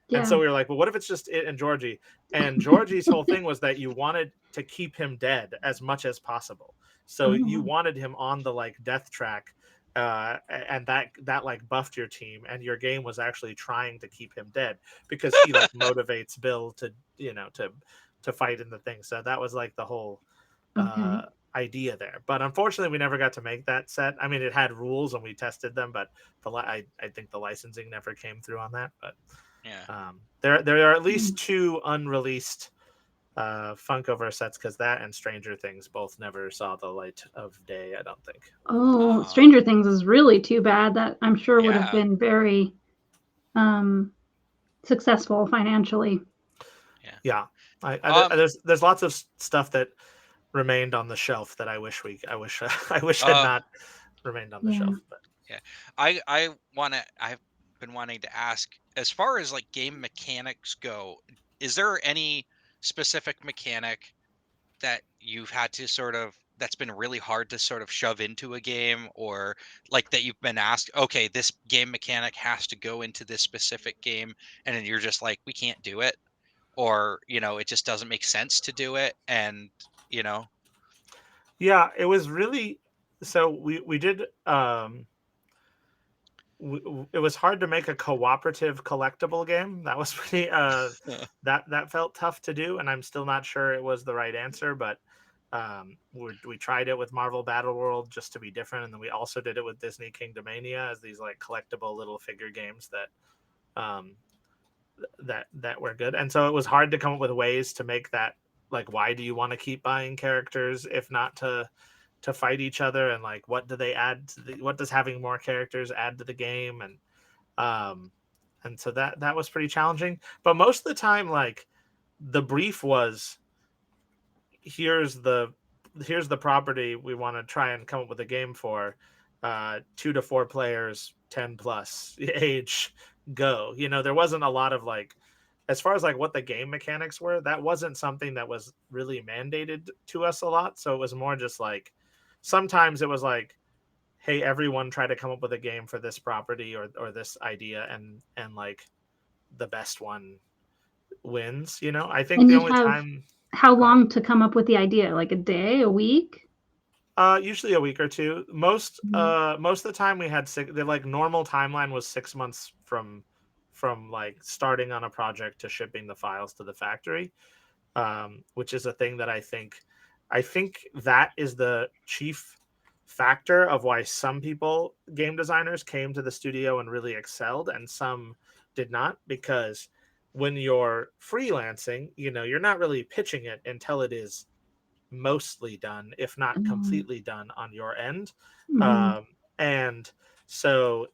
Yeah. And so we were like, well, what if it's just It and Georgie? And Georgie's whole thing was that you wanted to keep him dead as much as possible. So you wanted him on the like death track, and that like buffed your team, and your game was actually trying to keep him dead because he like motivates Bill to to fight in the thing. So that was like the whole idea there. But unfortunately we never got to make that set. I mean, it had rules and we tested them, but I think the licensing never came through on that. But there are at least 2 unreleased Funkoverse sets, because that and Stranger Things both never saw the light of day, I don't think. Stranger Things is really too bad. That I'm sure would have been very successful financially. There's lots of stuff that remained on the shelf that I wish had not remained on the shelf. But I've been wanting to ask, as far as like game mechanics go, is there any specific mechanic that you've had to that's been really hard to sort of shove into a game, or like that you've been asked, okay, this game mechanic has to go into this specific game, and then you're just like, we can't do it, or it just doesn't make sense to do it, and it was really, so we did it was hard to make a cooperative collectible game. That was pretty that felt tough to do, and I'm still not sure it was the right answer, but we tried it with Marvel Battle World just to be different, and then we also did it with Disney Kingdomania as these like collectible little figure games that were good. And so it was hard to come up with ways to make that, like, why do you want to keep buying characters if not to fight each other, and like what do they add to what does having more characters add to the game? And so that was pretty challenging. But most of the time, like, the brief was, here's the property we want to try and come up with a game for, 2 to 4 players, 10 plus age, go. There wasn't a lot of like, as far as like what the game mechanics were, that wasn't something that was really mandated to us a lot. So it was more just like, sometimes it was like, hey, everyone try to come up with a game for this property or this idea, and like the best one wins. I think the only time. How long to come up with the idea? Like a day, a week? Usually a week or 2. Most of the time we had the like normal timeline was 6 months from like starting on a project to shipping the files to the factory, which is a thing that I think that is the chief factor of why some game designers came to the studio and really excelled, and some did not, because when you're freelancing, you're not really pitching it until it is mostly done, if not completely done on your end. And so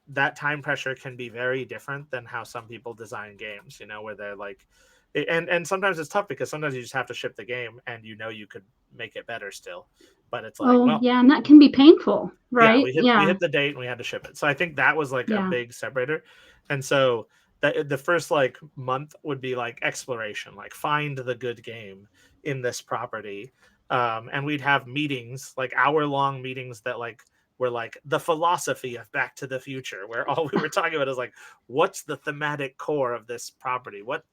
that time pressure can be very different than how some people design games, where they're like, and sometimes it's tough because sometimes you just have to ship the game and you could make it better still, but it's like, and that can be painful, right? We hit the date and we had to ship it. So I think that was like a big separator. And so the first like month would be like exploration, like find the good game in this property, and we'd have meetings, like hour-long meetings that like were like the philosophy of Back to the Future, where all we were talking about is like, what's the thematic core of this property? What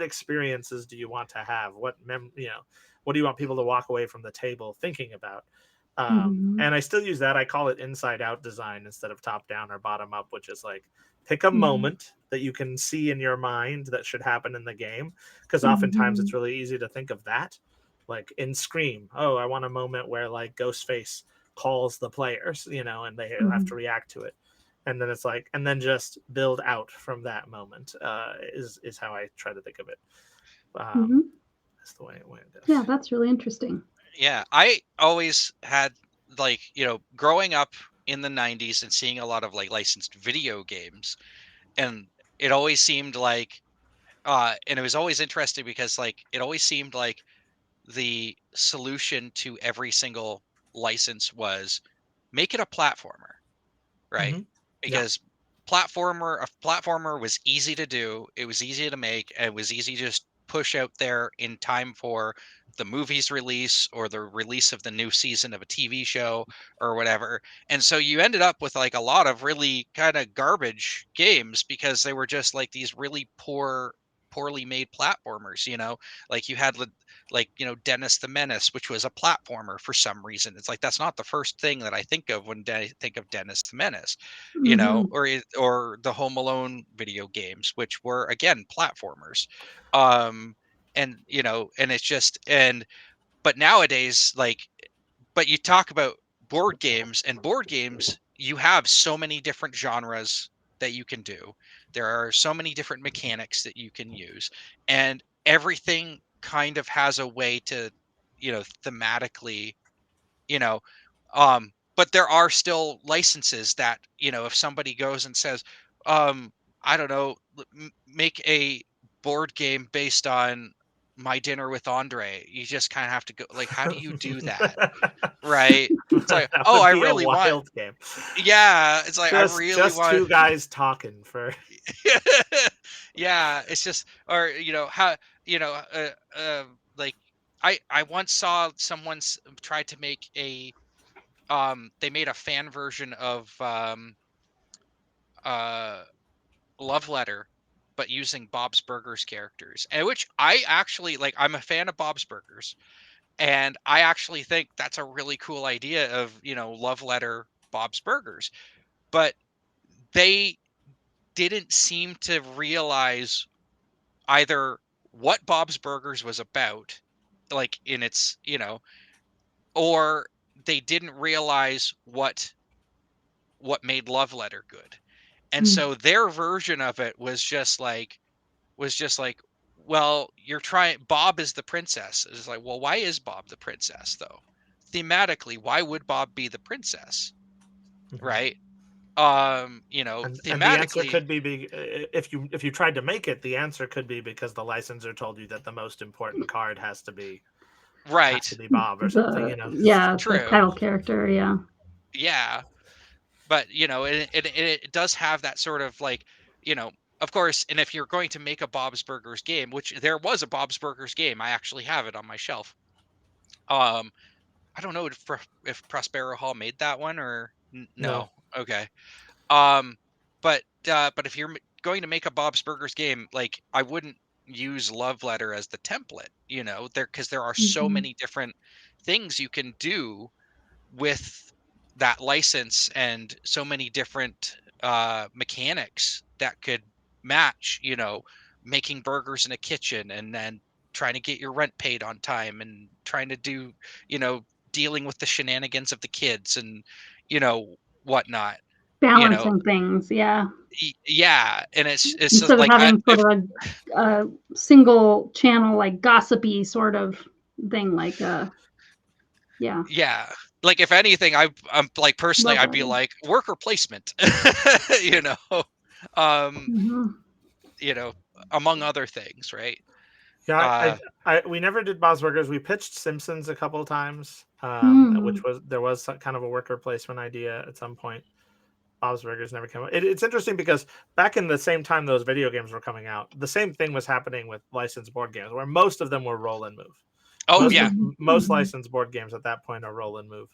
experiences do you want to have? What do you want people to walk away from the table thinking about? And I still use that. I call it inside out design instead of top down or bottom up, which is like, pick a moment that you can see in your mind that should happen in the game. Because oftentimes it's really easy to think of that. Like in Scream, oh, I want a moment where like Ghostface calls the players, and they have to react to it. And then it's like, and then just build out from that moment is how I try to think of it. That's the way it goes. Yeah, that's really interesting. Yeah, I always had like, growing up in the 90s and seeing a lot of like licensed video games, and it always seemed like and it was always interesting because like it always seemed like the solution to every single license was make it a platformer, right? Because a platformer was easy to do, it was easy to make, and it was easy to just push out there in time for the movie's release or the release of the new season of a TV show or whatever. And so you ended up with like a lot of really kind of garbage games because they were just like these really poorly made platformers, like you had like Dennis the Menace, which was a platformer for some reason. It's like that's not the first thing that I think of when I think of Dennis the Menace, or the Home Alone video games, which were again platformers. And it's just but nowadays, like, but you talk about board games, you have so many different genres that you can do. There are so many different mechanics that you can use, and everything kind of has a way to, thematically, you know, but there are still licenses that, if somebody goes and says, I don't know, make a board game based on My Dinner with Andre, you just kind of have to go like, how do you do that? Right? It's like, That oh, would I be a really want, wild game. yeah, it's like, I really just want two guys talking for yeah, it's just, or how, like I once saw someone try to make a they made a fan version of uh Love Letter, but using Bob's Burgers characters, and which I actually like. I'm a fan of Bob's Burgers, and I actually think that's a really cool idea of Love Letter Bob's Burgers, but they didn't seem to realize either what Bob's Burgers was about, like in its, or they didn't realize what made Love Letter good. And so their version of it was just like, well, you're trying, Bob is the princess. It's like, well, why is Bob the princess though? Thematically, why would Bob be the princess? Right? and the answer Thematically, could be if you tried to make it, the answer could be because the licensor told you that the most important card has to be right. Bob or something, Yeah, True. the title character, yeah. Yeah. But it does have that sort of like, of course, and if you're going to make a Bob's Burgers game, which there was a Bob's Burgers game, I actually have it on my shelf. I don't know if Prospero Hall made that one or no. Okay. But if you're going to make a Bob's Burgers game, like I wouldn't use Love Letter as the template, because there are so many different things you can do with that license and so many different mechanics that could match, making burgers in a kitchen and then trying to get your rent paid on time and trying to do, dealing with the shenanigans of the kids and, whatnot. Balancing things, yeah. Yeah, and it's instead of like having sort of a single channel, like gossipy sort of thing, like yeah. Yeah, like if anything, I'm like personally, Love I'd be letter. like worker placement, you know, um, among other things, right? Yeah, we never did Bob's Burgers. We pitched Simpsons a couple of times, which was kind of a worker placement idea at some point. Bob's Burgers never came out. It's interesting because back in the same time those video games were coming out, the same thing was happening with licensed board games, where most of them were roll and move. Oh yeah, most licensed board games at that point are roll and move.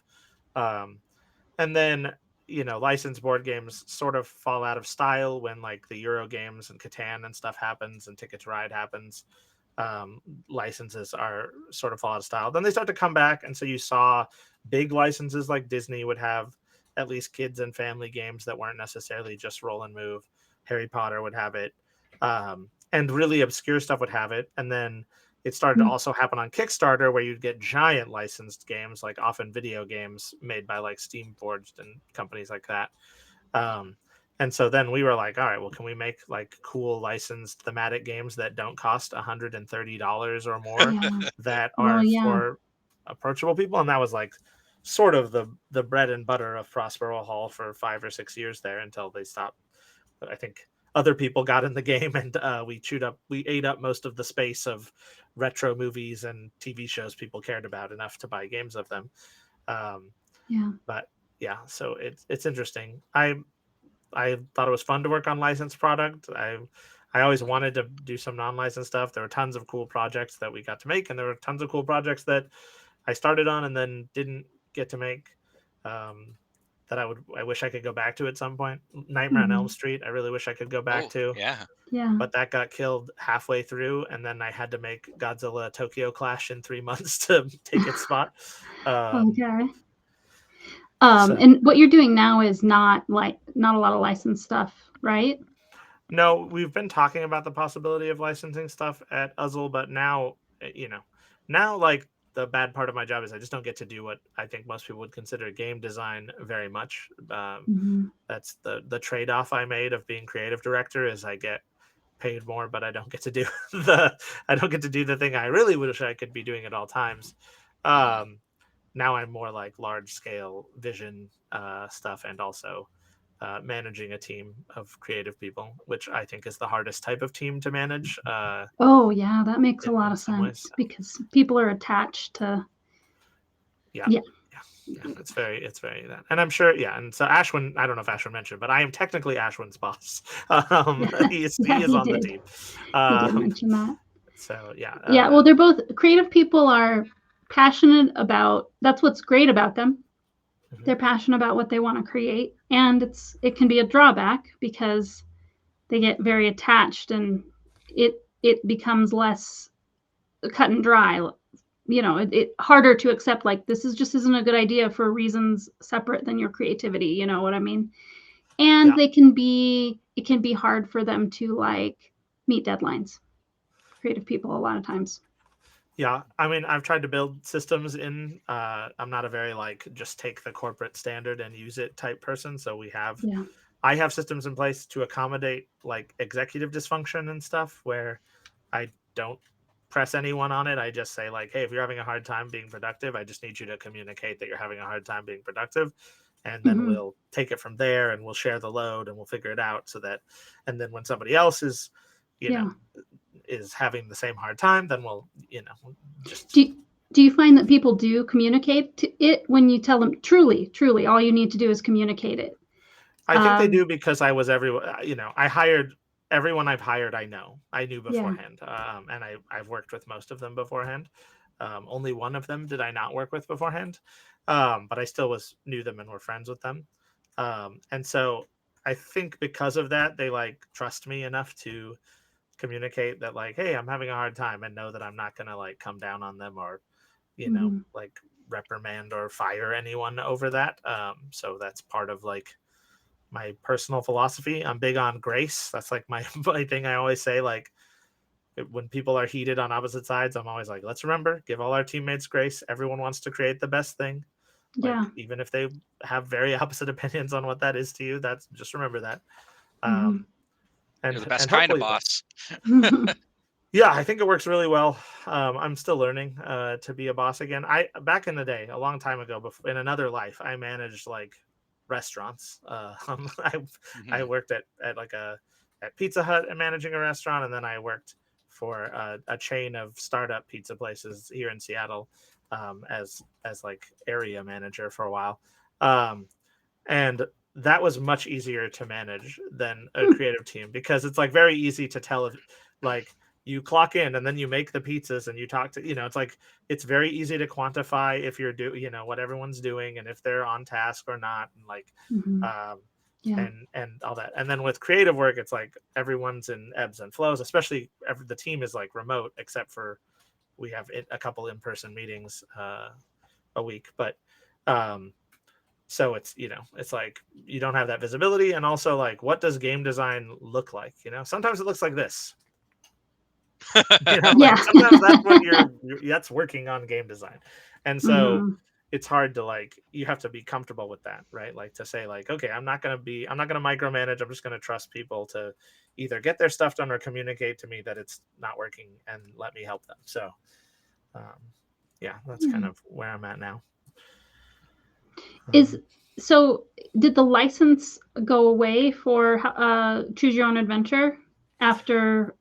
And then, licensed board games sort of fall out of style when like the Euro games and Catan and stuff happens and Ticket to Ride happens. Licenses are sort of fall out of style. Then they start to come back, and so you saw big licenses like Disney would have at least kids and family games that weren't necessarily just roll and move. Harry Potter would have it, and really obscure stuff would have it. And then it started to also happen on Kickstarter, where you'd get giant licensed games, like often video games made by like Steam Forged and companies like that. And so then we were like, all right, well, can we make like cool licensed thematic games that don't cost $130 or more that are for approachable people? And that was like sort of the bread and butter of Prospero Hall for 5 or 6 years there until they stopped. I think other people got in the game, and we ate up most of the space of retro movies and TV shows people cared about enough to buy games of them. But yeah, so it's interesting. I thought it was fun to work on licensed product. I always wanted to do some non-licensed stuff. There were tons of cool projects that we got to make, and there were tons of cool projects that I started on and then didn't get to make. That I wish I could go back to at some point. Nightmare on Elm Street, I really wish I could go back to. Yeah. But that got killed halfway through, and then I had to make Godzilla Tokyo Clash in 3 months to take its spot. Okay. And what you're doing now is not a lot of licensed stuff, right? No, we've been talking about the possibility of licensing stuff at Uzzle, but now, like the bad part of my job is I just don't get to do what I think most people would consider game design very much. That's the trade-off I made of being creative director is I get paid more, but I don't get to do the thing I really wish I could be doing at all times. Now I'm more like large scale vision stuff, and also managing a team of creative people, which I think is the hardest type of team to manage. That makes a lot of sense because people are attached to. Yeah. It's very that, and I'm sure. Yeah, and so Ashwin, I don't know if Ashwin mentioned, but I am technically Ashwin's boss. He is on the team. He did mention that. So yeah. Well, they're both creative people are passionate about. That's what's great about them. They're passionate about what they want to create, and it can be a drawback because they get very attached, and it becomes less cut and dry. It harder to accept, like, this just isn't a good idea for reasons separate than your creativity. You know what I mean? And it can be hard for them to like meet deadlines. Creative people a lot of times. Yeah, I mean, I've tried to build systems in. I'm not a very like just take the corporate standard and use it type person. So I have systems in place to accommodate like executive dysfunction and stuff where I don't press anyone on it. I just say like, hey, if you're having a hard time being productive, I just need you to communicate that you're having a hard time being productive. And then we'll take it from there, and we'll share the load, and we'll figure it out and then when somebody else is, is having the same hard time, then we'll, just. Do you find that people do communicate it when you tell them truly, all you need to do is communicate it? I think they do, because I was I hired everyone I've hired. I knew beforehand. And I've worked with most of them beforehand. Only one of them did I not work with beforehand. But I still knew them and were friends with them. And so I think because of that, they like trust me enough to communicate that like, hey, I'm having a hard time, and know that I'm not going to like come down on them or, like reprimand or fire anyone over that. So that's part of like my personal philosophy. I'm big on grace. That's like my thing. I always say, like, when people are heated on opposite sides, I'm always like, let's remember, give all our teammates grace. Everyone wants to create the best thing. Like, even if they have very opposite opinions on what that is to you, just remember that. And you're the best kind of boss. Yeah, I think it works really well. I'm still learning to be a boss again. Back in the day, a long time ago, in another life, I managed like restaurants. I worked at Pizza Hut and managing a restaurant, and then I worked for a chain of startup pizza places here in Seattle as like area manager for a while. And that was much easier to manage than a creative team, because it's like very easy to tell if like you clock in and then you make the pizzas and you talk to, it's like, it's very easy to quantify if you're what everyone's doing and if they're on task or not. And like, and all that. And then with creative work, it's like everyone's in ebbs and flows, especially the team is like remote, except for we have a couple in-person meetings a week. But so it's, it's like you don't have that visibility. And also like, what does game design look like? Sometimes it looks like this. Like sometimes that's what that's working on game design. And so it's hard to like, you have to be comfortable with that, right? Like to say like, okay, I'm not going to micromanage. I'm just going to trust people to either get their stuff done or communicate to me that it's not working and let me help them. So that's kind of where I'm at now. So did the license go away for Choose Your Own Adventure after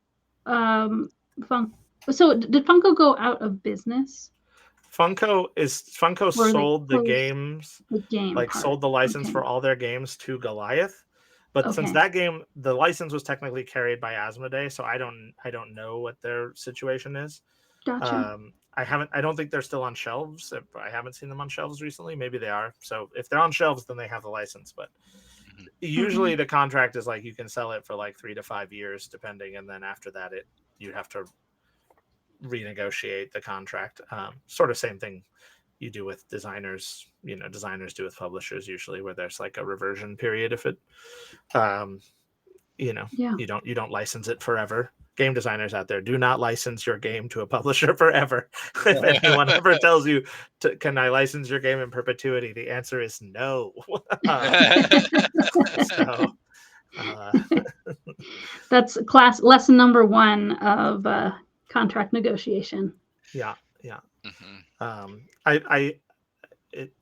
so did Funko go out of business? Funko sold the games, sold the license for all their games to Goliath. But since that game, the license was technically carried by Asmodee, so I don't know what their situation is. Gotcha. I don't think they're still on shelves. I haven't seen them on shelves recently. Maybe they are. So if they're on shelves, then they have the license. But usually the contract is like you can sell it for like 3 to 5 years, depending, and then after that, you have to renegotiate the contract. Sort of same thing you do with designers. Designers do with publishers usually, where there's like a reversion period if it, you don't license it forever. Game designers out there, do not license your game to a publisher forever. If anyone ever tells you, can I license your game in perpetuity? The answer is no. That's lesson number 1 of contract negotiation. Yeah.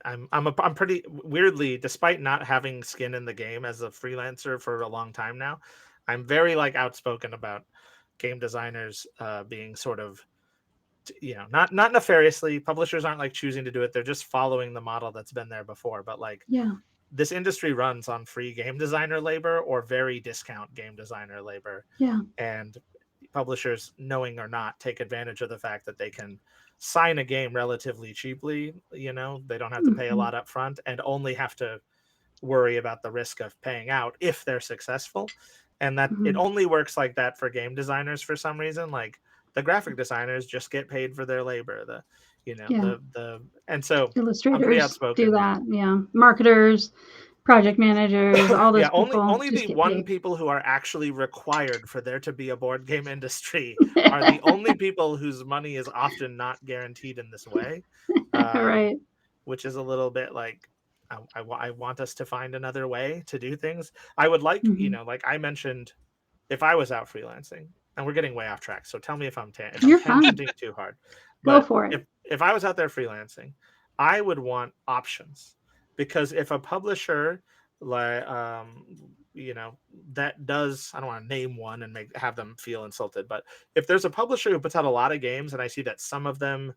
I'm pretty weirdly, despite not having skin in the game as a freelancer for a long time now, I'm very like outspoken about game designers being sort of, not nefariously. Publishers aren't like choosing to do it. They're just following the model that's been there before. But like, this industry runs on free game designer labor or very discount game designer labor. And publishers, knowing or not, take advantage of the fact that they can sign a game relatively cheaply. They don't have to pay a lot up front and only have to worry about the risk of paying out if they're successful. And that it only works like that for game designers for some reason. Like the graphic designers just get paid for their labor. And so illustrators do that. Marketers, project managers, all those people. Only the one people who are actually required for there to be a board game industry are the only people whose money is often not guaranteed in this way. Right. Which is a little bit like, I want us to find another way to do things. I would like, like I mentioned, if I was out freelancing, and we're getting way off track, so tell me if I'm tangenting too hard. Go for it. If I was out there freelancing, I would want options, because if a publisher, like that does, I don't want to name one and have them feel insulted, but if there's a publisher who puts out a lot of games and I see that some of them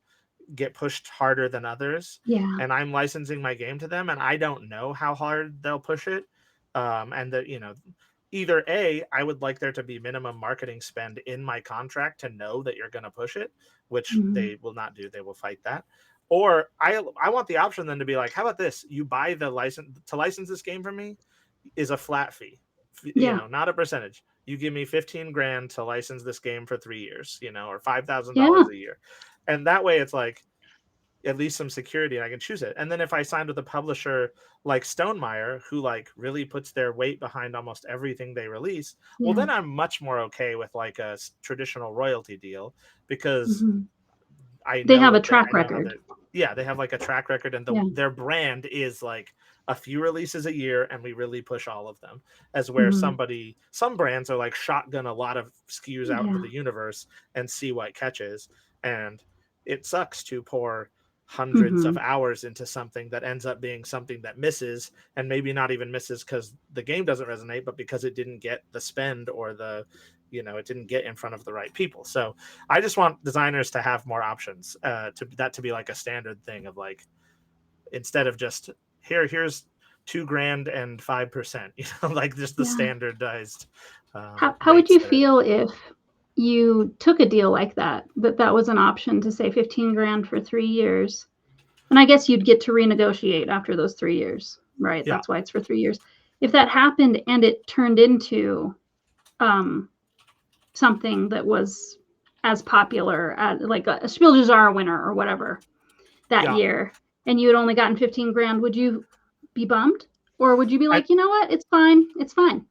get pushed harder than others, and I'm licensing my game to them and I don't know how hard they'll push it, and that either A, I would like there to be minimum marketing spend in my contract to know that you're going to push it, which they will not do. They will fight that. Or I want the option then to be like, how about this? You buy the license to license this game from me is a flat fee, not a percentage. You give me $15,000 to license this game for 3 years, or $5,000 a year. And that way it's like at least some security and I can choose it. And then if I signed with a publisher like Stonemaier, who like really puts their weight behind almost everything they release, well, then I'm much more okay with like a traditional royalty deal, because they have a track record. They have like a track record, and their brand is like a few releases a year, and we really push all of them. As where some brands are like shotgun a lot of SKUs out into the universe and see what catches. And it sucks to pour hundreds of hours into something that ends up being something that misses, and maybe not even misses because the game doesn't resonate, but because it didn't get the spend or the, it didn't get in front of the right people. So I just want designers to have more options, to be like a standard thing of like, instead of just here's $2,000 and 5%, like just the standardized. How would you feel if you took a deal like that was an option to say 15 grand for 3 years. And I guess you'd get to renegotiate after those 3 years, right? Yeah. That's why it's for 3 years. If that happened and it turned into something that was as popular as like a Spiel des Jahres winner or whatever that year, and you had only gotten 15 grand, would you be bummed? Or would you be like, you know what? It's fine. It's fine.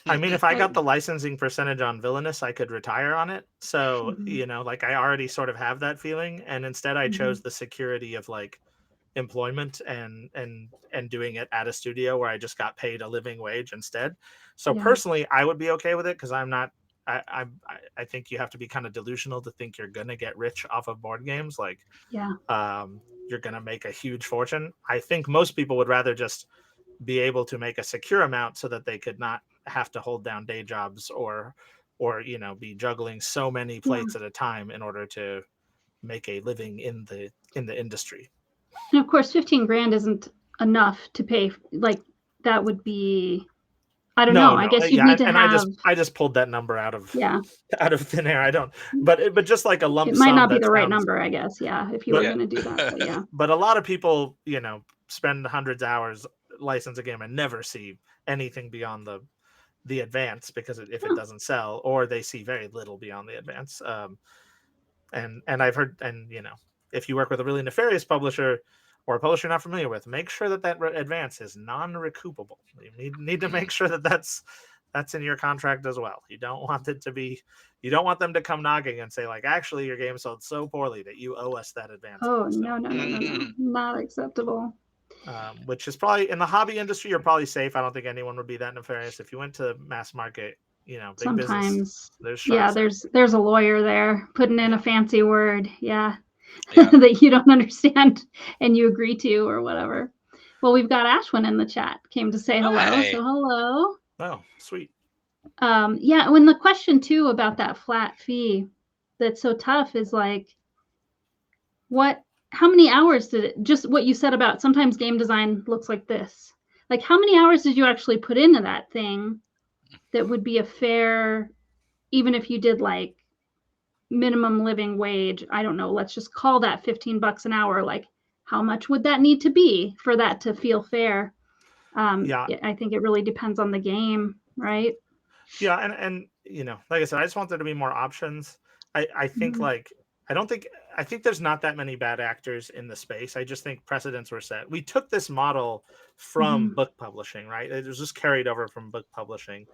I mean, if I got the licensing percentage on Villainous, I could retire on it. So, you know, like I already sort of have that feeling. And instead I chose the security of like employment and doing it at a studio where I just got paid a living wage instead. So personally, I would be okay with it because I'm not, I think you have to be kind of delusional to think you're going to get rich off of board games. Like, you're going to make a huge fortune. I think most people would rather just be able to make a secure amount so that they could not have to hold down day jobs or you know, be juggling so many plates at a time in order to make a living in the industry. And of course 15 grand isn't enough to pay, like that would be, I don't know. I guess you'd need to have. I just pulled that number out of thin air. I don't, but just like a lump sum. It might not be the right number, I guess. Yeah, if you were going to do that, but yeah. But a lot of people, you know, spend hundreds of hours license a game and never see anything beyond the advance because if it doesn't sell, or they see very little beyond the advance. And I've heard, and you know, if you work with a really nefarious publisher or a publisher you're not familiar with, make sure that advance is non-recoupable. You need to make sure that that's in your contract as well. You don't want it to be, you don't want them to come knocking and say like, actually your game sold so poorly that you owe us that advance. Oh, no, not acceptable. Which is probably in the hobby industry, you're probably safe. I don't think anyone would be that nefarious. If you went to mass market, you know, big business, there's a lawyer there putting in a fancy word. That you don't understand and you agree to or whatever. Well, we've got Ashwin in the chat, came to say hello. Hi. So hello. Oh, sweet. When the question too about that flat fee that's so tough is like, how many hours did it, just what you said about sometimes game design looks like this. Like how many hours did you actually put into that thing that would be a fair, even if you did like minimum living wage, I don't know, let's just call that $15 an hour. Like how much would that need to be for that to feel fair? I think it really depends on the game, right? Yeah, and you know, like I said, I just want there to be more options. I think I think there's not that many bad actors in the space. I just think precedents were set. We took this model from book publishing, right? It was just carried over from book publishing,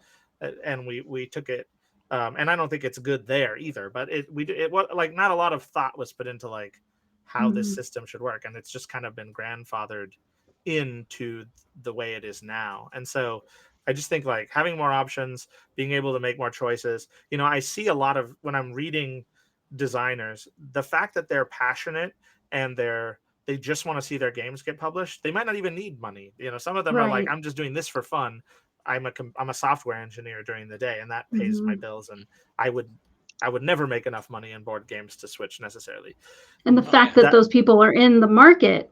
and we took it. And I don't think it's good there either. But it was like not a lot of thought was put into like how this system should work, and it's just kind of been grandfathered into the way it is now. And so I just think like having more options, being able to make more choices. You know, I see a lot of when I'm reading designers, the fact that they're passionate and they just want to see their games get published. They might not even need money. You know, some of them are like, I'm just doing this for fun. I'm a software engineer during the day, and that pays my bills. And I would never make enough money in board games to switch necessarily. And the fact that those people are in the market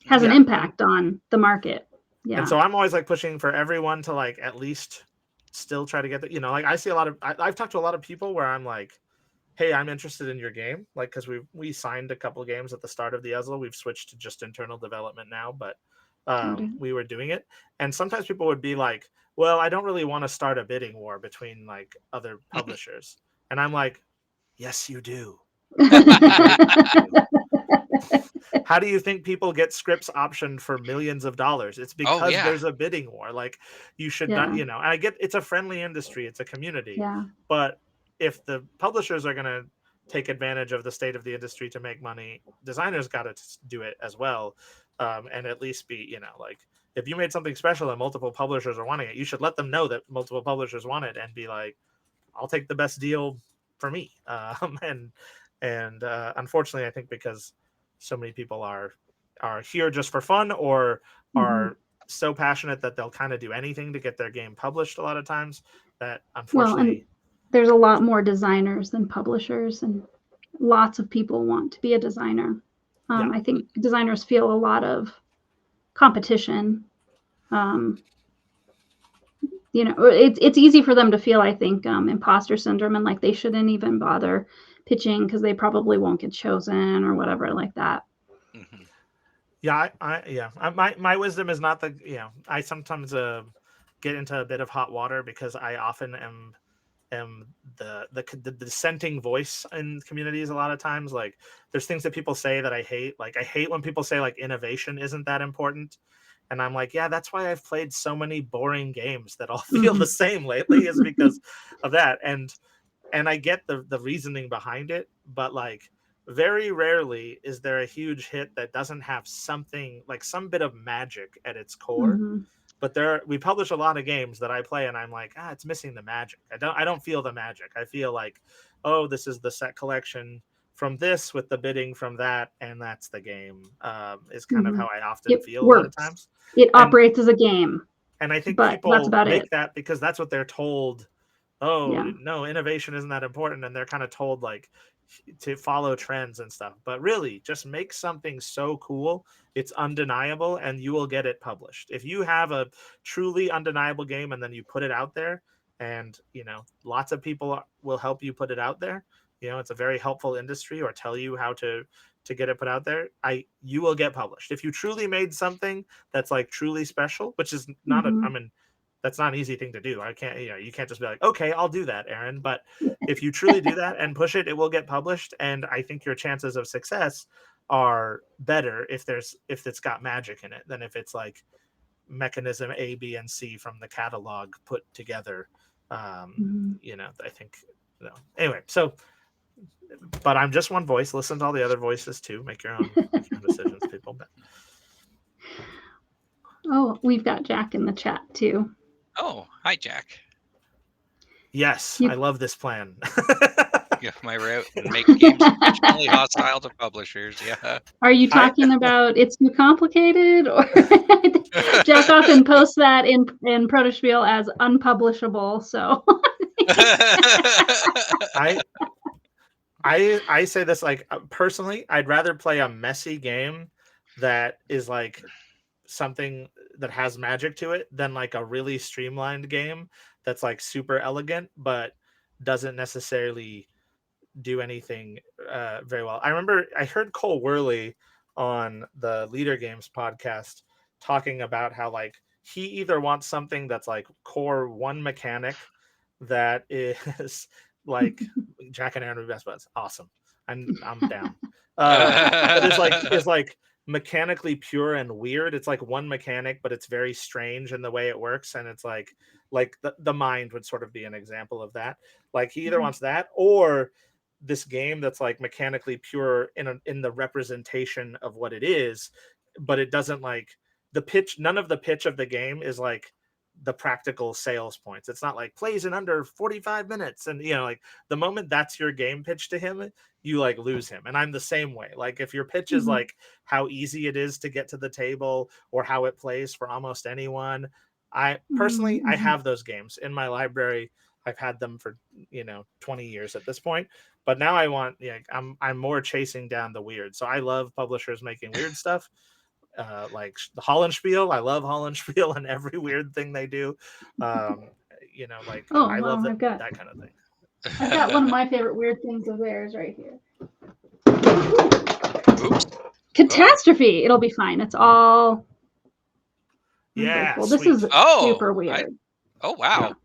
has an impact on the market. Yeah. And so I'm always like pushing for everyone to like at least still try to get you know, like I see a lot of I've talked to a lot of people where I'm like, hey, I'm interested in your game, like because we signed a couple of games at the start of the ESL. We've switched to just internal development now, but we were doing it. And sometimes people would be like, well, I don't really want to start a bidding war between like other publishers. And I'm like, yes, you do. How do you think people get scripts optioned for millions of dollars? It's because there's a bidding war. Like you should not, you know, and I get it's a friendly industry, it's a community. Yeah. But if the publishers are going to take advantage of the state of the industry to make money, designers got to do it as well. And at least be, you know, like if you made something special and multiple publishers are wanting it, you should let them know that multiple publishers want it and be like, I'll take the best deal for me. And unfortunately, I think because so many people are here just for fun or are so passionate that they'll kind of do anything to get their game published a lot of times that unfortunately there's a lot more designers than publishers, and lots of people want to be a designer. I think designers feel a lot of competition you know, it's easy for them to feel, I think, imposter syndrome, and like they shouldn't even bother pitching because they probably won't get chosen or whatever like that. Mhm. Yeah, my wisdom is not the, I sometimes get into a bit of hot water because I often am the dissenting voice in communities a lot of times. Like there's things that people say that I hate. Like I hate when people say like innovation isn't that important. And I'm like, yeah, that's why I've played so many boring games that all feel the same lately, is because of that. And I get the reasoning behind it, but like very rarely is there a huge hit that doesn't have something like some bit of magic at its core. But we publish a lot of games that I play and I'm like, it's missing the magic. I don't feel the magic. I feel like, oh, this is the set collection from this with the bidding from that, and that's the game. Is kind of how I often feel a lot of times. It operates as a game. And I think but people that's about make it. that because that's what they're told. Oh, Yeah. no, innovation isn't that important. And they're kind of told like to follow trends and stuff. But really, just make something so cool, it's undeniable, and you will get it published. If you have a truly undeniable game and then you put it out there, and lots of people will help you put it out there. It's a very helpful industry, or tell you how to get it put out there. You will get published. If you truly made something that's like truly special, which is not I mean, that's not an easy thing to do. I can't, you can't just be like, okay, I'll do that, Aaron. But if you truly do that and push it, it will get published. And I think your chances of success are better if it's got magic in it than if it's like mechanism A, B, and C from the catalog put together. I think, anyway, so, but I'm just one voice. Listen to all the other voices too. Make your own decisions, people. But Oh, we've got Jack in the chat too. Oh, hi, Jack. Yes, I love this plan. Get my route and make games intentionally hostile to publishers. Yeah. Are you talking about it's too complicated, or Jack often posts that in Protospiel as unpublishable? So I say this like personally, I'd rather play a messy game that is like something that has magic to it than like a really streamlined game that's like super elegant but doesn't necessarily do anything very well. I remember I heard Cole Worley on the Leader Games podcast talking about how like he either wants something that's like core one mechanic that is like Jack and Aaron are best buds. Awesome. I'm down. But is like mechanically pure and weird. It's like one mechanic, but it's very strange in the way it works. And it's like the mind would sort of be an example of that. Like he either wants that or this game that's like mechanically pure in the representation of what it is, but it doesn't like the pitch. None of the pitch of the game is like the practical sales points. It's not like plays in under 45 minutes. And, like the moment that's your game pitch to him, you like lose him. And I'm the same way. Like if your pitch is like how easy it is to get to the table or how it plays for almost anyone. I personally, I have those games in my library. I've had them for, 20 years at this point, but now I want, I'm more chasing down the weird. So I love publishers making weird stuff. Like the Hollandspiel. I love Hollandspiel and every weird thing they do. I love that kind of thing. I've got one of my favorite weird things of theirs right here. Oops. Catastrophe. It'll be fine. It's all yeah. cool. This is super weird. Wow.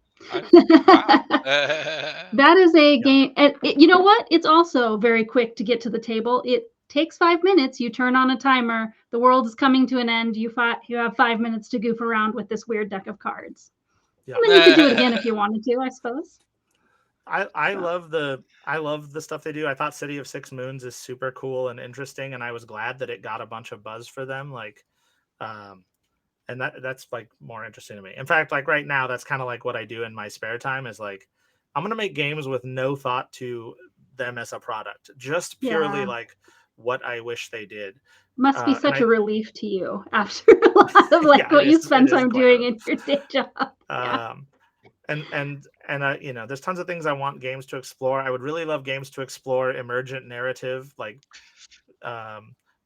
That is a game. And you know what? It's also very quick to get to the table. It takes 5 minutes. You turn on a timer. The world is coming to an end. You have 5 minutes to goof around with this weird deck of cards. Yeah. And then you could do it again if you wanted to, I suppose. I love the stuff they do. I thought City of Six Moons is super cool and interesting, and I was glad that it got a bunch of buzz for them. Like, and that's like more interesting to me. In fact, like right now, that's kind of like what I do in my spare time is like, I'm going to make games with no thought to them as a product, just purely like what I wish they did. Must be such a relief to you after a lot of like what you spend time doing in your day job. And there's tons of things I want games to explore. I would really love games to explore emergent narrative. Like,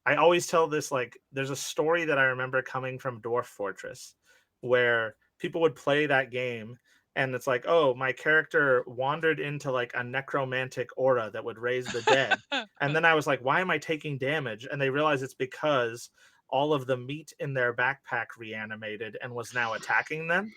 I always tell this, like, there's a story that I remember coming from Dwarf Fortress where people would play that game and it's like, oh, my character wandered into like a necromantic aura that would raise the dead. And then I was like, why am I taking damage? And they realized it's because all of the meat in their backpack reanimated and was now attacking them.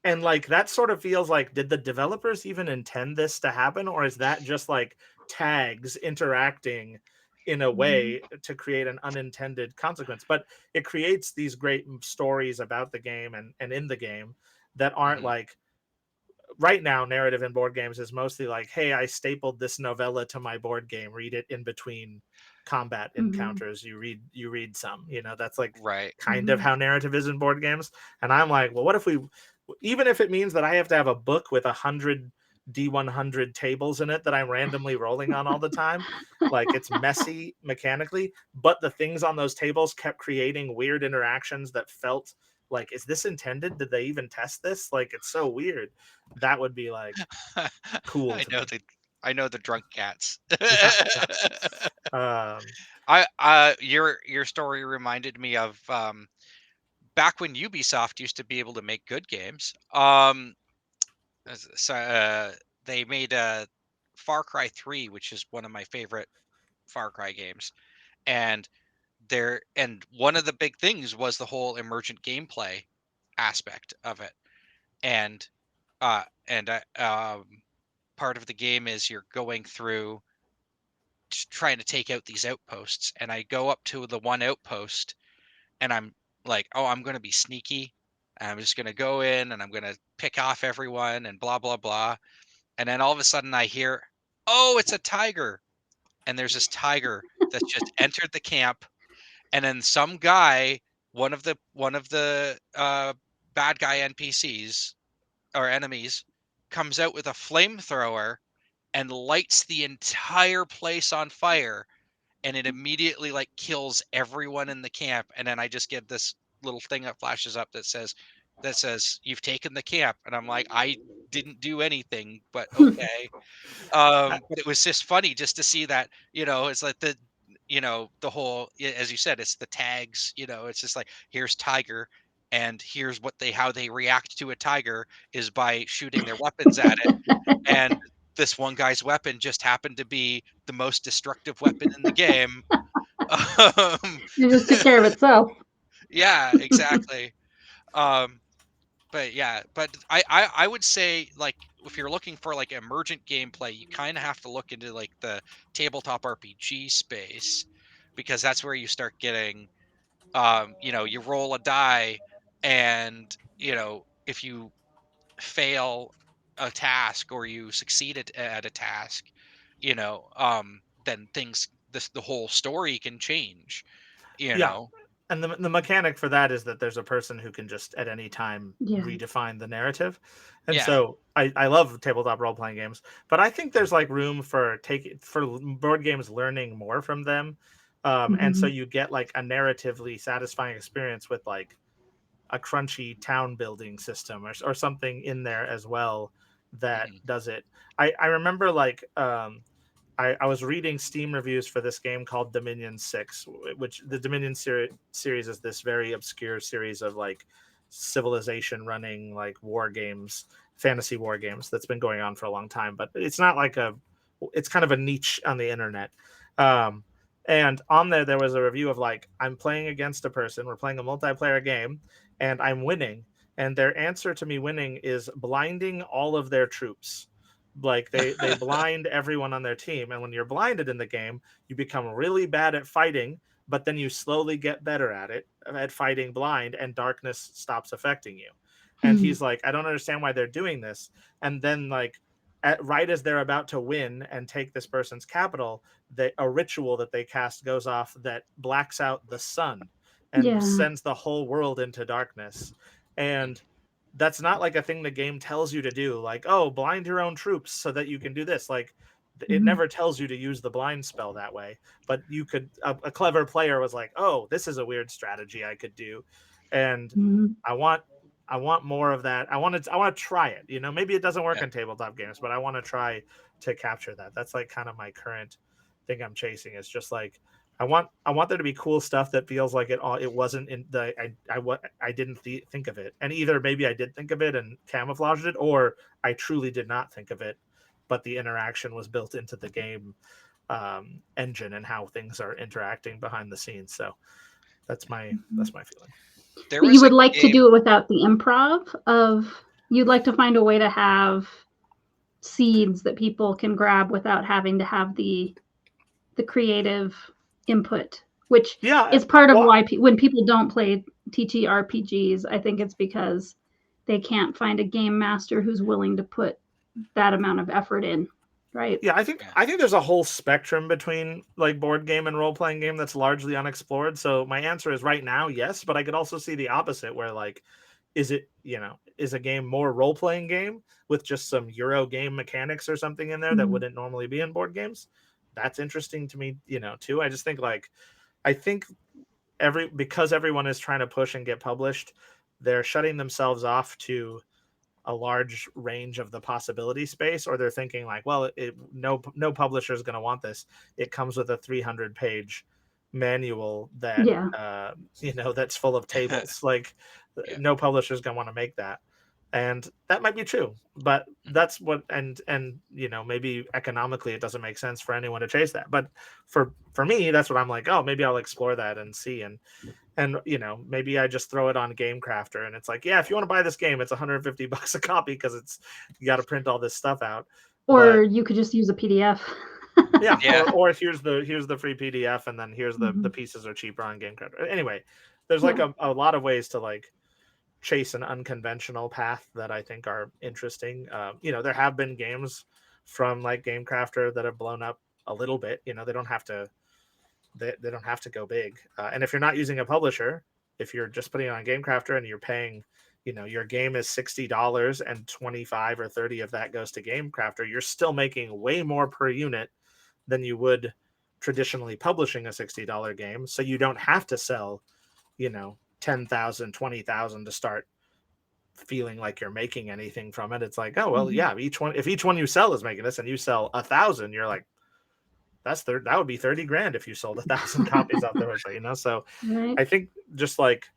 And like that sort of feels like, did the developers even intend this to happen, or is that just like tags interacting in a way to create an unintended consequence? But it creates these great stories about the game and in the game that aren't like, right now narrative in board games is mostly like, hey, I stapled this novella to my board game, read it in between combat encounters. You read some, that's like Right. kind of how narrative is in board games. And I'm like, well, what if we, even if it means that I have to have a book with 100 D100 tables in it that I'm randomly rolling on all the time, like it's messy mechanically, but the things on those tables kept creating weird interactions that felt like, is this intended? Did they even test this? Like, it's so weird. That would be like cool. I know the drunk cats. Um, Your story reminded me of back when Ubisoft used to be able to make good games. They made Far Cry 3, which is one of my favorite Far Cry games, and one of the big things was the whole emergent gameplay aspect of it, and part of the game is you're going through trying to take out these outposts, and I go up to the one outpost and I'm like, oh, I'm going to be sneaky. I'm just going to go in and I'm going to pick off everyone and blah blah blah, and then all of a sudden I hear, oh, it's a tiger, and there's this tiger that's just entered the camp, and then some guy, one of the bad guy NPCs or enemies, comes out with a flamethrower and lights the entire place on fire, and it immediately like kills everyone in the camp. And then I just get this little thing that flashes up that says you've taken the camp, and I'm like, I didn't do anything, but okay. But it was just funny just to see that, it's like the whole, as you said, it's the tags, it's just like, here's tiger, and here's how they react to a tiger is by shooting their weapons at it. And this one guy's weapon just happened to be the most destructive weapon in the game. It just took care of itself. Yeah, exactly. But yeah, but I would say, like, if you're looking for like emergent gameplay, you kind of have to look into like the tabletop RPG space, because that's where you start getting, you roll a die, and if you fail a task or you succeed at a task, then the whole story can change. yeah. And the mechanic for that is that there's a person who can just at any time redefine the narrative. And so I love tabletop role playing games, but I think there's like room for board games learning more from them. And so you get like a narratively satisfying experience with like a crunchy town building system or something in there as well that does it. I remember like I was reading Steam reviews for this game called Dominion 6, which the Dominion series is this very obscure series of like civilization running like war games, fantasy war games that's been going on for a long time, but it's not like it's kind of a niche on the internet. And on there was a review of like, I'm playing against a person, we're playing a multiplayer game, and I'm winning. And their answer to me winning is blinding all of their troops. Like they blind everyone on their team, and when you're blinded in the game, you become really bad at fighting, but then you slowly get better at fighting blind, and darkness stops affecting you. And he's like, I don't understand why they're doing this. And then like right as they're about to win and take this person's capital, a ritual that they cast goes off that blacks out the sun and sends the whole world into darkness. And that's not like a thing the game tells you to do, like, oh, blind your own troops so that you can do this. Like it never tells you to use the blind spell that way, but you could, a clever player was like, oh, this is a weird strategy I could do. And I want more of that. I want to try it. Maybe it doesn't work in tabletop games, but I want to try to capture that. That's like kind of my current thing I'm chasing, is just like, I want there to be cool stuff that feels like it wasn't in the I didn't think of it, and either maybe I did think of it and camouflaged it, or I truly did not think of it, but the interaction was built into the game engine and how things are interacting behind the scenes. So that's my feeling. There But was you would a like to game- do it without the improv of, you'd like to find a way to have seeds that people can grab without having to have the creative input, which Yeah, is part of well, why when people don't play TTRPGs, I think it's because they can't find a game master who's willing to put that amount of effort in, right? Yeah, I think there's a whole spectrum between like board game and role playing game that's largely unexplored. So my answer is right now, yes, but I could also see the opposite where like, is it, is a game more role playing game with just some Euro game mechanics or something in there that wouldn't normally be in board games? That's interesting to me, too. I just think because everyone is trying to push and get published, they're shutting themselves off to a large range of the possibility space, or they're thinking like, well, no publisher is going to want this. It comes with a 300-page manual that that's full of tables. Like, no publisher is going to want to make that, and that might be true. But that's what, and maybe economically it doesn't make sense for anyone to chase that. But for me, that's what I'm like. Oh, maybe I'll explore that and see. And maybe I just throw it on Game Crafter, and it's like, yeah, if you want to buy this game, it's $150 a copy because you got to print all this stuff out. Or you could just use a PDF. Yeah. Or here's the free PDF, and then here's the pieces are cheaper on Game Crafter. Anyway, there's like a lot of ways to like chase an unconventional path that I think are interesting. There have been games from like Game Crafter that have blown up a little bit. They don't have to. They don't have to go big. And if you're not using a publisher, if you're just putting it on Game Crafter and you're paying, your game is $60 and 25 or 30 of that goes to Game Crafter, you're still making way more per unit than you would traditionally publishing a $60 game. So you don't have to sell, 10,000, 20,000 to start feeling like you're making anything from it. It's like, oh, well, yeah, if each one you sell is making this and you sell 1,000, you're like, that would be 30 grand if you sold 1,000 copies out there. So Right. I think just like,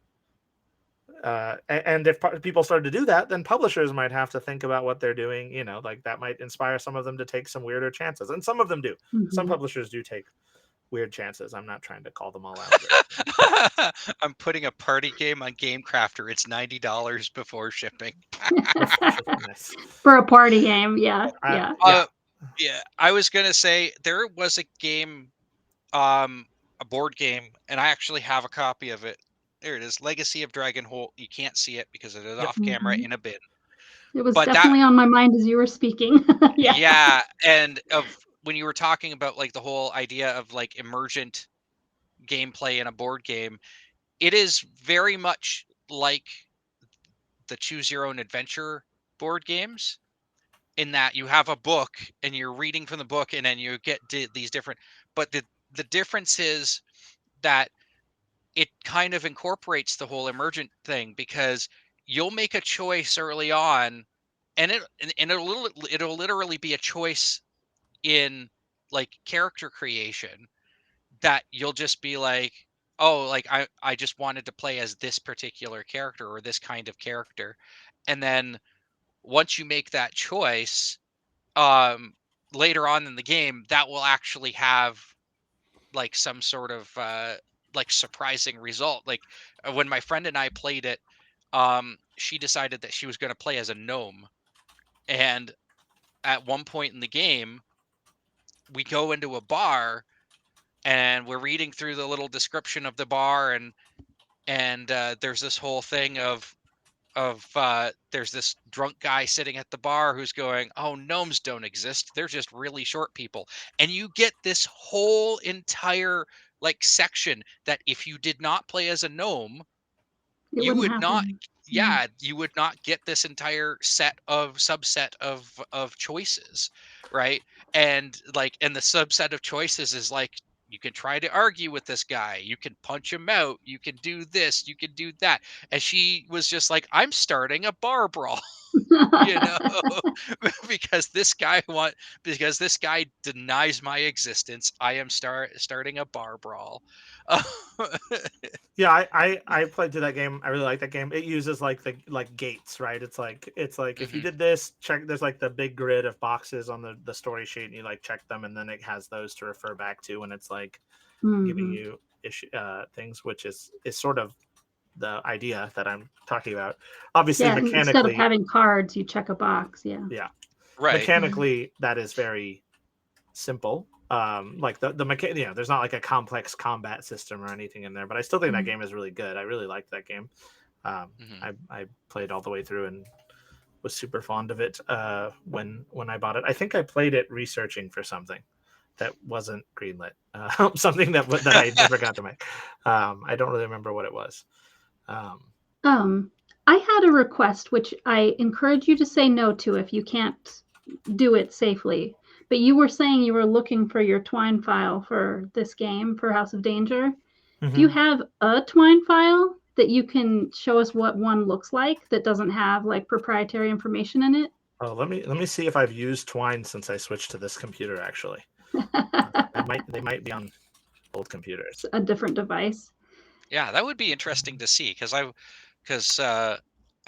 and if people started to do that, then publishers might have to think about what they're doing. Like that might inspire some of them to take some weirder chances, and some of them do. Some publishers do take weird chances. I'm not trying to call them all out. I'm putting a party game on Game Crafter. It's $90 before shipping. Nice. For a party game, yeah. Yeah, I was gonna say there was a game, a board game, and I actually have a copy of it. There it is, Legacy of Dragonholt. You can't see it because it is off camera in a bin. It was definitely on my mind as you were speaking. Yeah, and when you were talking about like the whole idea of like emergent gameplay in a board game, it is very much like the Choose Your Own Adventure board games, in that you have a book and you're reading from the book, and then you get these different, but the difference is that it kind of incorporates the whole emergent thing, because you'll make a choice early on, and it'll literally be a choice in like character creation that you'll just be like, oh, like I just wanted to play as this particular character or this kind of character. And then once you make that choice, later on in the game, that will actually have like some sort of like surprising result. Like when my friend and I played it, she decided that she was going to play as a gnome, and at one point in the game, we go into a bar and we're reading through the little description of the bar, and there's this whole thing of there's this drunk guy sitting at the bar who's going, oh, gnomes don't exist, they're just really short people. And you get this whole entire like section that if you did not play as a gnome, you would not you would not get this entire subset of choices, right? And the subset of choices is like, you can try to argue with this guy, you can punch him out, you can do this, you can do that. And she was just like, I'm starting a bar brawl. you know, because this guy denies my existence. I am starting a bar brawl. Yeah, I played through that game. I really like that game. It uses like the gates, right? It's like if you did this, check. There's like the big grid of boxes on the story sheet, and you like check them, and then it has those to refer back to, and it's like giving you things, which is sort of the idea that I'm talking about. Obviously, Yeah, instead of mechanically, having cards, you check a box. Yeah. right. mechanically, that is very simple. Like the there's not like a complex combat system or anything in there, but I still think that game is really good. I really liked that game. I played all the way through and was super fond of it when I bought it. I think I played it researching for something that wasn't greenlit, something that I never got to make. I don't really remember what it was. I had a request which I encourage you to say no to if you can't do it safely. But you were saying you were looking for your Twine file for this game, for House of Danger. Do you have a Twine file that you can show us what one looks like that doesn't have like proprietary information in it? Oh, let me see if I've used Twine since I switched to this computer. Actually, they might be on old computers. A different device. Yeah, that would be interesting to see because I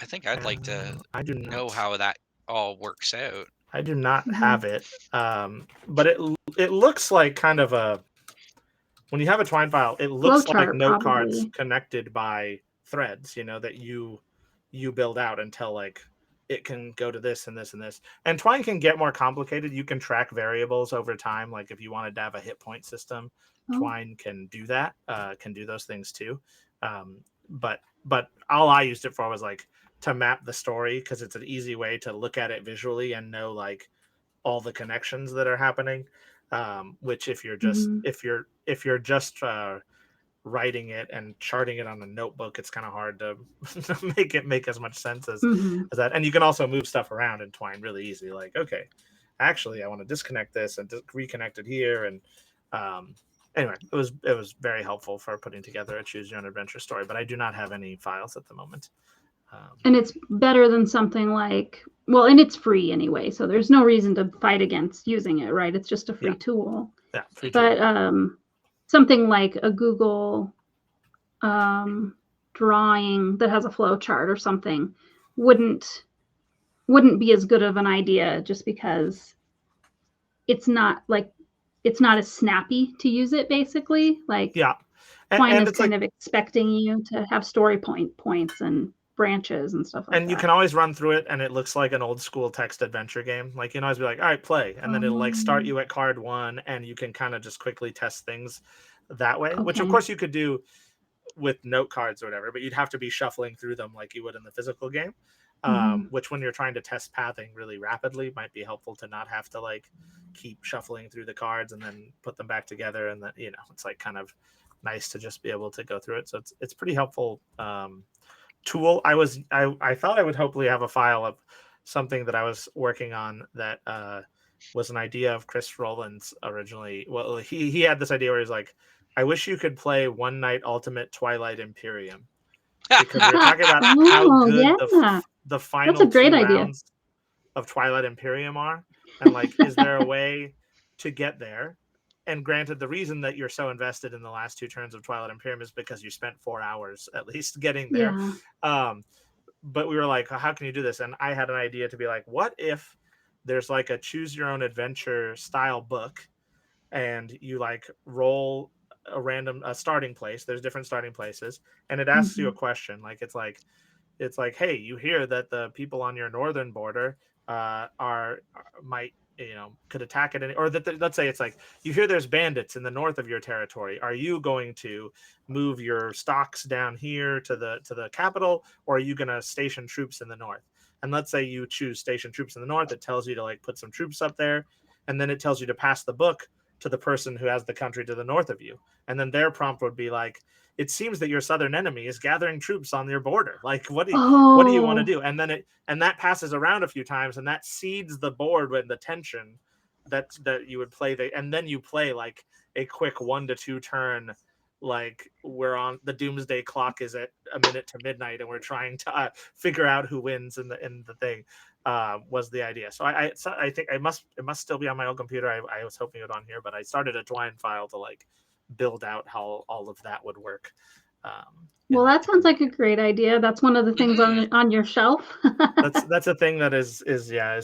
think I'd like to know how that all works out. I do not have it, but it looks like kind of a, when you have a Twine file, it looks like note cards connected by threads, you know, that you build out until like it can go to this and this and this. And Twine can get more complicated. You can track variables over time. Like if you wanted to have a hit point system, Twine can do that, can do those things too. But all I used it for was like to map the story, because it's an easy way to look at it visually and know like all the connections that are happening. Which if you're just if you're just writing it and charting it on a notebook, it's kind of hard to make as much sense as that. And you can also move stuff around in Twine really easy. Like, okay, actually, I want to disconnect this and reconnect it here. And anyway, it was very helpful for putting together a choose your own adventure story. But I do not have any files at the moment. And it's better than something like, well, and it's free anyway, so there's no reason to fight against using it, right? It's just a free tool. Yeah, free tool. But something like a Google drawing that has a flow chart or something wouldn't be as good of an idea, just because it's not as snappy to use it, basically. Like, Twine is kind of expecting you to have story points and branches and stuff like that. And you can always run through it, and it looks like an old school text adventure game. Like, you can always be like, all right, play. And then it'll like start you at card 1, and you can kind of just quickly test things that way, which of course you could do with note cards or whatever, but you'd have to be shuffling through them like you would in the physical game. Which when you're trying to test pathing really rapidly might be helpful to not have to like keep shuffling through the cards and then put them back together. And then, you know, it's like kind of nice to just be able to go through it. So it's pretty helpful tool. I thought I would hopefully have a file of something that I was working on that was an idea of Chris Rowland's originally. Well, he had this idea where he's like, I wish you could play One Night Ultimate Twilight Imperium, because we were talking about how good the final 2 rounds of Twilight Imperium are, and like, is there a way to get there? And granted, the reason that you're so invested in the last 2 turns of Twilight Imperium is because you spent 4 hours at least getting there. But we were like, how can you do this? And I had an idea to be like, what if there's like a choose your own adventure style book, and you like roll a random starting place. There's different starting places, and it asks you a question. Like, it's like, hey, you hear that the people on your northern border could attack at any, or that let's say it's like, you hear there's bandits in the north of your territory. Are you going to move your stocks down here to the capital, or are you going to station troops in the north? And let's say you choose station troops in the north. It tells you to like put some troops up there, and then it tells you to pass the book to the person who has the country to the north of you. And then their prompt would be like, it seems that your southern enemy is gathering troops on your border. Like, what do you want to do? And then that passes around a few times, and that seeds the board with the tension that you would play. And then you play like a quick 1 to 2 turn like we're on the doomsday clock is at a minute to midnight and we're trying to figure out who wins in the thing. Was the idea. So I think it must still be on my old computer. I was hoping it on here, but I started a Twine file to like build out how all of that would work. Well, that sounds like a great idea. That's one of the things on your shelf. that's a thing that is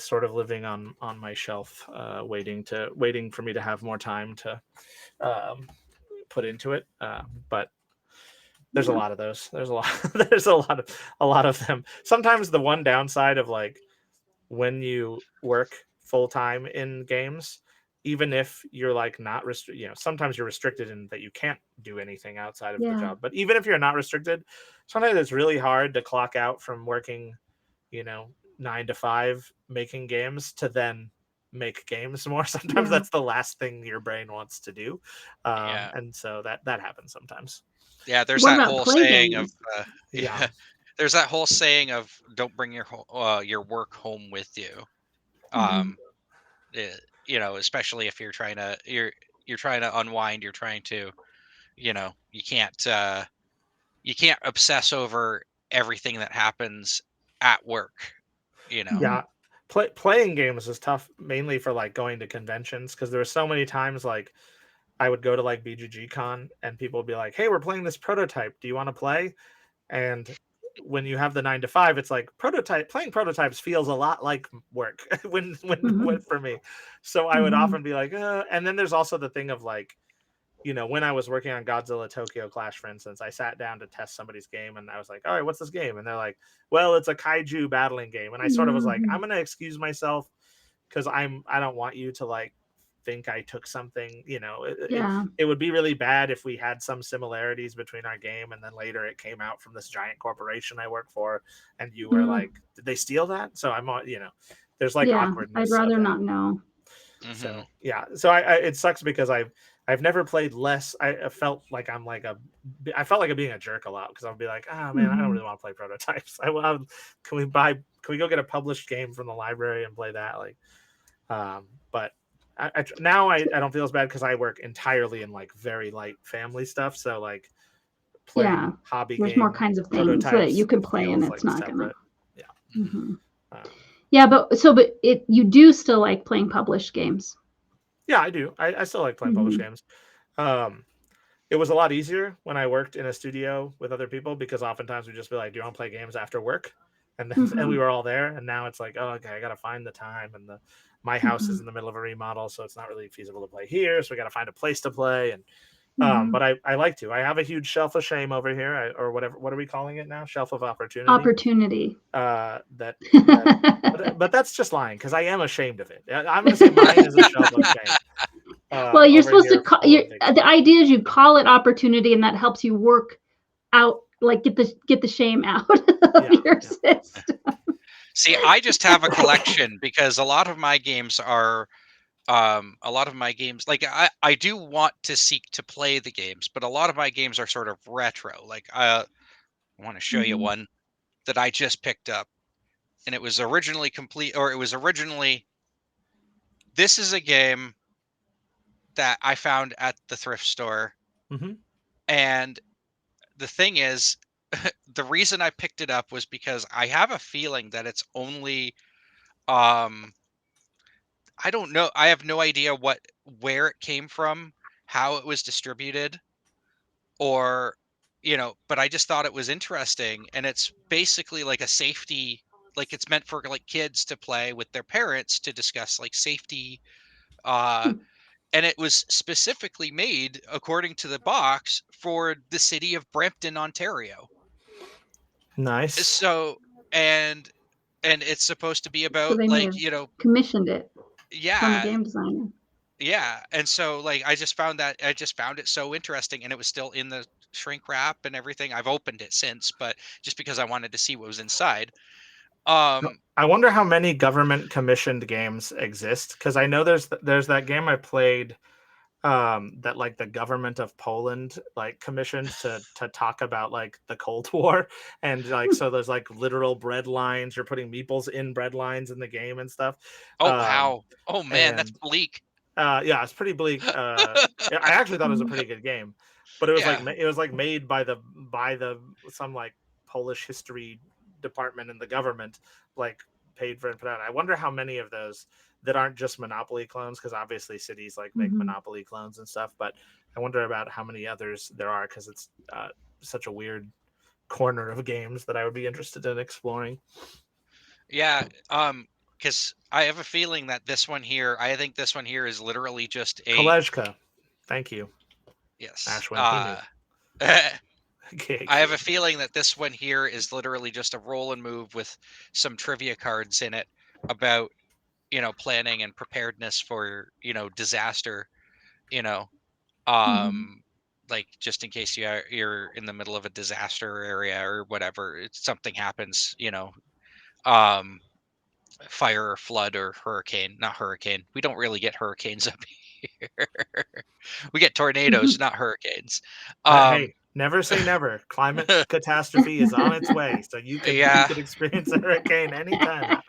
sort of living on my shelf, waiting for me to have more time to put into it. But there's a lot of those. There's a lot of them. Sometimes the one downside of like when you work full time in games, even if you're like not sometimes you're restricted in that you can't do anything outside of the job. But even if you're not restricted, sometimes it's really hard to clock out from working, 9 to 5 making games to then make games more. Sometimes that's the last thing your brain wants to do. And so that happens sometimes. Yeah, there's that whole saying of there's that whole saying of don't bring your work home with you. Especially if you're trying to unwind, you're trying to, you can't obsess over everything that happens at work. Yeah, playing games is tough, mainly for like going to conventions, because there were so many times like I would go to like BGG Con and people would be like, "Hey, we're playing this prototype. Do you want to play?" And when you have the 9 to 5, it's like playing prototypes feels a lot like work when for me. So I would often be like, and then there's also the thing of like, when I was working on Godzilla Tokyo Clash, for instance, I sat down to test somebody's game and I was like, all right, what's this game? And they're like, well, it's a kaiju battling game. And I sort of was like, I'm going to excuse myself because I don't want you to like think I took something, it would be really bad if we had some similarities between our game and then later it came out from this giant corporation I work for and you were like, did they steal that? So I'm on, there's like awkwardness. I'd rather not know. So so it sucks because I've never played less. I felt like I'm like I felt like I'm being a jerk a lot because I'll be like, oh man, I don't really want to play prototypes. Can we go get a published game from the library and play that? Like, but now I don't feel as bad because I work entirely in like very light family stuff. So like playing hobby there's game, more kinds of things that you can play and it's like not separate. But you do still like playing published games. Yeah, I do. I still like playing published games. It was a lot easier when I worked in a studio with other people because oftentimes we'd just be like, do you want to play games after work? And then and we were all there. And now it's like, oh, okay, I got to find the time. And my house is in the middle of a remodel, so it's not really feasible to play here. So we got to find a place to play. And but I like to. I have a huge shelf of shame over here, or whatever. What are we calling it now? Shelf of opportunity. But that's just lying because I am ashamed of it. I'm going to say mine is a shelf of shame. Well, you're supposed to call the idea is you call it opportunity, and that helps you work out, like get the shame out of your system. See, I just have a collection because a lot of my games are. Like I do want to seek to play the games, but a lot of my games are sort of retro. Like I want to show you one that I just picked up, and it was originally this is a game that I found at the thrift store. And the thing is, the reason I picked it up was because I have a feeling that it's only I don't know. I have no idea where it came from, how it was distributed, or but I just thought it was interesting. And it's basically like a safety, like it's meant for like kids to play with their parents to discuss like safety. And it was specifically made, according to the box, for the city of Brampton, Ontario. Nice. So and it's supposed to be about like commissioned it. From a Yeah. game designer. Yeah. And so like I just found it so interesting, and it was still in the shrink wrap and everything. I've opened it since, but just because I wanted to see what was inside. I wonder how many government commissioned games exist, because I know there's that game I played that like the government of Poland like commissioned to talk about like the Cold War, and like so there's like literal bread lines. You're putting meeples in bread lines in the game and stuff. Oh wow! Oh man, that's bleak. Yeah, it's pretty bleak. I actually thought it was a pretty good game, but it was Yeah. like made by some like Polish history department in the government, like paid for and put out. I wonder how many of those that aren't just Monopoly clones, because obviously cities like make Monopoly clones and stuff. But I wonder about how many others there are, because it's such a weird corner of games that I would be interested in exploring. Yeah, because I have a feeling that this one here, I think this one here is literally just a Kolezhka, thank you, yes. Ashwin. He knew. I have a feeling that this one here is literally just a roll and move with some trivia cards in it about, planning and preparedness for, disaster, you know, like just in case you're in the middle of a disaster area or whatever, something happens, um, fire or flood or hurricane, not hurricane. We don't really get hurricanes up here. We get tornadoes, not hurricanes. Hey, never say never. Climate catastrophe is on its way, so you could experience a hurricane anytime.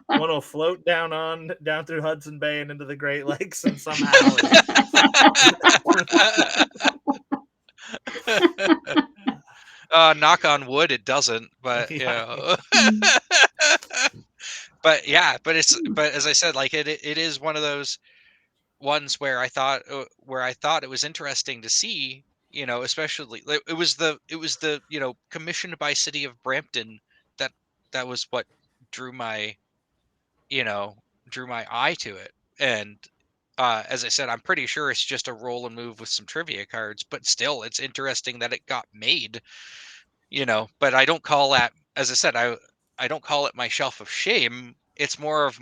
One will float down through Hudson Bay and into the Great Lakes, and somehow. Knock on wood, it doesn't. But but as I said, like it is one of those ones where I thought it was interesting to see, especially it was the commissioned by City of Brampton, that was what drew my eye to it. And as I said, I'm pretty sure it's just a roll and move with some trivia cards, but still it's interesting that it got made, but I don't call that, as I said, I don't call it my shelf of shame. It's more of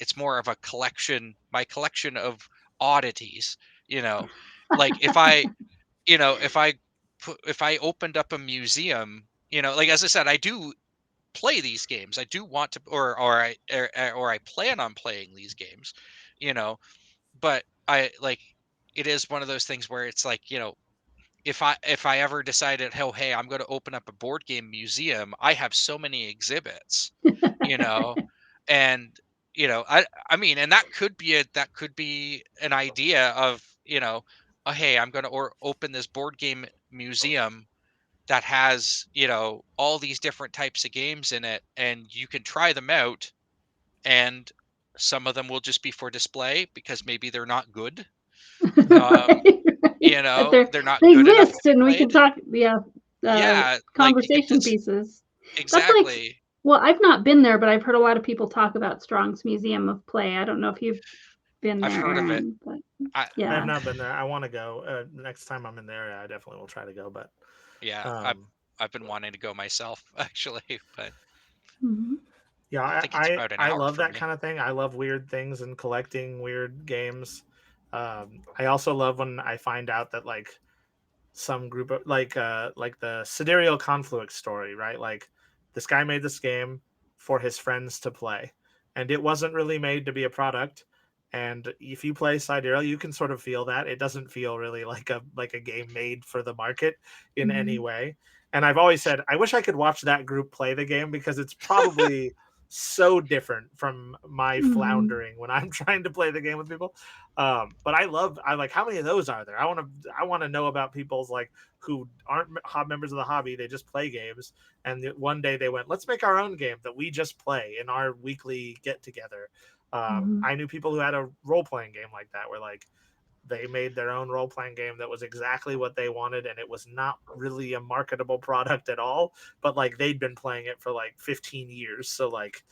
it's more of a collection, my collection of oddities, like if I if I opened up a museum, like as I said, I do play these games. I do want to, or I plan on playing these games, but I like, it is one of those things where it's like, if I ever decided, oh, hey, I'm going to open up a board game museum, I have so many exhibits, and I mean, and that could be an idea of, oh, hey, I'm going to open this board game museum that has, all these different types of games in it, and you can try them out, and some of them will just be for display because maybe they're not good. They're not they good enough exist, to be and we played. can talk conversation pieces. Exactly. That's like, well, I've not been there, but I've heard a lot of people talk about Strong's Museum of Play. I don't know if you've been there. I've heard of it. But I have not been there. I want to go. Next time I'm in the area, I definitely will try to go. But yeah, I've been wanting to go myself, actually, but yeah, I think it's about an hour love from that me. kind of thing. I love weird things and collecting weird games. I also love when I find out that like some group of like the Sidereal Confluence story, right? Like this guy made this game for his friends to play, and it wasn't really made to be a product. And if you play Sidereal, you can sort of feel that it doesn't feel really like a game made for the market in any way. And I've always said I wish I could watch that group play the game, because it's probably so different from my floundering when I'm trying to play the game with people. But I like, how many of those are there? I want to know about people's like who aren't members of the hobby. They just play games, and one day they went, let's make our own game that we just play in our weekly get together. I knew people who had a role-playing game like that, where like they made their own role-playing game that was exactly what they wanted, and it was not really a marketable product at all, but like they'd been playing it for like 15 years, so like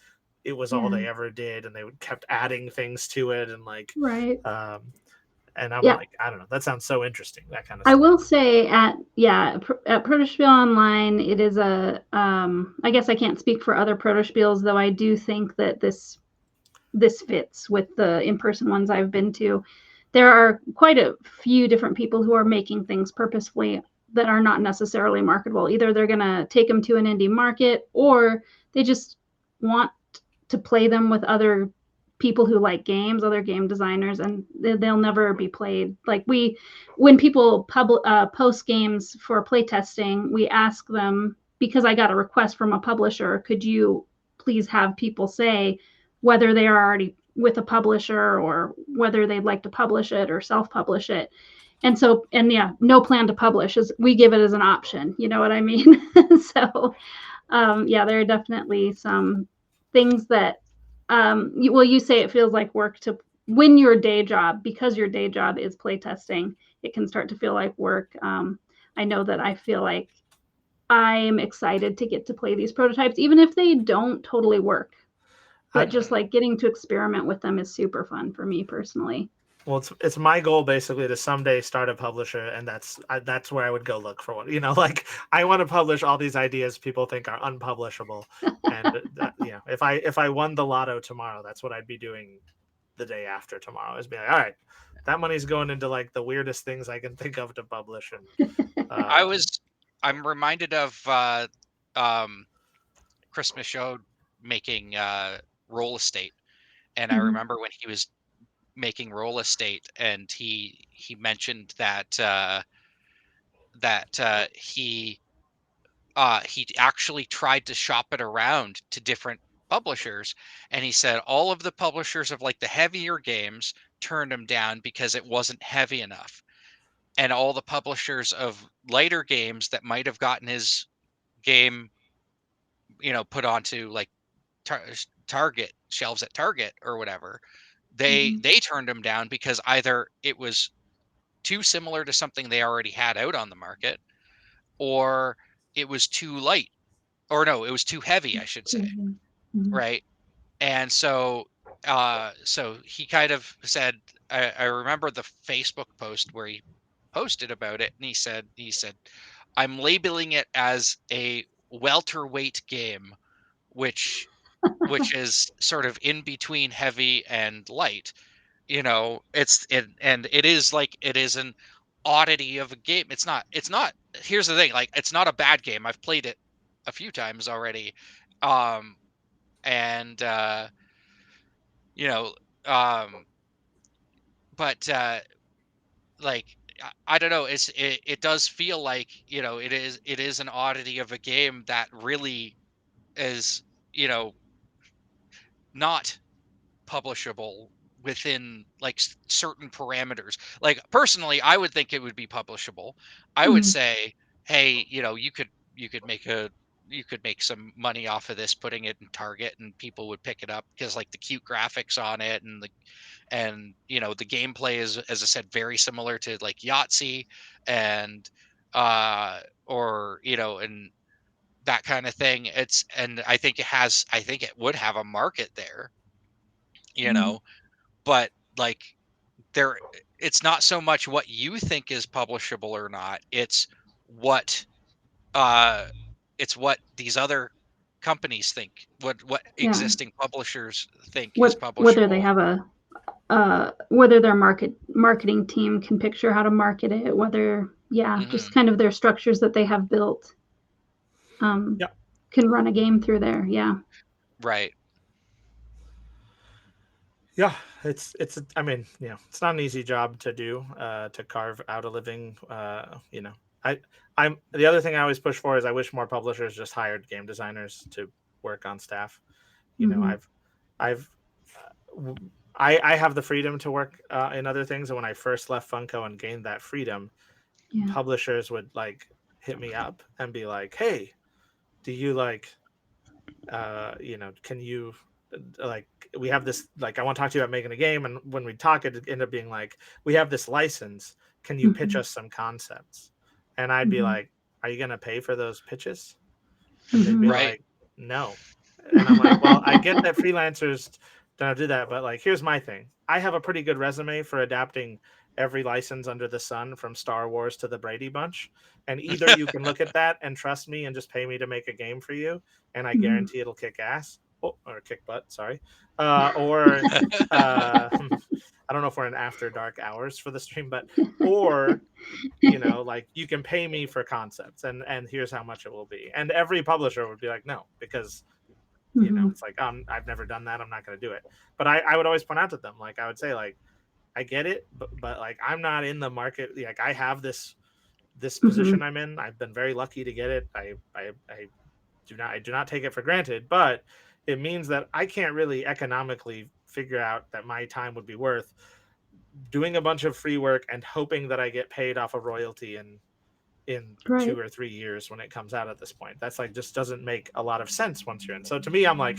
it was all they ever did, and they kept adding things to it, and like and I'm like, I don't know, that sounds so interesting, that kind of stuff. I will say at Protospiel Online, it is a I guess I can't speak for other Protospiels, though I do think that this fits with the in-person ones I've been to. There are quite a few different people who are making things purposefully that are not necessarily marketable. Either they're going to take them to an indie market, or they just want to play them with other people who like games, other game designers, and they'll never be played. Like when people post games for play testing, we ask them, because I got a request from a publisher, could you please have people say whether they are already with a publisher or whether they'd like to publish it or self-publish it. And so, and yeah, no plan to publish, is we give it as an option. You know what I mean? So yeah, there are definitely some things that, you say it feels like work to when your day job, because your day job is playtesting, it can start to feel like work. I know that I feel like I'm excited to get to play these prototypes, even if they don't totally work. But just like getting to experiment with them is super fun for me personally. Well, it's my goal basically to someday start a publisher, and that's where I would go look for one. Like I want to publish all these ideas people think are unpublishable, and if I won the lotto tomorrow, that's what I'd be doing the day after tomorrow. Is be like, all right, that money's going into like the weirdest things I can think of to publish. And I'm reminded of Chris Michaud making Roll Estate, and I remember when he was making Roll Estate, and he mentioned that he actually tried to shop it around to different publishers, and he said all of the publishers of like the heavier games turned him down because it wasn't heavy enough, and all the publishers of lighter games that might have gotten his game put onto like Target shelves at Target or whatever, they turned him down because either it was too similar to something they already had out on the market, or it was too light, or no, it was too heavy, I should say. Right. And so he kind of said, I remember the Facebook post where he posted about it, and he said I'm labeling it as a welterweight game, which is sort of in between heavy and light. It is an oddity of a game. It's not here's the thing, like it's not a bad game. I've played it a few times already. And but like I don't know, it does feel like it is an oddity of a game that really is not publishable within like certain parameters. Like personally, I would think it would be publishable. I would say, hey, you could make some money off of this, putting it in Target, and people would pick it up because like the cute graphics on it, and the gameplay is, as I said, very similar to like Yahtzee, and and that kind of thing. And I think it would have a market there, but like it's not so much what you think is publishable or not, it's what these other companies think, what existing publishers think is publishable. Whether they have whether their marketing team can picture how to market it, whether just kind of their structures that they have built can run a game through there. Right. Yeah, it's I mean, it's not an easy job to do, to carve out a living. I'm the other thing I always push for is I wish more publishers just hired game designers to work on staff. I have the freedom to work in other things, and when I first left Funko and gained that freedom, publishers would like hit me up and be like, "Hey, do you like, can you like, we have this, like, I want to talk to you about making a game." And when we talk, it ended up being like, "We have this license. Can you pitch us some concepts?" And I'd be like, "Are you going to pay for those pitches?" And they'd be like, "No." And I'm like, "Well, I get that freelancers don't do that, but like, here's my thing. I have a pretty good resume for adapting every license under the sun, from Star Wars to the Brady Bunch. And either you can look at that and trust me and just pay me to make a game for you, and I guarantee it'll kick ass, or kick butt, sorry. Or I don't know if we're in after dark hours for the stream, but or like, you can pay me for concepts, and here's how much it will be. And every publisher would be like, no, because it's like, I've never done that, I'm not going to do it. But I would always point out to them, like, I would say, like, I get it, but like, I'm not in the market. Like, I have this position I'm in. I've been very lucky to get it. I do not take it for granted, but it means that I can't really economically figure out that my time would be worth doing a bunch of free work and hoping that I get paid off a royalty in Right. 2 or 3 years when it comes out at this point. That's like just doesn't make a lot of sense once you're in. So to me, I'm like,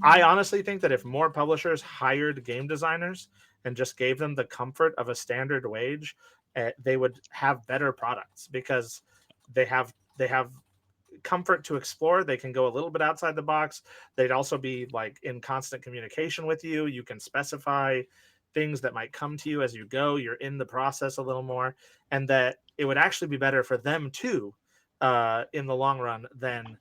I honestly think that if more publishers hired game designers and just gave them the comfort of a standard wage, they would have better products because they have comfort to explore. They can go a little bit outside the box. They'd also be like in constant communication with you. You can specify things that might come to you as you go. You're in the process a little more, and that it would actually be better for them too, in the long run, than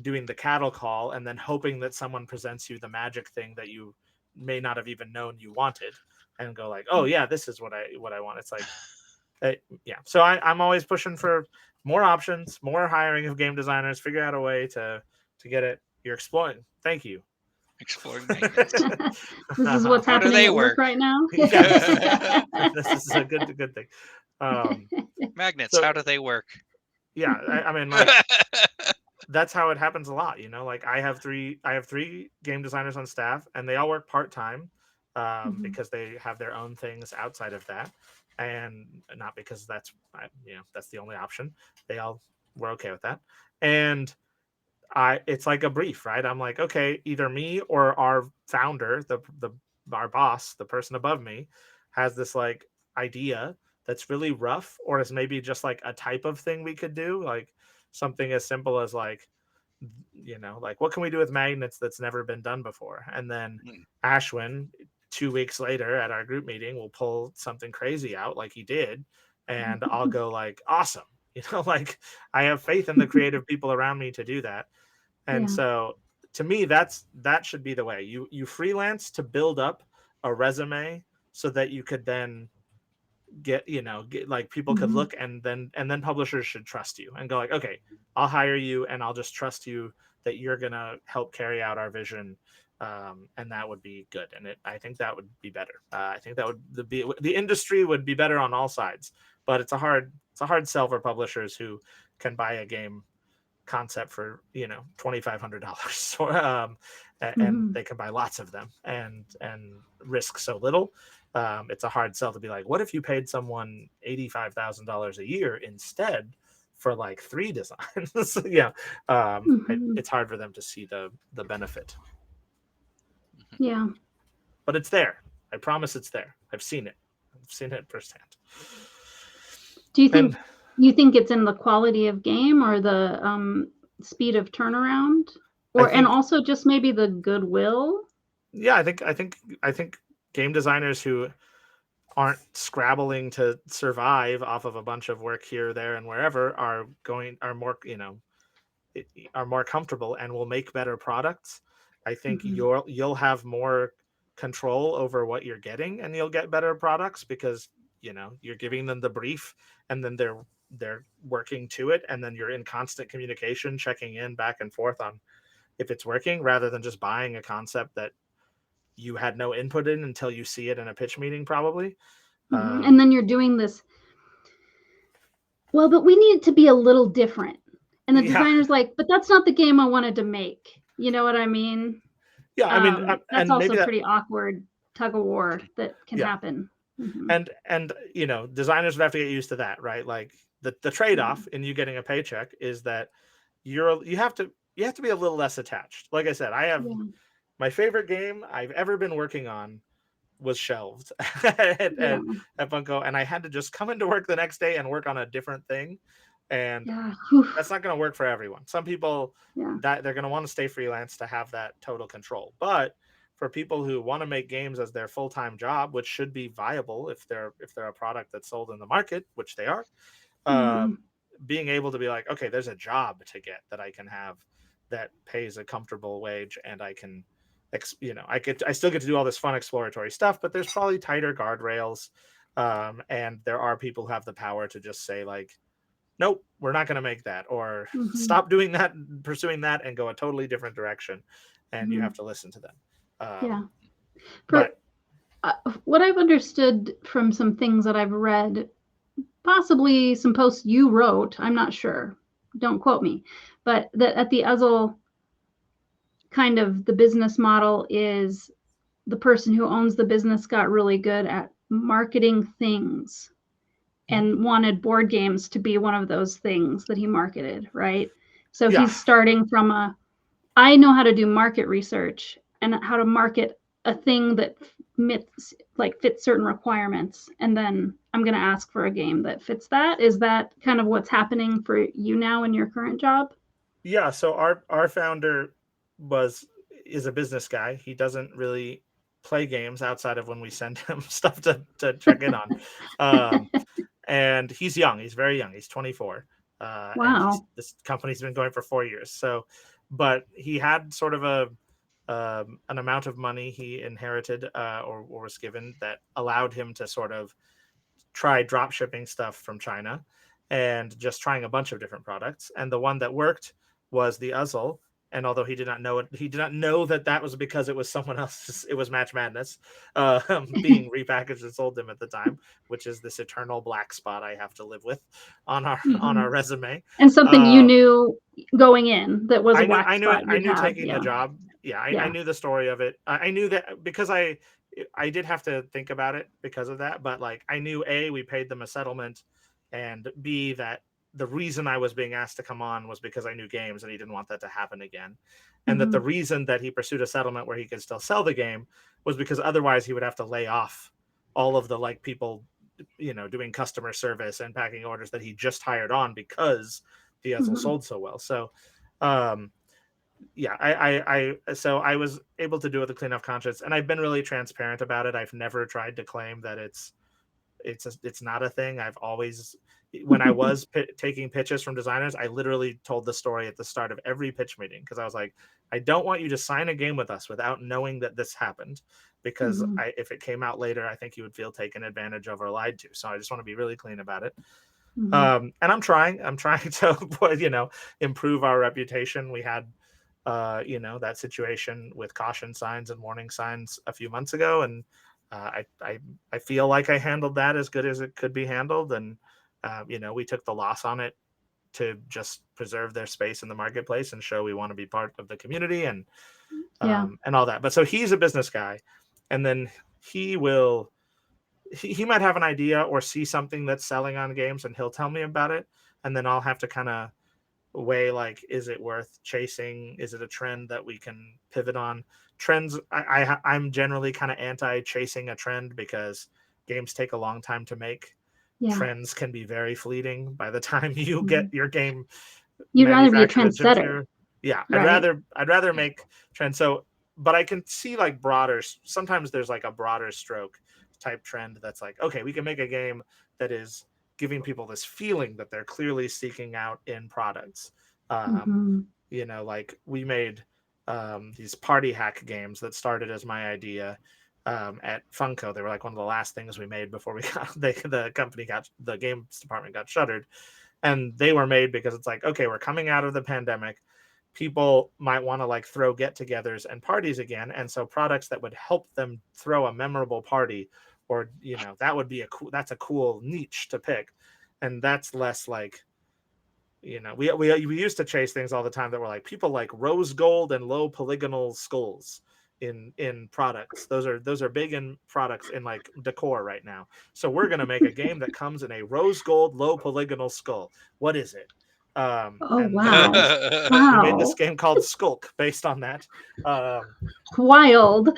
doing the cattle call and then hoping that someone presents you the magic thing that you may not have even known you wanted, and go like, oh yeah, this is what I want. It's like, yeah. So I'm always pushing for more options, more hiring of game designers. Figure out a way to get it. You're exploring. Thank you. Exploring magnets. This is what's How do happening they at work work? right now. Yeah. This is a good thing. Magnets, So- how do they work? Yeah, I mean, like, that's how it happens a lot. Like I have three game designers on staff, and they all work part-time, Mhm. because they have their own things outside of that, and not because that's that's the only option. They all were okay with that, and it's like a brief, right? I'm like, okay, either me or our founder, our boss, the person above me, has this like idea that's really rough, or is maybe just like a type of thing we could do, like something as simple as like, like what can we do with magnets that's never been done before? And then Ashwin 2 weeks later at our group meeting will pull something crazy out like he did, and I'll go like, awesome. Like I have faith in the creative people around me to do that. And Yeah. so to me, that should be the way. You freelance to build up a resume so that you could then get like people could Mhm. look, and then publishers should trust you and go like, okay, I'll hire you, and I'll just trust you that you're gonna help carry out our vision, and that would be good. And I think that would be better. I think that would the industry would be better on all sides. But it's a hard sell for publishers who can buy a game concept for $2,500 and Mhm. they can buy lots of them and risk so little. It's a hard sell to be like, what if you paid someone $85,000 a year instead for like 3 designs? Yeah. Mhm. It's hard for them to see the benefit, Yeah. but it's there. I promise it's there. I've seen it firsthand. Do you think And you think it's in the quality of game or the speed of turnaround, or and think- also just maybe the goodwill? yeah, I think game designers who aren't scrabbling to survive off of a bunch of work here, there, and wherever are more comfortable and will make better products. I think Mhm. you'll have more control over what you're getting, and you'll get better products because you're giving them the brief, and then they're working to it, and then you're in constant communication, checking in back and forth on if it's working, rather than just buying a concept that you had no input in until you see it in a pitch meeting, probably. Mhm. And then you're doing this. Well, but we need it to be a little different. And the Yeah. designer's like, but that's not the game I wanted to make. You know what I mean? Yeah, I mean, That's and also maybe that, pretty awkward tug of war that can Yeah. happen. Mhm. and designers would have to get used to that, right? Like the trade-off in you getting a paycheck is that you have to be a little less attached. Like I said, I have Yeah. my favorite game I've ever been working on was shelved at Yeah. Bunko, and I had to just come into work the next day and work on a different thing. And Yeah. Whew. that's not going to work for everyone. Some people Yeah. that they're going to want to stay freelance to have that total control. But for people who want to make games as their full-time job, which should be viable if they're a product that's sold in the market, which they are, Mhm. being able to be like, okay, there's a job to get that I can have that pays a comfortable wage, and I can, I still get to do all this fun exploratory stuff, but there's probably tighter guardrails, and there are people who have the power to just say like, nope, we're not going to make that, or Mhm. stop doing that, pursuing that, and go a totally different direction, and you Mhm. have to listen to them. Yeah. But What I've understood from some things that I've read, possibly some posts you wrote, I'm not sure, don't quote me, but that at the Uzzle, kind of the business model is the person who owns the business got really good at marketing things and wanted board games to be one of those things that he marketed, right? So Yeah. he's starting from I know how to do market research and how to market a thing that fits certain requirements, and then I'm going to ask for a game that fits that. Is that kind of what's happening for you now in your current job? Yeah, so our founder is a business guy. He doesn't really play games outside of when we send him stuff to check in on. And he's young. He's very young. He's 24. And Wow. this company's been going for 4 years. So, but he had sort of an amount of money he inherited or was given that allowed him to sort of try drop shipping stuff from China and just trying a bunch of different products. And the one that worked was the Uzzle. And although he did not know it, he did not know that was because it was someone else's. It was Match Madness being repackaged and sold them at the time, which is this eternal black spot I have to live with on our resume. And something you knew going in that was a black spot. I knew taking the job. Yeah, I knew the story of it. I knew that because I did have to think about it because of that. But like I knew A, we paid them a settlement, and B, that the reason I was being asked to come on was because I knew games and he didn't want that to happen again. And that the reason that he pursued a settlement where he could still sell the game was because otherwise he would have to lay off all of the like people, doing customer service and packing orders that he just hired on because the Uzzle sold so well. So, so I was able to do it with a clean off conscience, and I've been really transparent about it. I've never tried to claim that it's not a thing. I've always, when I was taking pitches from designers, I literally told the story at the start of every pitch meeting because I was like, I don't want you to sign a game with us without knowing that this happened, because if it came out later, I think you would feel taken advantage of or lied to. So I just want to be really clean about it. And I'm trying to, improve our reputation. We had, that situation with caution signs and warning signs a few months ago, and I feel like I handled that as good as it could be handled. And, we took the loss on it to just preserve their space in the marketplace and show we want to be part of the community and all that. But so he's a business guy, and then he might have an idea or see something that's selling on games and he'll tell me about it. And then I'll have to kind of weigh, like, is it worth chasing? Is it a trend that we can pivot on? Trends, I'm generally kind of anti chasing a trend because games take a long time to make. Trends can be very fleeting. By the time you get your game, you'd rather be a trendsetter. Right. I'd rather make trends. So, but I can see like sometimes there's like a broader stroke type trend that's like, okay, we can make a game that is giving people this feeling that they're clearly seeking out in products. Like we made these party hack games that started as my idea at Funko. They were like one of the last things we made before the games department got shuttered. And they were made because it's like, okay, we're coming out of the pandemic. People might want to like throw get-togethers and parties again. And so products that would help them throw a memorable party, or, that would be that's a cool niche to pick. And that's less like, we used to chase things all the time that were like, people like rose gold and low polygonal skulls in products. Those are big in products in like decor right now. So we're going to make a game that comes in a rose gold, low polygonal skull. What is it? Wow. We made this game called Skulk based on that. Wild. Those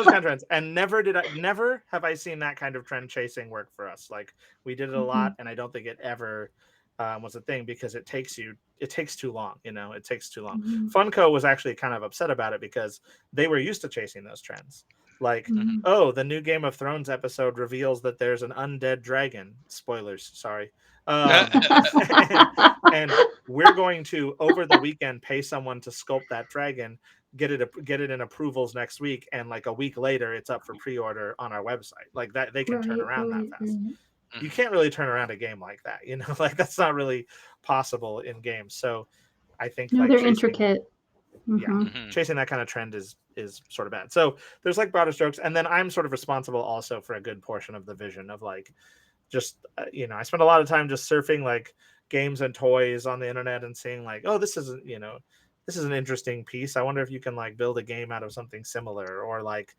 kind of trends. And never have I seen that kind of trend chasing work for us. Like we did it a lot, and I don't think it ever was a thing because it takes too long. It takes too long. Funko was actually kind of upset about it because they were used to chasing those trends. Like, oh, the new Game of Thrones episode reveals that there's an undead dragon. Spoilers, sorry. And we're going to, over the weekend, pay someone to sculpt that dragon, get it in approvals next week, and like a week later, it's up for pre-order on our website. Like that, they can turn around that fast. You can't really turn around a game like that, like that's not really possible in games. So I think they're intricate. Chasing that kind of trend is sort of bad. So there's like broader strokes, and then I'm sort of responsible also for a good portion of the vision of like, just I spend a lot of time just surfing like games and toys on the internet and seeing like, oh, this isn't this is an interesting piece. I wonder if you can like build a game out of something similar, or like,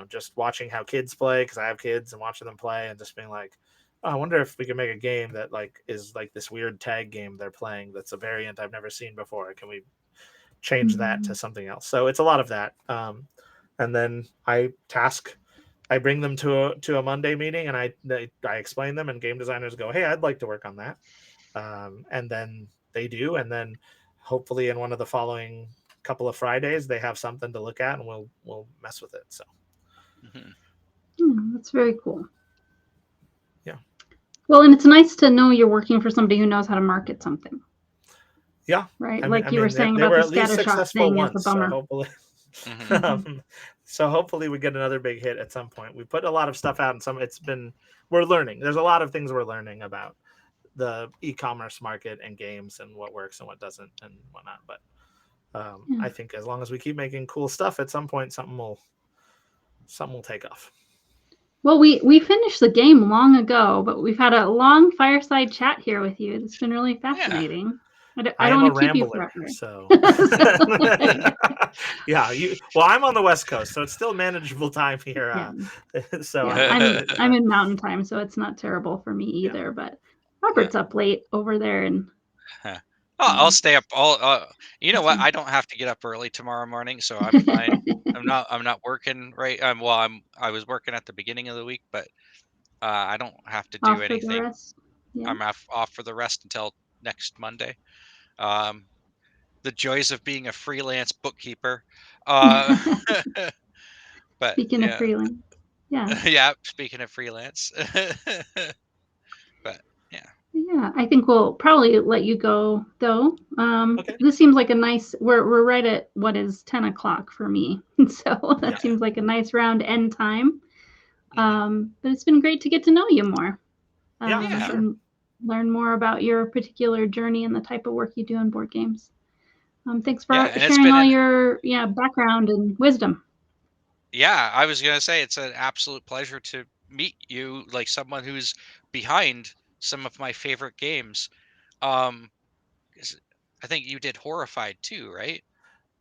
just watching how kids play, because I have kids, and watching them play and just being like, oh, I wonder if we can make a game that like is like this weird tag game they're playing that's a variant I've never seen before. Can we change that to something else? So it's a lot of that. And then I bring them to a Monday meeting, and I explain them, and game designers go, hey, I'd like to work on that. And then they do, and then hopefully in one of the following couple of Fridays they have something to look at, and we'll mess with it. So that's very cool. Yeah. Well, and it's nice to know you're working for somebody who knows how to market something. Yeah. Right. You were saying about the Scattershot thing is a bummer. So hopefully, so hopefully we get another big hit at some point. We put a lot of stuff out, and we're learning. There's a lot of things we're learning about the e-commerce market and games and what works and what doesn't and whatnot. But I think as long as we keep making cool stuff, at some point something will take off. Well, we finished the game long ago, but we've had a long fireside chat here with you. It's been really fascinating. I don't want to keep you forever. So yeah, I'm on the West Coast, so it's still manageable time here. So I'm in Mountain Time, so it's not terrible for me either. But Robert's up late over there, and I'll stay up all. You know what? I don't have to get up early tomorrow morning, so I'm fine. I'm not working right. I was working at the beginning of the week, but I don't have to do anything. I'm off for the rest until next Monday. The joys of being a freelance bookkeeper. But speaking of freelance, speaking of freelance. But yeah, I think we'll probably let you go though. Okay. This seems like a nice. We're right at what is 10 o'clock for me, so that seems like a nice round end time. But it's been great to get to know you more. And learn more about your particular journey and the type of work you do in board games. Thanks for sharing all your background and wisdom. Yeah, I was gonna say it's an absolute pleasure to meet you, like someone who's behind some of my favorite games. I think you did Horrified too, right?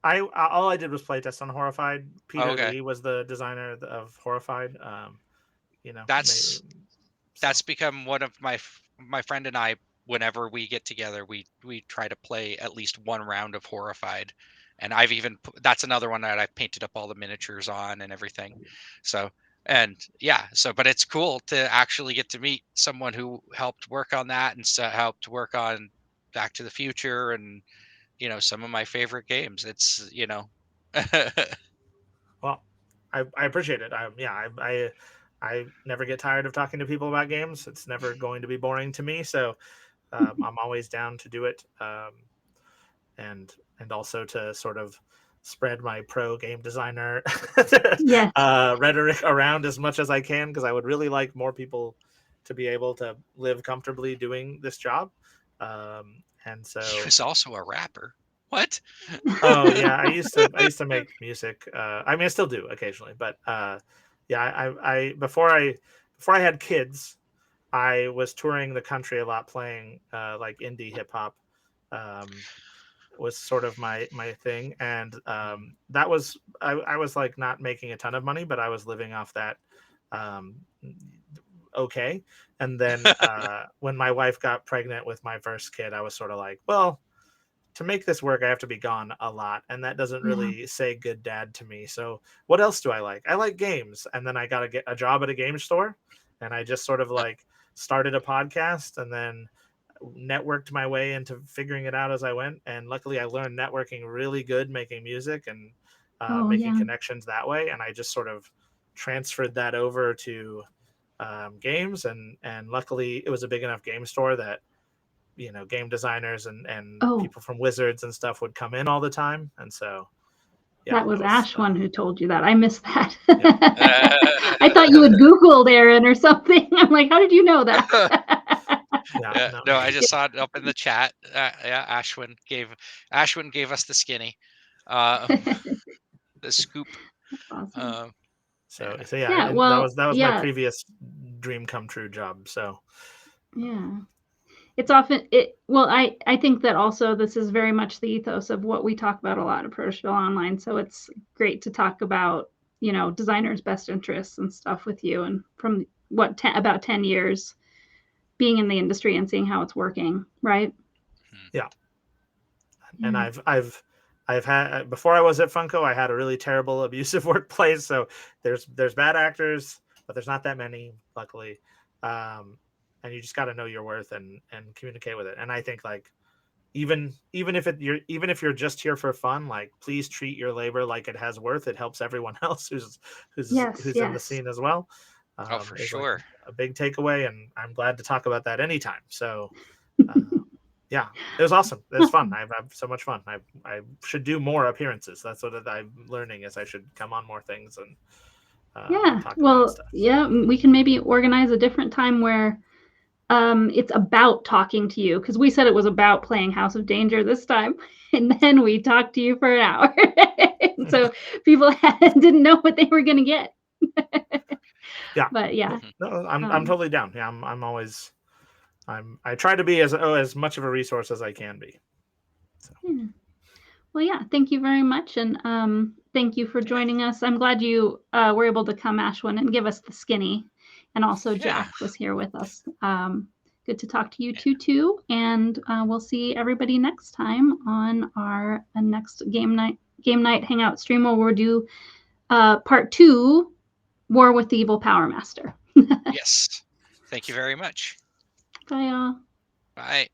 All I did was play test on Horrified. Peter Okay. Lee was the designer of Horrified. That's become one of my friend and I. Whenever we get together, we try to play at least one round of Horrified, and that's another one that I've painted up all the miniatures on and everything. So but it's cool to actually get to meet someone who helped work on that and helped work on Back to the Future and some of my favorite games. It's Well, I appreciate it. I never get tired of talking to people about games. It's never going to be boring to me. So I'm always down to do it. And also to sort of spread my pro game designer rhetoric around as much as I can, because I would really like more people to be able to live comfortably doing this job. And so he was also a rapper. What? Oh yeah, I used to make music. I mean, I still do occasionally, but I before I had kids, I was touring the country a lot, playing like indie hip hop. Was sort of my thing, and that was I was like not making a ton of money, but I was living off that okay. And then when my wife got pregnant with my first kid, I was sort of like, well, to make this work, I have to be gone a lot, and that doesn't really say good dad to me. So what else do I like? I like games, and then I got to get a job at a game store, and I just sort of like started a podcast, and then networked my way into figuring it out as I went. And luckily I learned networking really good, making music and making connections that way. And I just sort of transferred that over to games. And luckily it was a big enough game store that, game designers and people from Wizards and stuff would come in all the time. And so, that was Ash one who told you that. I missed that. I thought you had Googled Aaron or something. I'm like, how did you know that? No, I just saw it up in the chat. Ashwin gave us the skinny, the scoop. Awesome. That was my previous dream come true job. So it's often it. Well, I think that also this is very much the ethos of what we talk about a lot at Protoshville Online. So it's great to talk about, designers' best interests and stuff with you, and from about 10 years being in the industry and seeing how it's working, right? Yeah. And I've had, before I was at Funko, I had a really terrible, abusive workplace. So there's bad actors, but there's not that many, luckily. And you just got to know your worth and communicate with it. And I think like, even if you're just here for fun, like please treat your labor like it has worth. It helps everyone else who's in the scene as well. Oh, for is sure. like a big takeaway, and I'm glad to talk about that anytime. So yeah, it was awesome. It was fun. I've had so much fun. I should do more appearances. That's what I'm learning, is I should come on more things and talk about stuff. Yeah, we can maybe organize a different time where it's about talking to you, because we said it was about playing House of Danger this time, and then we talked to you for an hour. So people didn't know what they were going to get. Yeah, but yeah, no, I'm totally down. Yeah, I'm always I try to be as much of a resource as I can be. So. Yeah. Well, yeah, thank you very much, and thank you for joining us. I'm glad you were able to come, Ashwin, and give us the skinny. And also Jack was here with us. Good to talk to you too. And we'll see everybody next time on our next game night hangout stream, where we'll do part 2, War with the Evil Power Master. Yes. Thank you very much. Bye, y'all. Bye.